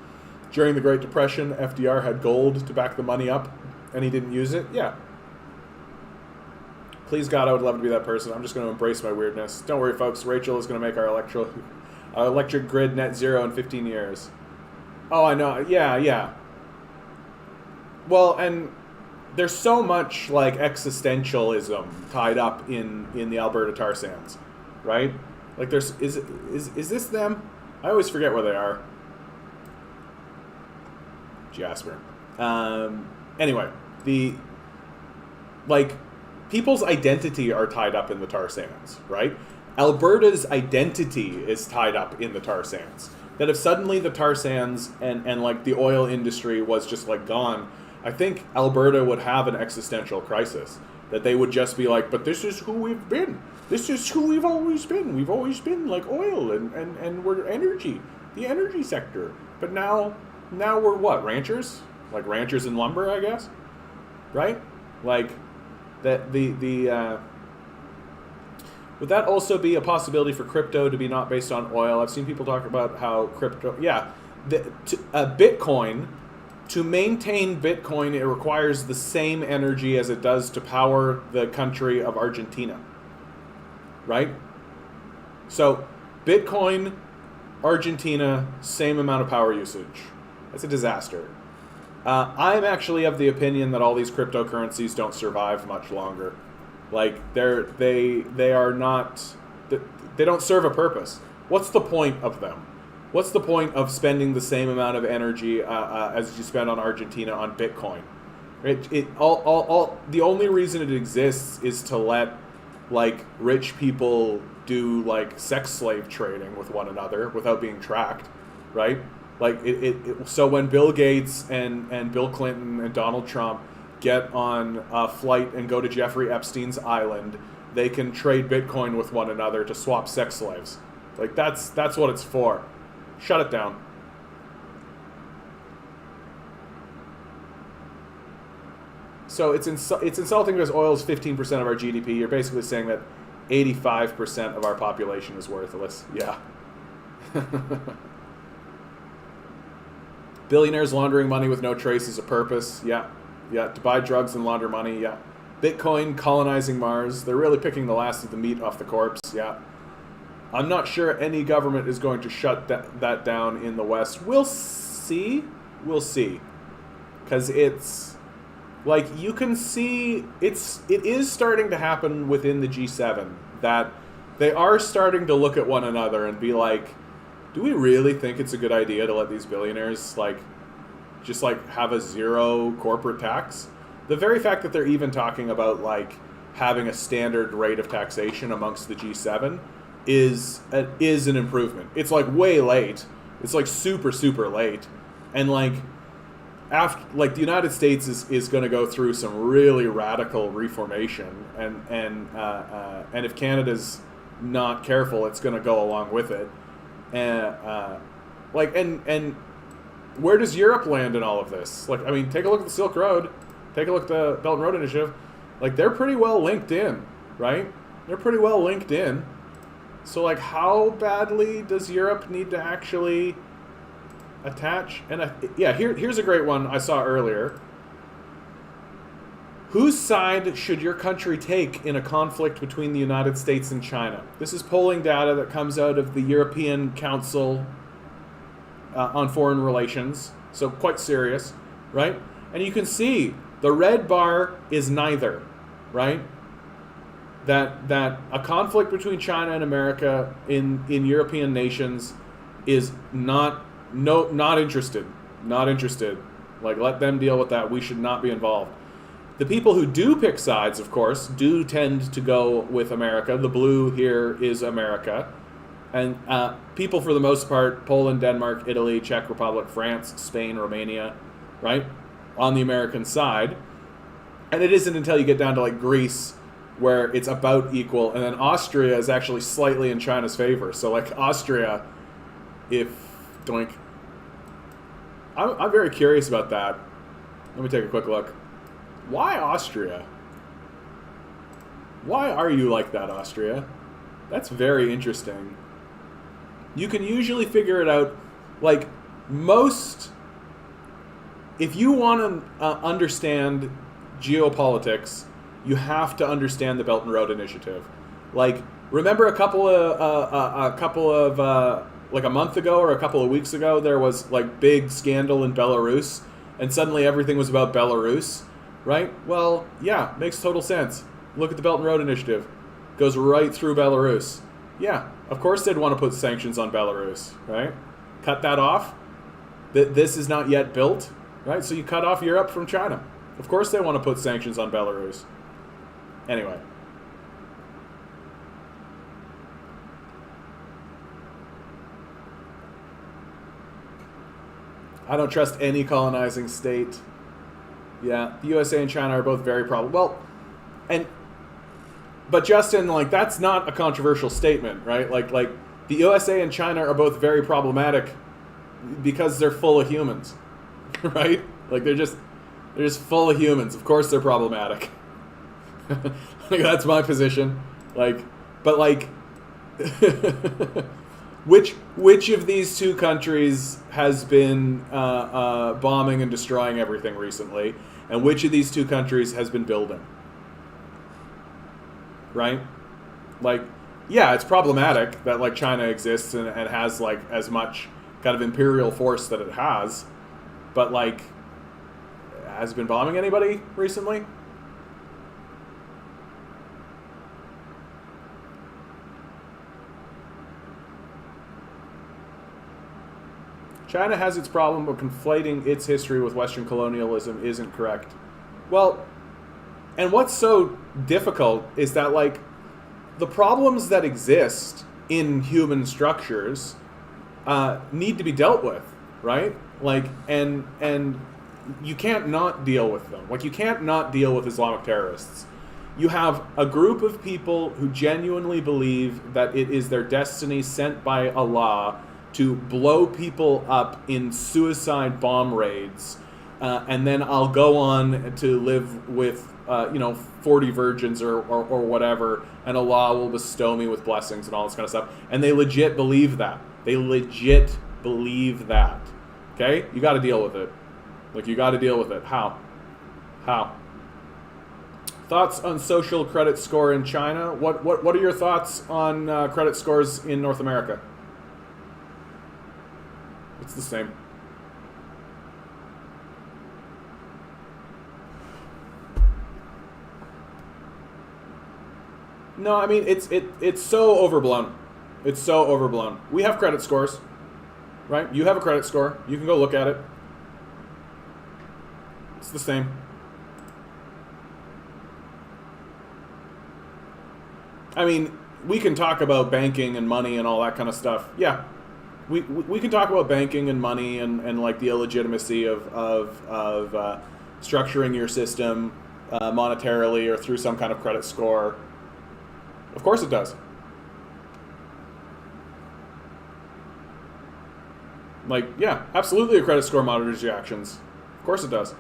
During the Great Depression, FDR had gold to back the money up, and he didn't use it. Yeah. Please God, I would love to be that person. I'm just going to embrace my weirdness. Don't worry, folks. Rachel is going to make our electric grid net zero in 15 years. Oh, I know. Yeah. Well, and there's so much like existentialism tied up in the Alberta tar sands, right? Like is this them? I always forget where they are. Jasper. Anyway, people's identity are tied up in the tar sands, right? Alberta's identity is tied up in the tar sands. That if suddenly the tar sands and like the oil industry was just like gone, I think Alberta would have an existential crisis. That they would just be like, but this is who we've been. This is who we've always been. We've always been like oil and we're energy, the energy sector. But now we're what? Ranchers? Like ranchers in lumber, I guess? Right? Like that would that also be a possibility for crypto to be not based on oil? I've seen people talk about how crypto, Bitcoin, to maintain Bitcoin, it requires the same energy as it does to power the country of Argentina, right? So Bitcoin, Argentina, same amount of power usage. That's a disaster. I'm actually of the opinion that all these cryptocurrencies don't survive much longer. Like they are not, they don't serve a purpose. What's the point of them? What's the point of spending the same amount of energy as you spend on Argentina on Bitcoin? Right? The only reason it exists is to let like rich people do like sex slave trading with one another without being tracked, right? Like so when Bill Gates and Bill Clinton and Donald Trump get on a flight and go to Jeffrey Epstein's island, they can trade Bitcoin with one another to swap sex slaves. Like that's what it's for. Shut it down. So it's insulting because oil is 15% of our GDP. You're basically saying that 85% of our population is worthless. Yeah. Billionaires laundering money with no trace is a purpose. Yeah. To buy drugs and launder money. Yeah. Bitcoin colonizing Mars. They're really picking the last of the meat off the corpse. Yeah. I'm not sure any government is going to shut that down in the West. We'll see. Because it's like you can see it is starting to happen within the G7 that they are starting to look at one another and be like, do we really think it's a good idea to let these billionaires just have a zero corporate tax? The very fact that they're even talking about like having a standard rate of taxation amongst the G7 is an improvement. It's like way late. It's like super late, and like after like the United States is going to go through some really radical reformation, and if Canada's not careful, it's going to go along with it. And where does Europe land in all of this? Like, I mean, take a look at the Silk Road, take a look at the Belt and Road Initiative. Like, they're pretty well linked in, right? They're pretty well linked in. So, like, how badly does Europe need to actually attach? And here's a great one I saw earlier. Whose side should your country take in a conflict between the United States and China? This is polling data that comes out of the European Council on Foreign Relations, so quite serious, right? And you can see the red bar is neither, right? That a conflict between China and America in European nations is not interested. Like, let them deal with that. We should not be involved. The people who do pick sides, of course, do tend to go with America. The blue here is America. And people, for the most part, Poland, Denmark, Italy, Czech Republic, France, Spain, Romania, right, on the American side. And it isn't until you get down to, like, Greece where it's about equal. And then Austria is actually slightly in China's favor. So, like, Austria, I'm very curious about that. Let me take a quick look. Why Austria? Why are you like that, Austria? That's very interesting. You can usually figure it out, like, most... If you want to understand geopolitics, you have to understand the Belt and Road Initiative. Like, remember a couple of like a month ago or a couple of weeks ago, there was like big scandal in Belarus, and suddenly everything was about Belarus, right? Well, yeah, makes total sense. Look at the Belt and Road Initiative. Goes right through Belarus. Yeah, of course they'd want to put sanctions on Belarus, right? Cut that off. This is not yet built, right? So you cut off Europe from China. Of course they want to put sanctions on Belarus. Anyway. I don't trust any colonizing state. Yeah, the USA and China are both very probable. Well, but Justin, like, that's not a controversial statement, right? Like the USA and China are both very problematic because they're full of humans, right? Like they're just full of humans. Of course they're problematic. Like, that's my position. Like, but like, which of these two countries has been bombing and destroying everything recently, and which of these two countries has been building? Right? Like, yeah, it's problematic that like China exists and has like as much kind of imperial force that it has, but like, has it been bombing anybody recently? China has its problem, but conflating its history with Western colonialism isn't correct. Well, and what's so difficult is that, like, the problems that exist in human structures need to be dealt with, right? Like, and you can't not deal with them. Like, you can't not deal with Islamic terrorists. You have a group of people who genuinely believe that it is their destiny sent by Allah to blow people up in suicide bomb raids, and then I'll go on to live with 40 virgins or whatever, and Allah will bestow me with blessings and all this kind of stuff. And they legit believe that. They legit believe that. Okay? You got to deal with it. Like, you got to deal with it. How? Thoughts on social credit score in China? What are your thoughts on credit scores in North America? It's the same. No, I mean, it's so overblown. It's so overblown. We have credit scores, right? You have a credit score. You can go look at it. It's the same. I mean, we can talk about banking and money and all that kind of stuff. Yeah. We can talk about banking and money and like the illegitimacy of structuring your system monetarily or through some kind of credit score. Of course it does. Like, yeah, absolutely a credit score monitors your actions. Of course it does.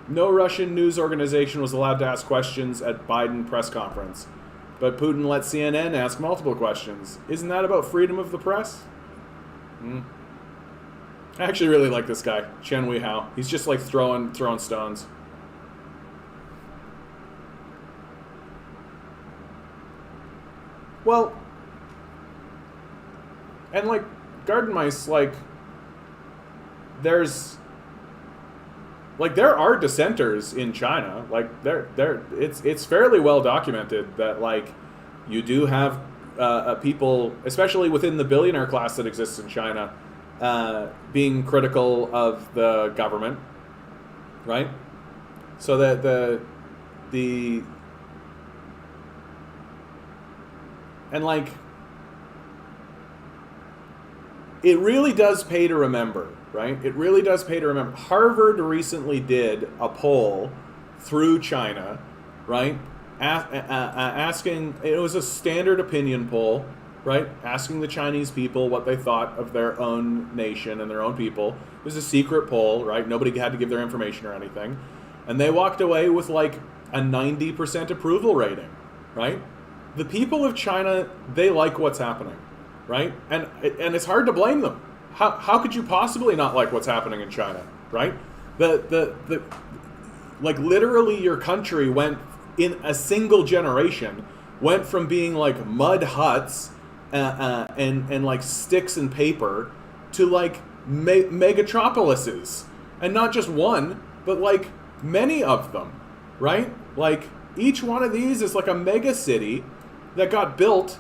No Russian news organization was allowed to ask questions at Biden press conference, but Putin let CNN ask multiple questions. Isn't that about freedom of the press? I actually really like this guy, Chen Weihao. He's just like throwing stones. Well, and like garden mice, like there are dissenters in China. Like it's fairly well documented that like you do have people, especially within the billionaire class that exists in China, being critical of the government, right? So that the and like it really does pay to remember. Right? It really does pay to remember. Harvard recently did a poll through China, right? Asking, it was a standard opinion poll, right? Asking the Chinese people what they thought of their own nation and their own people. It was a secret poll, right? Nobody had to give their information or anything. And they walked away with like a 90% approval rating, right? The people of China, they like what's happening, right? And it's hard to blame them. How could you possibly not like what's happening in China, right? Like literally your country went in a single generation went from being like mud huts and like sticks and paper to like megatropolises, and not just one, but like many of them, right? Like each one of these is like a mega city that got built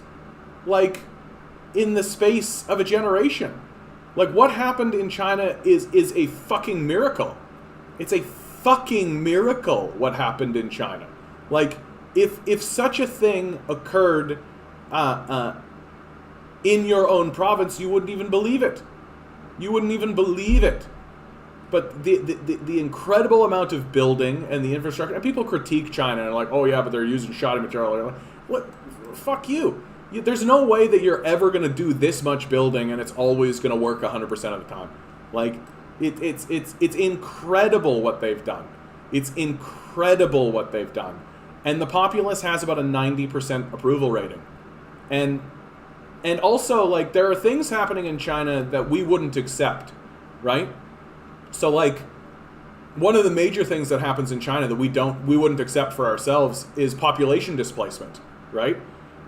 like in the space of a generation. Like what happened in China is a fucking miracle. It's a fucking miracle what happened in China. Like if such a thing occurred in your own province, you wouldn't even believe it. You wouldn't even believe it. But the incredible amount of building and the infrastructure, and people critique China and are like, oh yeah, but they're using shoddy material. Like, what? Fuck you. There's no way that you're ever going to do this much building and it's always going to work 100% of the time. Like, it's incredible what they've done. It's incredible what they've done. And the populace has about a 90% approval rating. And also, like, there are things happening in China that we wouldn't accept, right? So, like, one of the major things that happens in China that we wouldn't accept for ourselves is population displacement, right?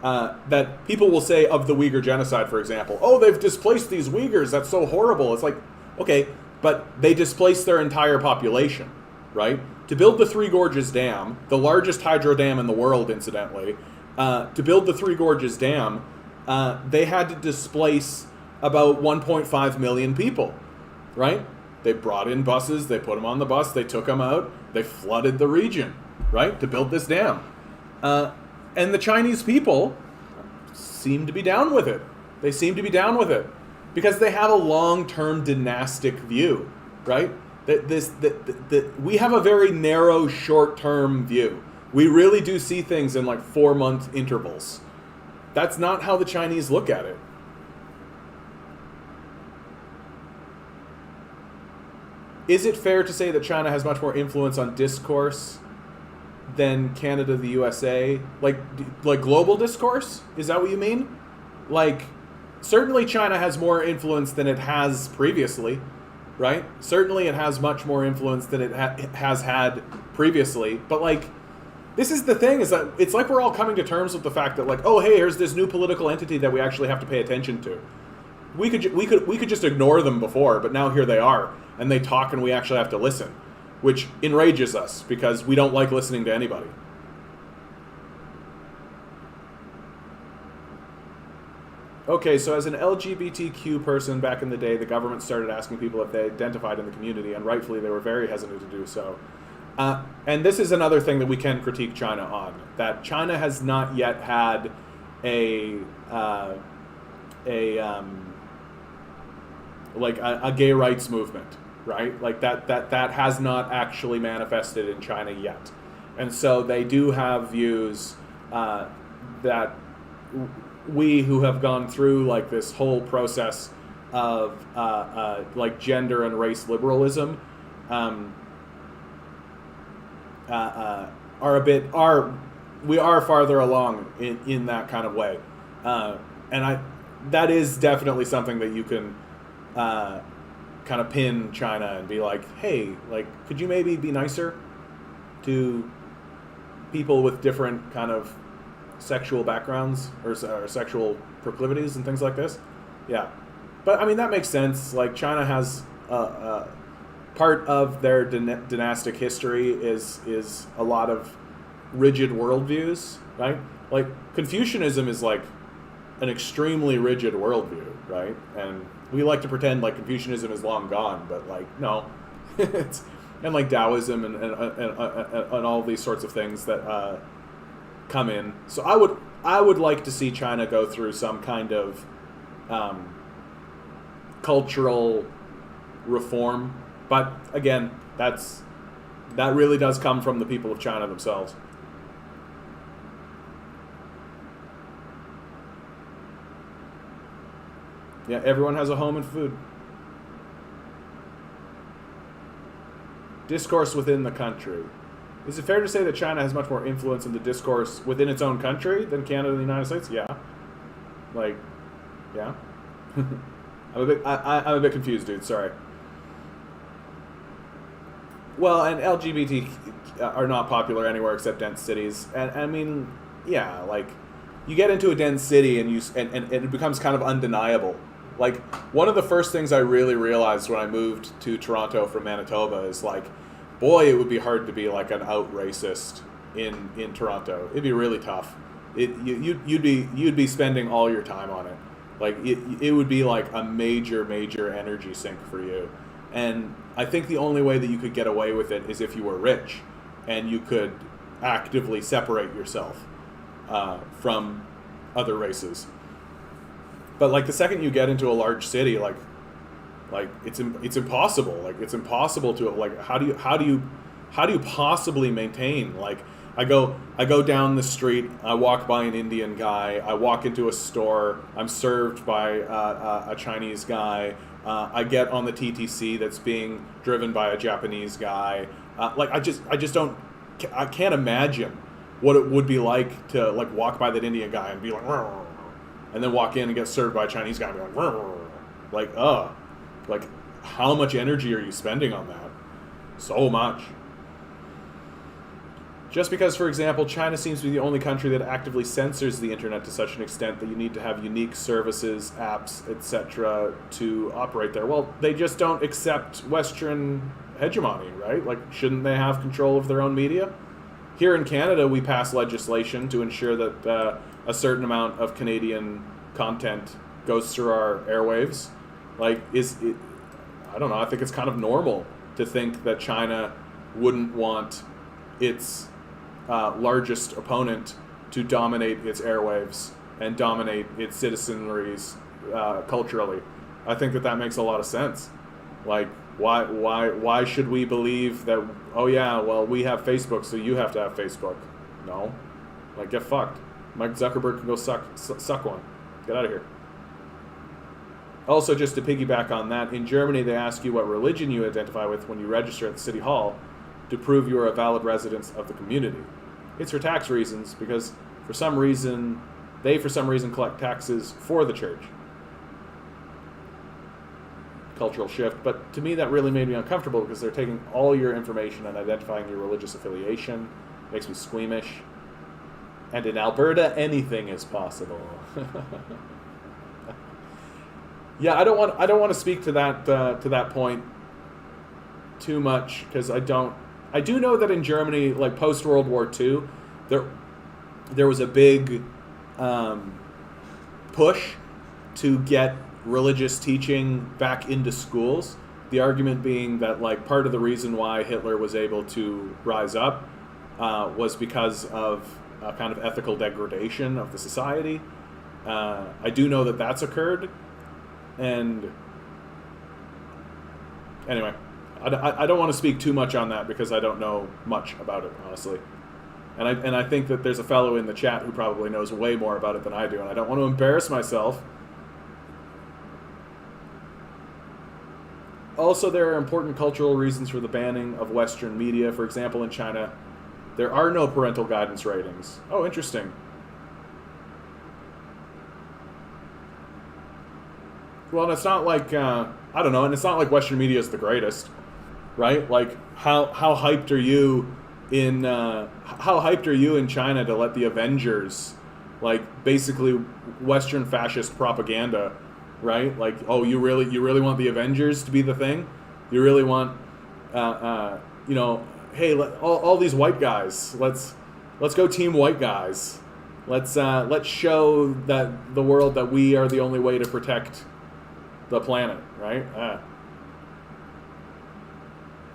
That people will say of the Uyghur genocide, for example, oh, they've displaced these Uyghurs, that's so horrible. It's like, okay, but they displaced their entire population, right? To build the Three Gorges Dam, the largest hydro dam in the world, incidentally, to build the Three Gorges Dam, they had to displace about 1.5 million people, right? They brought in buses, they put them on the bus, they took them out, they flooded the region, right, to build this dam. And the Chinese people seem to be down with it. They seem to be down with it because they have a long-term dynastic view, right? We have a very narrow, short-term view. We really do see things in like 4-month intervals. That's not how the Chinese look at it. Is it fair to say that China has much more influence on discourse than Canada, the USA? Like global discourse? Is that what you mean? Like, certainly China has more influence than it has previously, right? Certainly it has much more influence than it has had previously. But, like, this is the thing, is that it's like we're all coming to terms with the fact that, like, oh, hey, here's this new political entity that we actually have to pay attention to. We could just ignore them before, but now here they are, and they talk and we actually have to listen, which enrages us because we don't like listening to anybody. Okay, so as an LGBTQ person back in the day, the government started asking people if they identified in the community, and rightfully they were very hesitant to do so. And this is another thing that we can critique China on, that China has not yet had a gay rights movement, right? Like that has not actually manifested in China yet. And so they do have views that we who have gone through like this whole process of like gender and race liberalism we are farther along in that kind of way. And that is definitely something that you can kind of pin China and be like, hey, like, could you maybe be nicer to people with different kind of sexual backgrounds or sexual proclivities and things like this? Yeah. But, I mean, that makes sense. Like, China has part of their dynastic history is a lot of rigid worldviews, right? Like, Confucianism is, like, an extremely rigid worldview, right? And we like to pretend like Confucianism is long gone, but like no, and like Taoism and all these sorts of things that come in. So I would like to see China go through some kind of cultural reform, but again, that really does come from the people of China themselves. Yeah, everyone has a home and food. Discourse within the country. Is it fair to say that China has much more influence in the discourse within its own country than Canada and the United States? Yeah. Like, yeah. I'm a bit confused, dude. Sorry. Well, and LGBT are not popular anywhere except dense cities. And I mean, yeah, like, you get into a dense city and it becomes kind of undeniable. Like, one of the first things I really realized when I moved to Toronto from Manitoba is, like, boy, it would be hard to be, like, an out racist in Toronto. It'd be really tough. You'd be spending all your time on it. Like, it would be, like, a major energy sink for you. And I think the only way that you could get away with it is if you were rich and you could actively separate yourself from other races. But, like, the second you get into a large city, like it's impossible. Like, it's impossible to, like, how do you possibly maintain? Like, I go down the street, I walk by an Indian guy, I walk into a store, I'm served by a Chinese guy, I get on the TTC that's being driven by a Japanese guy. Like, I can't imagine what it would be like to, like, walk by that Indian guy and be like, "Rrr," and then walk in and get served by a Chinese guy and be like, "Rrr." Like, how much energy are you spending on that? So much. Just because, for example, China seems to be the only country that actively censors the internet to such an extent that you need to have unique services, apps, etc. to operate there. Well, they just don't accept Western hegemony, right? Like, shouldn't they have control of their own media? Here in Canada, we pass legislation to ensure that a certain amount of Canadian content goes through our airwaves. Like, I don't know, I think it's kind of normal to think that China wouldn't want its largest opponent to dominate its airwaves and dominate its citizenries culturally. I think that makes a lot of sense. Like, why should we believe that, oh yeah, well, we have Facebook, so you have to have Facebook? No. Like, get fucked. Mike Zuckerberg can go suck one. Get out of here. Also, just to piggyback on that, in Germany they ask you what religion you identify with when you register at the city hall to prove you are a valid resident of the community. It's for tax reasons, because for some reason collect taxes for the church. Cultural shift, but to me that really made me uncomfortable because they're taking all your information and identifying your religious affiliation. Makes me squeamish. And in Alberta, anything is possible. Yeah, I don't want to speak to that point too much because I do know that in Germany, like post World War II, there was a big push to get religious teaching back into schools. The argument being that, like, part of the reason why Hitler was able to rise up was because of kind of ethical degradation of the society. I do know that that's occurred. And anyway, I don't want to speak too much on that because I don't know much about it, honestly. And I think that there's a fellow in the chat who probably knows way more about it than I do, and I don't want to embarrass myself. Also, there are important cultural reasons for the banning of Western media. For example, in China, there are no parental guidance ratings. Oh, interesting. Well, and it's not like, I don't know, and it's not like Western media is the greatest, right? Like, how hyped are you in China to let the Avengers, like, basically Western fascist propaganda, right? Like, oh, you really want the Avengers to be the thing? You really want, hey, all these white guys, let's go team white guys. Let's show that the world that we are the only way to protect the planet, right?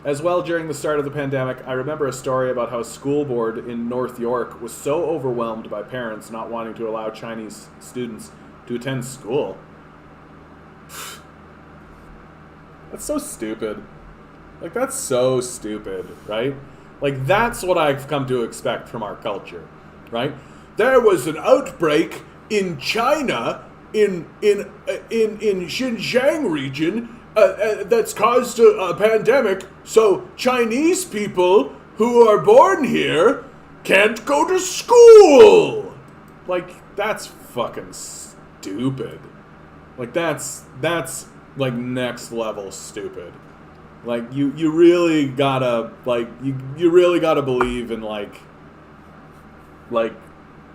As well, during the start of the pandemic, I remember a story about how a school board in North York was so overwhelmed by parents not wanting to allow Chinese students to attend school. That's so stupid. Like, that's so stupid, right? Like, that's what I've come to expect from our culture, right? There was an outbreak in China, in Xinjiang region that's caused a pandemic. So Chinese people who are born here can't go to school. Like, that's fucking stupid. Like, that's like next level stupid. Like, you really gotta, like, you really gotta believe in like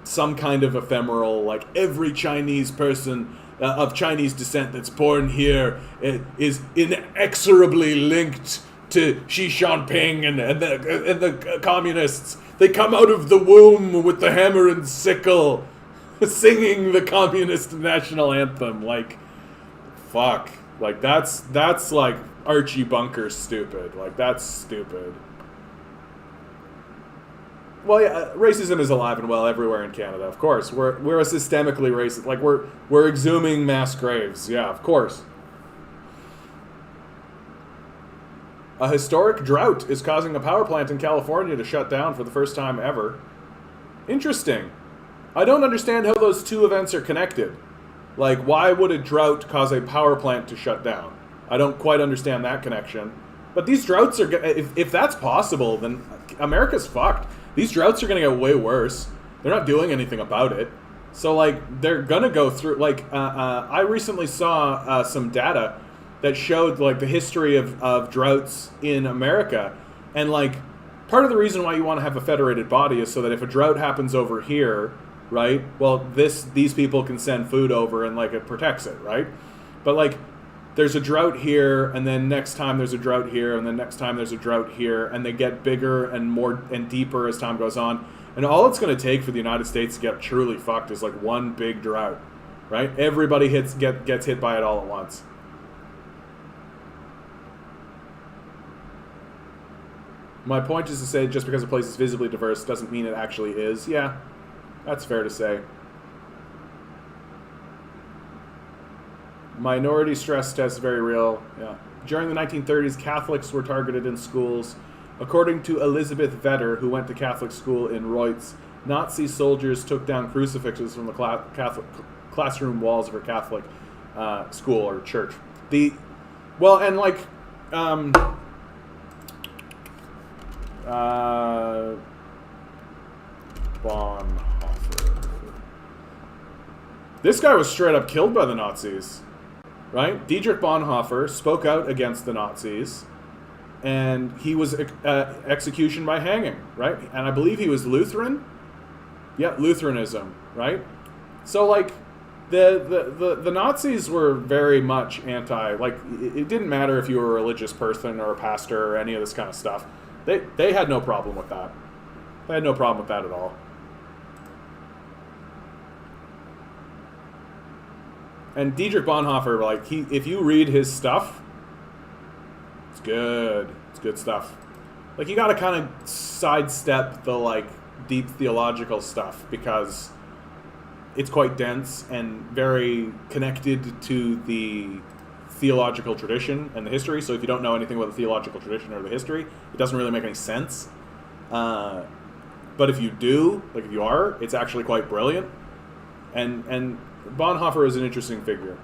some kind of ephemeral, like, every Chinese person of Chinese descent that's born here is inexorably linked to Xi Jinping and the communists. They come out of the womb with the hammer and sickle, singing the communist national anthem. Like, fuck. Like, that's like Archie Bunker stupid. Like, that's stupid. Well, yeah, racism is alive and well everywhere in Canada, of course. We're a systemically racist. Like, we're exhuming mass graves. Yeah, of course. A historic drought is causing a power plant in California to shut down for the first time ever. Interesting. I don't understand how those two events are connected. Like, why would a drought cause a power plant to shut down? I don't quite understand that connection. But these droughts are... If that's possible, then America's fucked. These droughts are going to get way worse. They're not doing anything about it. So, like, they're going to go through... Like, I recently saw some data that showed, like, the history of droughts in America. And, like, part of the reason why you want to have a federated body is so that if a drought happens over here, right, well, these people can send food over and, like, it protects it, right? But, like, there's a drought here, and then next time there's a drought here, and then next time there's a drought here, and they get bigger and more and deeper as time goes on. And all it's going to take for the United States to get truly fucked is, like, one big drought, right? Everybody gets hit by it all at once. My point is to say just because a place is visibly diverse doesn't mean it actually is. Yeah, that's fair to say. Minority stress test, very real. Yeah. During the 1930s, Catholics were targeted in schools. According to Elizabeth Vedder, who went to Catholic school in Reutz, Nazi soldiers took down crucifixes from the Catholic classroom walls of her Catholic school or church. Bonhoeffer. This guy was straight up killed by the Nazis, right? Dietrich Bonhoeffer spoke out against the Nazis, and he was execution by hanging, right? And I believe he was Lutheran. Yeah, Lutheranism, right? So, like, the Nazis were very much anti. Like, it didn't matter if you were a religious person or a pastor or any of this kind of stuff. They had no problem with that. They had no problem with that at all. And Dietrich Bonhoeffer, like, if you read his stuff, it's good. It's good stuff. Like, you gotta kind of sidestep the, like, deep theological stuff because it's quite dense and very connected to the theological tradition and the history. So if you don't know anything about the theological tradition or the history, it doesn't really make any sense. But if you do, like, if you are, it's actually quite brilliant. And Bonhoeffer is an interesting figure.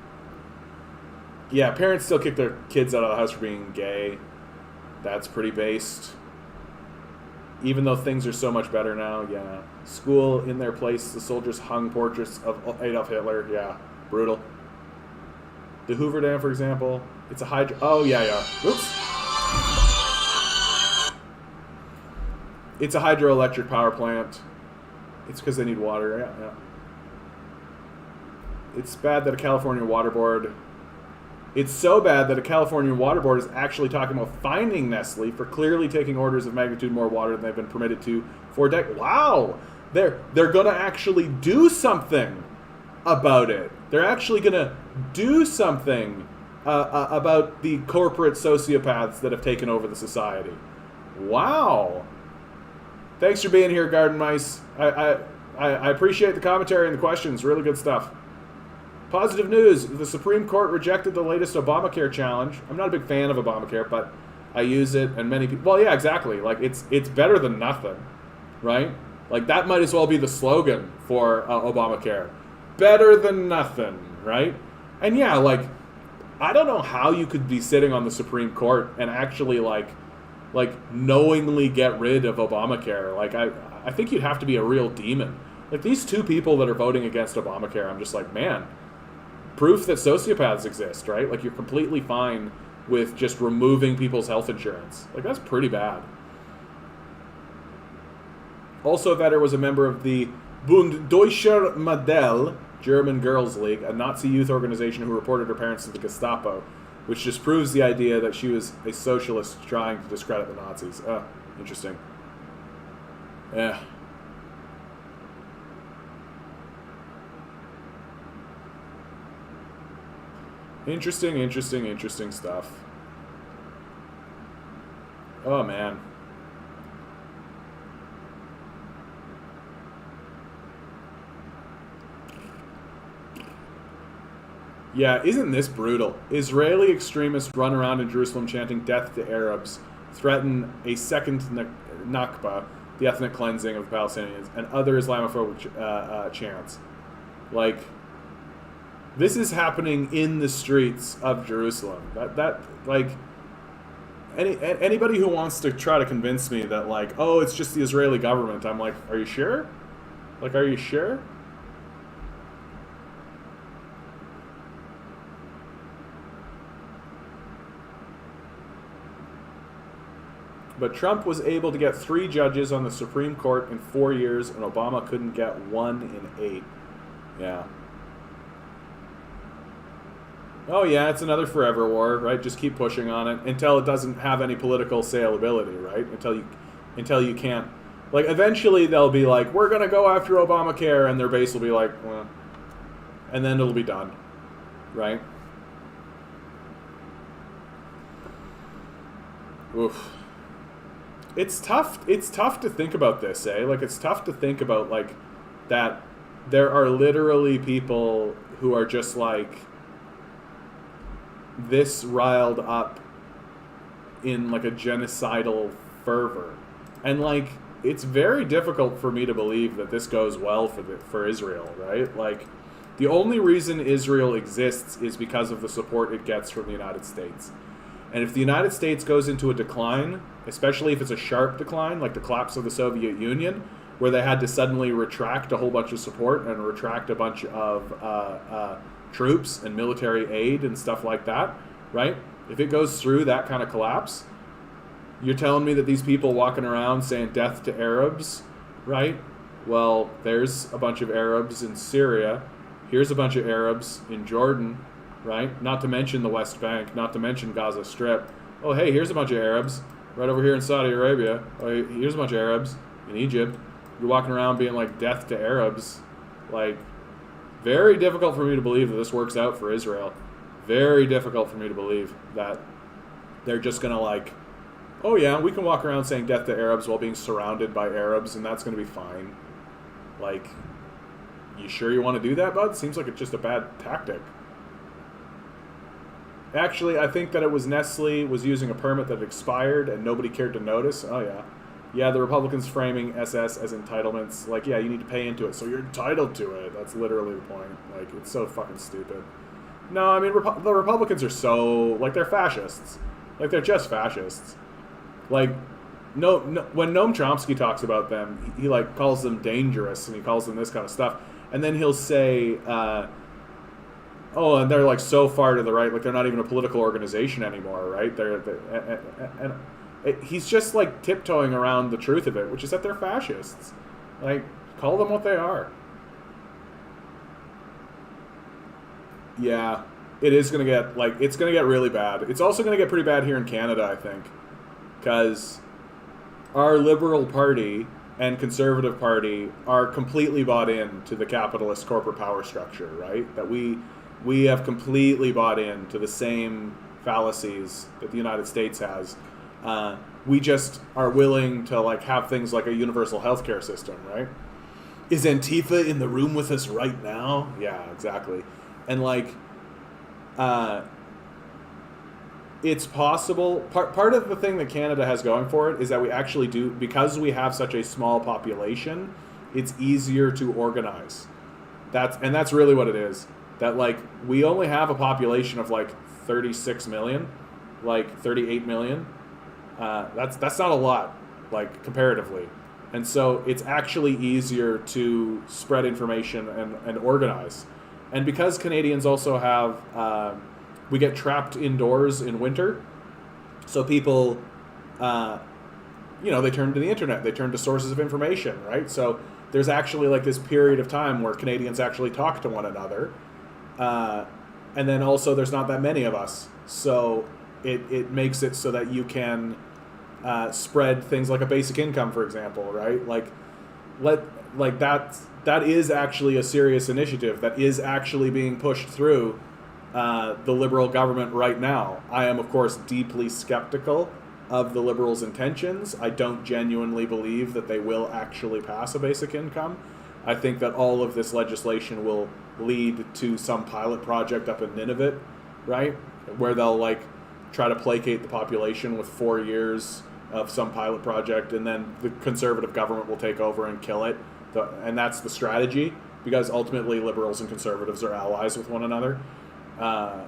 Yeah, parents still kick their kids out of the house for being gay. That's pretty based. Even though things are so much better now, yeah. School in their place, the soldiers hung portraits of Adolf Hitler. Yeah, brutal. The Hoover Dam, for example, it's a hydro... Oh, yeah. Oops. It's a hydroelectric power plant. It's because they need water. Yeah. It's bad that a California water board... It's so bad that a California water board is actually talking about fining Nestle for clearly taking orders of magnitude more water than they've been permitted to for decades. Wow! They're going to actually do something about it. They're actually going to do something about the corporate sociopaths that have taken over the society. Wow! Thanks for being here, Garden Mice. I appreciate the commentary and the questions. Really good stuff. Positive news. The Supreme Court rejected the latest Obamacare challenge. I'm not a big fan of Obamacare, but I use it, and many people... Well, yeah, exactly. Like, it's better than nothing, right? Like, that might as well be the slogan for Obamacare. Better than nothing. right? And yeah, like, I don't know how you could be sitting on the Supreme Court and actually like knowingly get rid of Obamacare. Like, I think you'd have to be a real demon. Like, these two people that are voting against Obamacare, I'm just like, man, proof that sociopaths exist, right? Like, you're completely fine with just removing people's health insurance. Like, that's pretty bad. Also, Vetter was a member of the Bund Deutscher Modell, German Girls League, a Nazi youth organization who reported her parents to the Gestapo, which just proves the idea that she was a socialist trying to discredit the Nazis. Interesting. Yeah. Interesting stuff. Oh, man. Yeah, isn't this brutal? Israeli extremists run around in Jerusalem chanting death to Arabs, threaten a second Nakba, the ethnic cleansing of the Palestinians, and other Islamophobic chants. Like, this is happening in the streets of Jerusalem. Anybody who wants to try to convince me that, like, oh, it's just the Israeli government, I'm like, are you sure? Like, are you sure? But Trump was able to get 3 judges on the Supreme Court in 4 years, and Obama couldn't get 1 in 8. Yeah. Oh yeah, it's another forever war, right? Just keep pushing on it until it doesn't have any political saleability, right? Until you can't. Like, eventually they'll be like, we're gonna go after Obamacare, and their base will be like, well, and then it'll be done, right? Oof. It's tough to think about this, eh? Like, it's tough to think about, like, that there are literally people who are just, like, this riled up in, like, a genocidal fervor. And, like, it's very difficult for me to believe that this goes well for Israel, right? Like, the only reason Israel exists is because of the support it gets from the United States. And if the United States goes into a decline, especially if it's a sharp decline, like the collapse of the Soviet Union, where they had to suddenly retract a whole bunch of support and retract a bunch of troops and military aid and stuff like that, right? If it goes through that kind of collapse, you're telling me that these people walking around saying death to Arabs, right? Well, there's a bunch of Arabs in Syria. Here's a bunch of Arabs in Jordan, right? Not to mention the West Bank, not to mention Gaza Strip. Oh, hey, here's a bunch of Arabs right over here in Saudi Arabia. Oh, here's a bunch of Arabs in Egypt. You're walking around being like, death to Arabs. Like, very difficult for me to believe that this works out for Israel. Very difficult for me to believe that they're just going to, like, oh yeah, we can walk around saying death to Arabs while being surrounded by Arabs, and that's going to be fine. Like, you sure you want to do that, bud? Seems like it's just a bad tactic. Actually, I think that it was Nestle was using a permit that expired and nobody cared to notice. Oh, yeah. Yeah, the Republicans framing SS as entitlements. Like, yeah, you need to pay into it, so you're entitled to it. That's literally the point. Like, it's so fucking stupid. No, I mean, the Republicans are so, like, they're fascists. Like, they're just fascists. Like, no, when Noam Chomsky talks about them, he, like, calls them dangerous, and he calls them this kind of stuff. And then he'll say, oh, and they're, like, so far to the right, like, they're not even a political organization anymore, right? He's just, like, tiptoeing around the truth of it, which is that they're fascists. Like, call them what they are. Yeah, it is going to get, like, it's going to get really bad. It's also going to get pretty bad here in Canada, I think, because our Liberal Party and Conservative Party are completely bought in to the capitalist corporate power structure, right? That we have completely bought into the same fallacies that the United States has. We just are willing to, like, have things like a universal healthcare system, right? Is Antifa in the room with us right now? Yeah, exactly. And, like, it's possible. Part of the thing that Canada has going for it is that we actually do, because we have such a small population, it's easier to organize. That's really what it is. that like we only have a population of like 36 million, like 38 million. That's not a lot, like comparatively, and so it's actually easier to spread information and organize. And because Canadians also have, we get trapped indoors in winter, so people, they turn to the internet, they turn to sources of information, right? So there's actually like this period of time where Canadians actually talk to one another, and then also there's not that many of us, so it makes it so that you can spread things like a basic income, for example, right? That is actually a serious initiative that is actually being pushed through the Liberal government right now. I am, of course, deeply skeptical of the Liberals' intentions. I don't genuinely believe that they will actually pass a basic income. I think that all of this legislation will lead to some pilot project up in Nunavut, right? Where they'll like try to placate the population with 4 years of some pilot project, and then the Conservative government will take over and kill it. And that's the strategy, because ultimately Liberals and Conservatives are allies with one another. But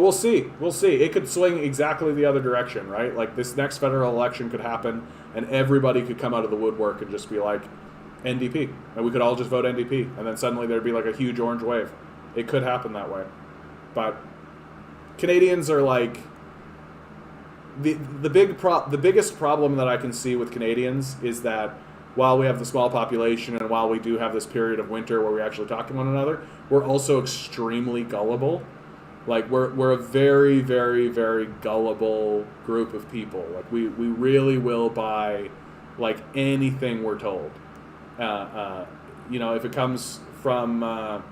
we'll see. We'll see. It could swing exactly the other direction, right? Like this next federal election could happen, and everybody could come out of the woodwork and just be like, NDP. And we could all just vote NDP. And then suddenly there'd be like a huge orange wave. It could happen that way. But Canadians are like, the biggest problem that I can see with Canadians is that while we have the small population and while we do have this period of winter where we actually talk to one another, we're also extremely gullible. Like we're a very, very, very gullible group of people. Like we really will buy like anything we're told. If it comes from,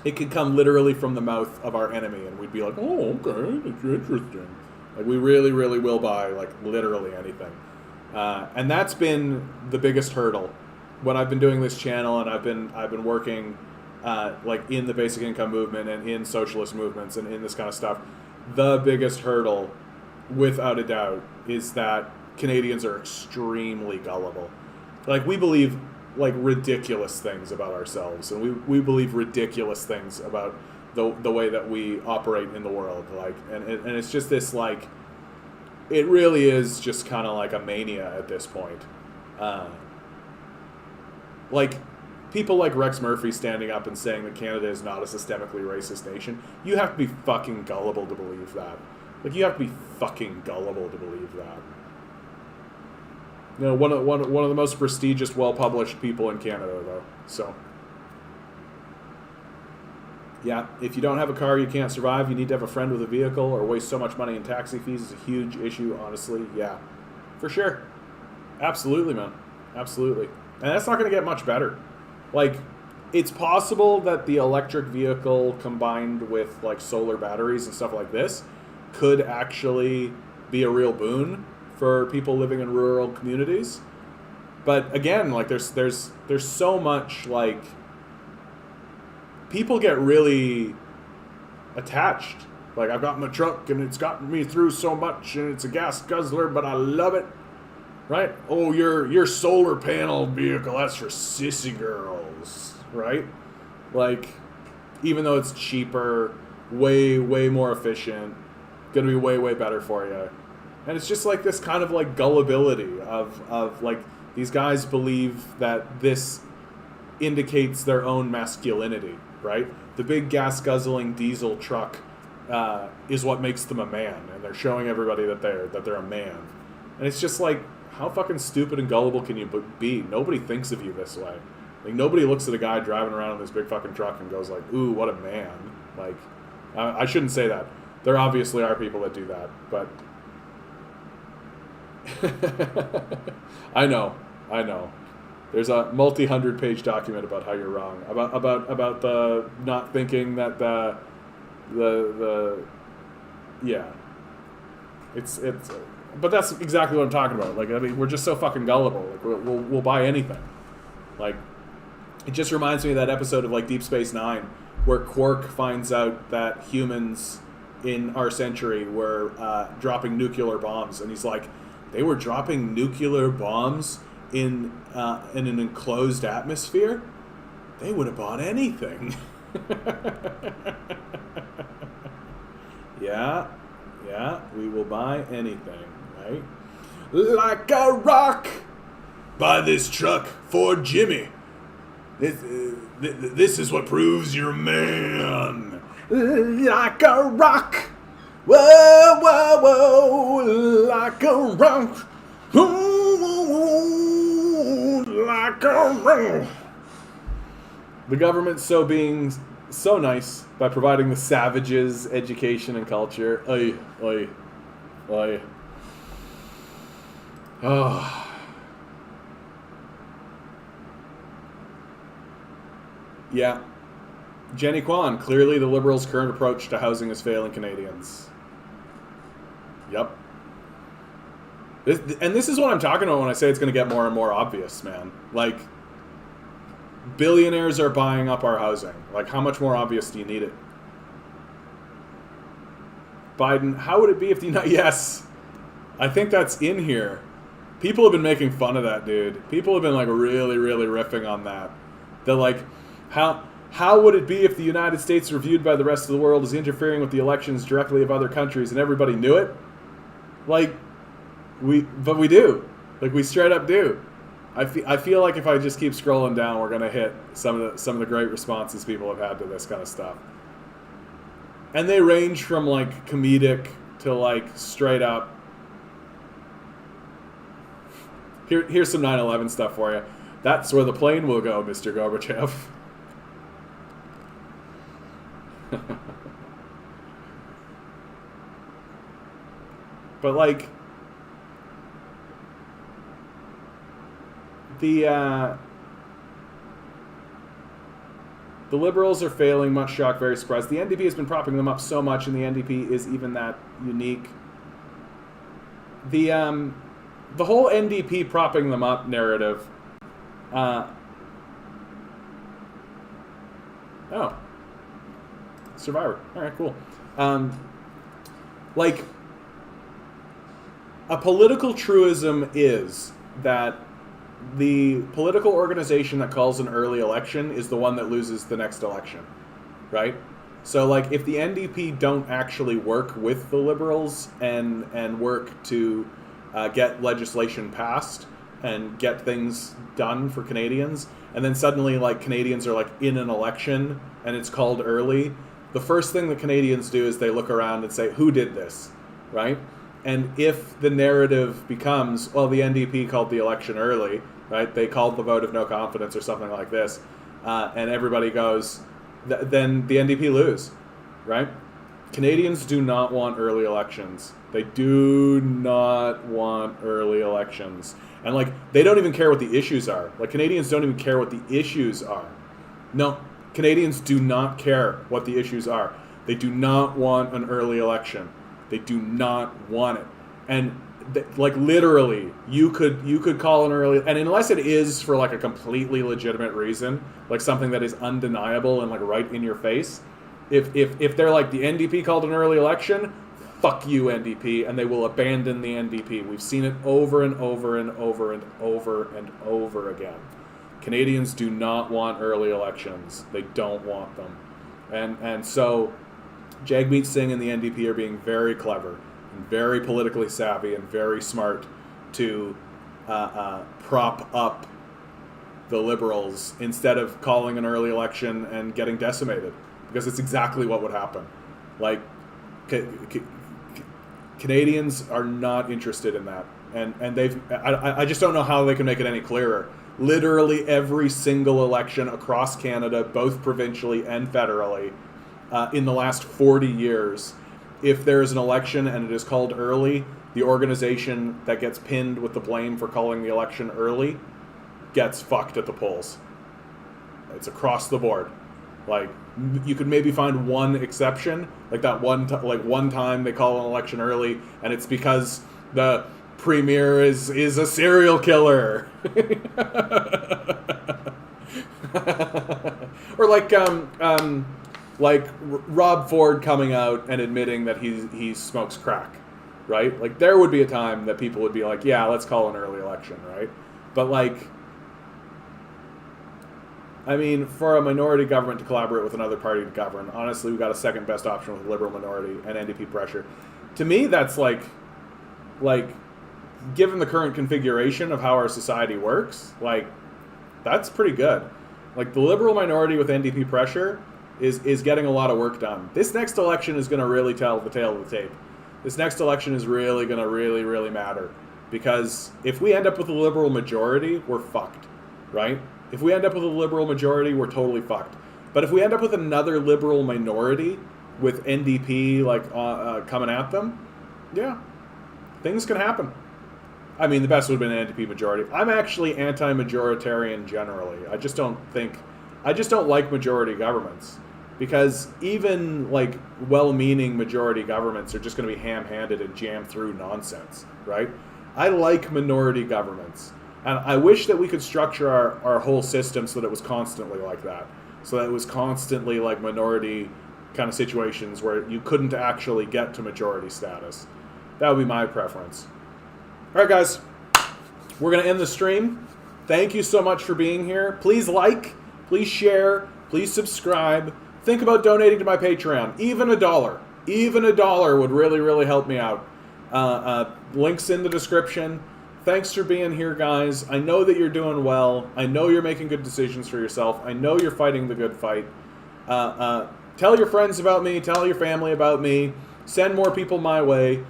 it could come literally from the mouth of our enemy, and we'd be like, oh, okay, that's interesting. Like we really, really will buy like literally anything. And that's been the biggest hurdle when I've been doing this channel, and I've been working like in the basic income movement and in socialist movements and in this kind of stuff. The biggest hurdle, without a doubt, is that Canadians are extremely gullible. Like we believe like ridiculous things about ourselves, and we believe ridiculous things about the way that we operate in the world. Like and it's just this like, it really is just kind of like a mania at this point. Like people like Rex Murphy standing up and saying that Canada is not a systemically racist nation. You have to be fucking gullible to believe that. Like you have to be fucking gullible to believe that. You know, one of the most prestigious, well-published people in Canada, though. So, yeah, if you don't have a car, you can't survive. You need to have a friend with a vehicle, or waste so much money in taxi fees is a huge issue, honestly. Yeah, for sure. Absolutely, man. Absolutely. And that's not going to get much better. Like, it's possible that the electric vehicle combined with, like, solar batteries and stuff like this could actually be a real boon for people living in rural communities. But again, like there's so much, like, people get really attached. Like, I've got my truck and it's gotten me through so much and it's a gas guzzler, but I love it. Right? Oh, your solar panel vehicle, that's for sissy girls, right? Like, even though it's cheaper, way more efficient, gonna be way better for you. And it's just like this kind of like gullibility of like, these guys believe that this indicates their own masculinity, right? The big gas guzzling diesel truck is what makes them a man, and they're showing everybody that they're a man. And it's just like, how fucking stupid and gullible can you be? Nobody thinks of you this way. Like, nobody looks at a guy driving around in this big fucking truck and goes like, ooh, what a man. Like, I shouldn't say that. There obviously are people that do that, but I know. There's a multi-100-page document about how you're wrong, about the not thinking that the yeah. It's but that's exactly what I'm talking about. Like, I mean, we're just so fucking gullible. Like, we'll buy anything. Like, it just reminds me of that episode of like Deep Space Nine where Quark finds out that humans in our century were dropping nuclear bombs, and he's like, they were dropping nuclear bombs in an enclosed atmosphere? they would have bought anything. Yeah, we will buy anything, right? Like a rock, buy this truck for Jimmy. This is what proves you're a man. Like a rock, whoa, whoa, whoa, like a rock, ooh, like a rock. The government's being so nice by providing the savages education and culture. Oy, oy, oy. Oh. Yeah. Jenny Kwan, clearly the Liberals' current approach to housing is failing Canadians. Yep. This is what I'm talking about when I say it's going to get more and more obvious, man. Like, billionaires are buying up our housing. Like, how much more obvious do you need it? Biden, how would it be if the United... Yes, I think that's in here. People have been making fun of that, dude. People have been, like, really, really riffing on that. They're like, how would it be if the United States were viewed by the rest of the world as interfering with the elections directly of other countries and everybody knew it? Like, but we do. Like, we straight up do. I feel like if I just keep scrolling down, we're gonna hit some of the great responses people have had to this kind of stuff, and they range from like comedic to like straight up. Here's some 9/11 stuff for you. That's where the plane will go, Mr. Gorbachev. But like the Liberals are failing, much shocked, very surprised. The NDP has been propping them up so much, and the NDP is even that unique. The whole NDP propping them up narrative. Oh, Survivor. All right, cool. Like, a political truism is that the political organization that calls an early election is the one that loses the next election, right? So, like, if the NDP don't actually work with the Liberals and work to get legislation passed and get things done for Canadians, and then suddenly, like, Canadians are, like, in an election and it's called early, the first thing that Canadians do is they look around and say, who did this, right? And if the narrative becomes, well, the NDP called the election early, right? They called the vote of no confidence or something like this, and everybody goes, then the NDP lose, right? Canadians do not want early elections. They do not want early elections. And, like, they don't even care what the issues are. Like, Canadians don't even care what the issues are. No, Canadians do not care what the issues are. They do not want an early election. They do not want it. And like, literally, you could call an early, and unless it is for like a completely legitimate reason, like something that is undeniable and like right in your face, if they're like, the NDP called an early election, fuck you, NDP, and they will abandon the NDP. We've seen it over and over and over and over and over again. Canadians do not want early elections. They don't want them. And so Jagmeet Singh and the NDP are being very clever and very politically savvy and very smart to prop up the Liberals instead of calling an early election and getting decimated, because it's exactly what would happen. Like, Canadians are not interested in that, and I just don't know how they can make it any clearer. Literally every single election across Canada, both provincially and federally, in the last 40 years, if there is an election and it is called early, the organization that gets pinned with the blame for calling the election early gets fucked at the polls. It's across the board. Like, you could maybe find one exception, like that one time they call an election early, and it's because the premier is a serial killer. Or like Rob Ford coming out and admitting that he smokes crack, right? Like, there would be a time that people would be like, yeah, let's call an early election, right? But like, I mean, for a minority government to collaborate with another party to govern, honestly, we got a second best option with a liberal minority and NDP pressure. To me, that's like, given the current configuration of how our society works, like, that's pretty good. Like, the liberal minority with NDP pressure is getting a lot of work done. This next election is going to really tell the tale of the tape. This next election is really going to really matter. Because if we end up with a liberal majority, we're fucked, right? If we end up with a liberal majority, we're totally fucked. But if we end up with another liberal minority with NDP coming at them, yeah, things can happen. I mean, the best would have been an NDP majority. I'm actually anti-majoritarian generally. I just don't like majority governments, because even like well-meaning majority governments are just going to be ham-handed and jammed through nonsense, right? I like minority governments. And I wish that we could structure our whole system so that it was constantly like that. So that it was constantly like minority kind of situations where you couldn't actually get to majority status. That would be my preference. All right, guys. We're going to end the stream. Thank you so much for being here. Please like, please share, please subscribe. Think about donating to my Patreon. Even $1. Even $1 would really help me out. Links in the description. Thanks for being here, guys. I know that you're doing well. I know you're making good decisions for yourself. I know you're fighting the good fight. Tell your friends about me. Tell your family about me. Send more people my way.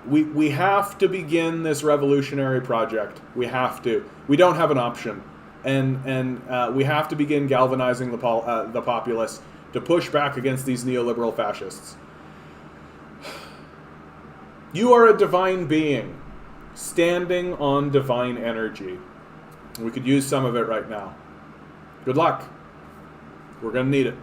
We have to begin this revolutionary project. We have to. We don't have an option. And we have to begin galvanizing the populace to push back against these neoliberal fascists. You are a divine being, standing on divine energy. We could use some of it right now. Good luck. We're going to need it.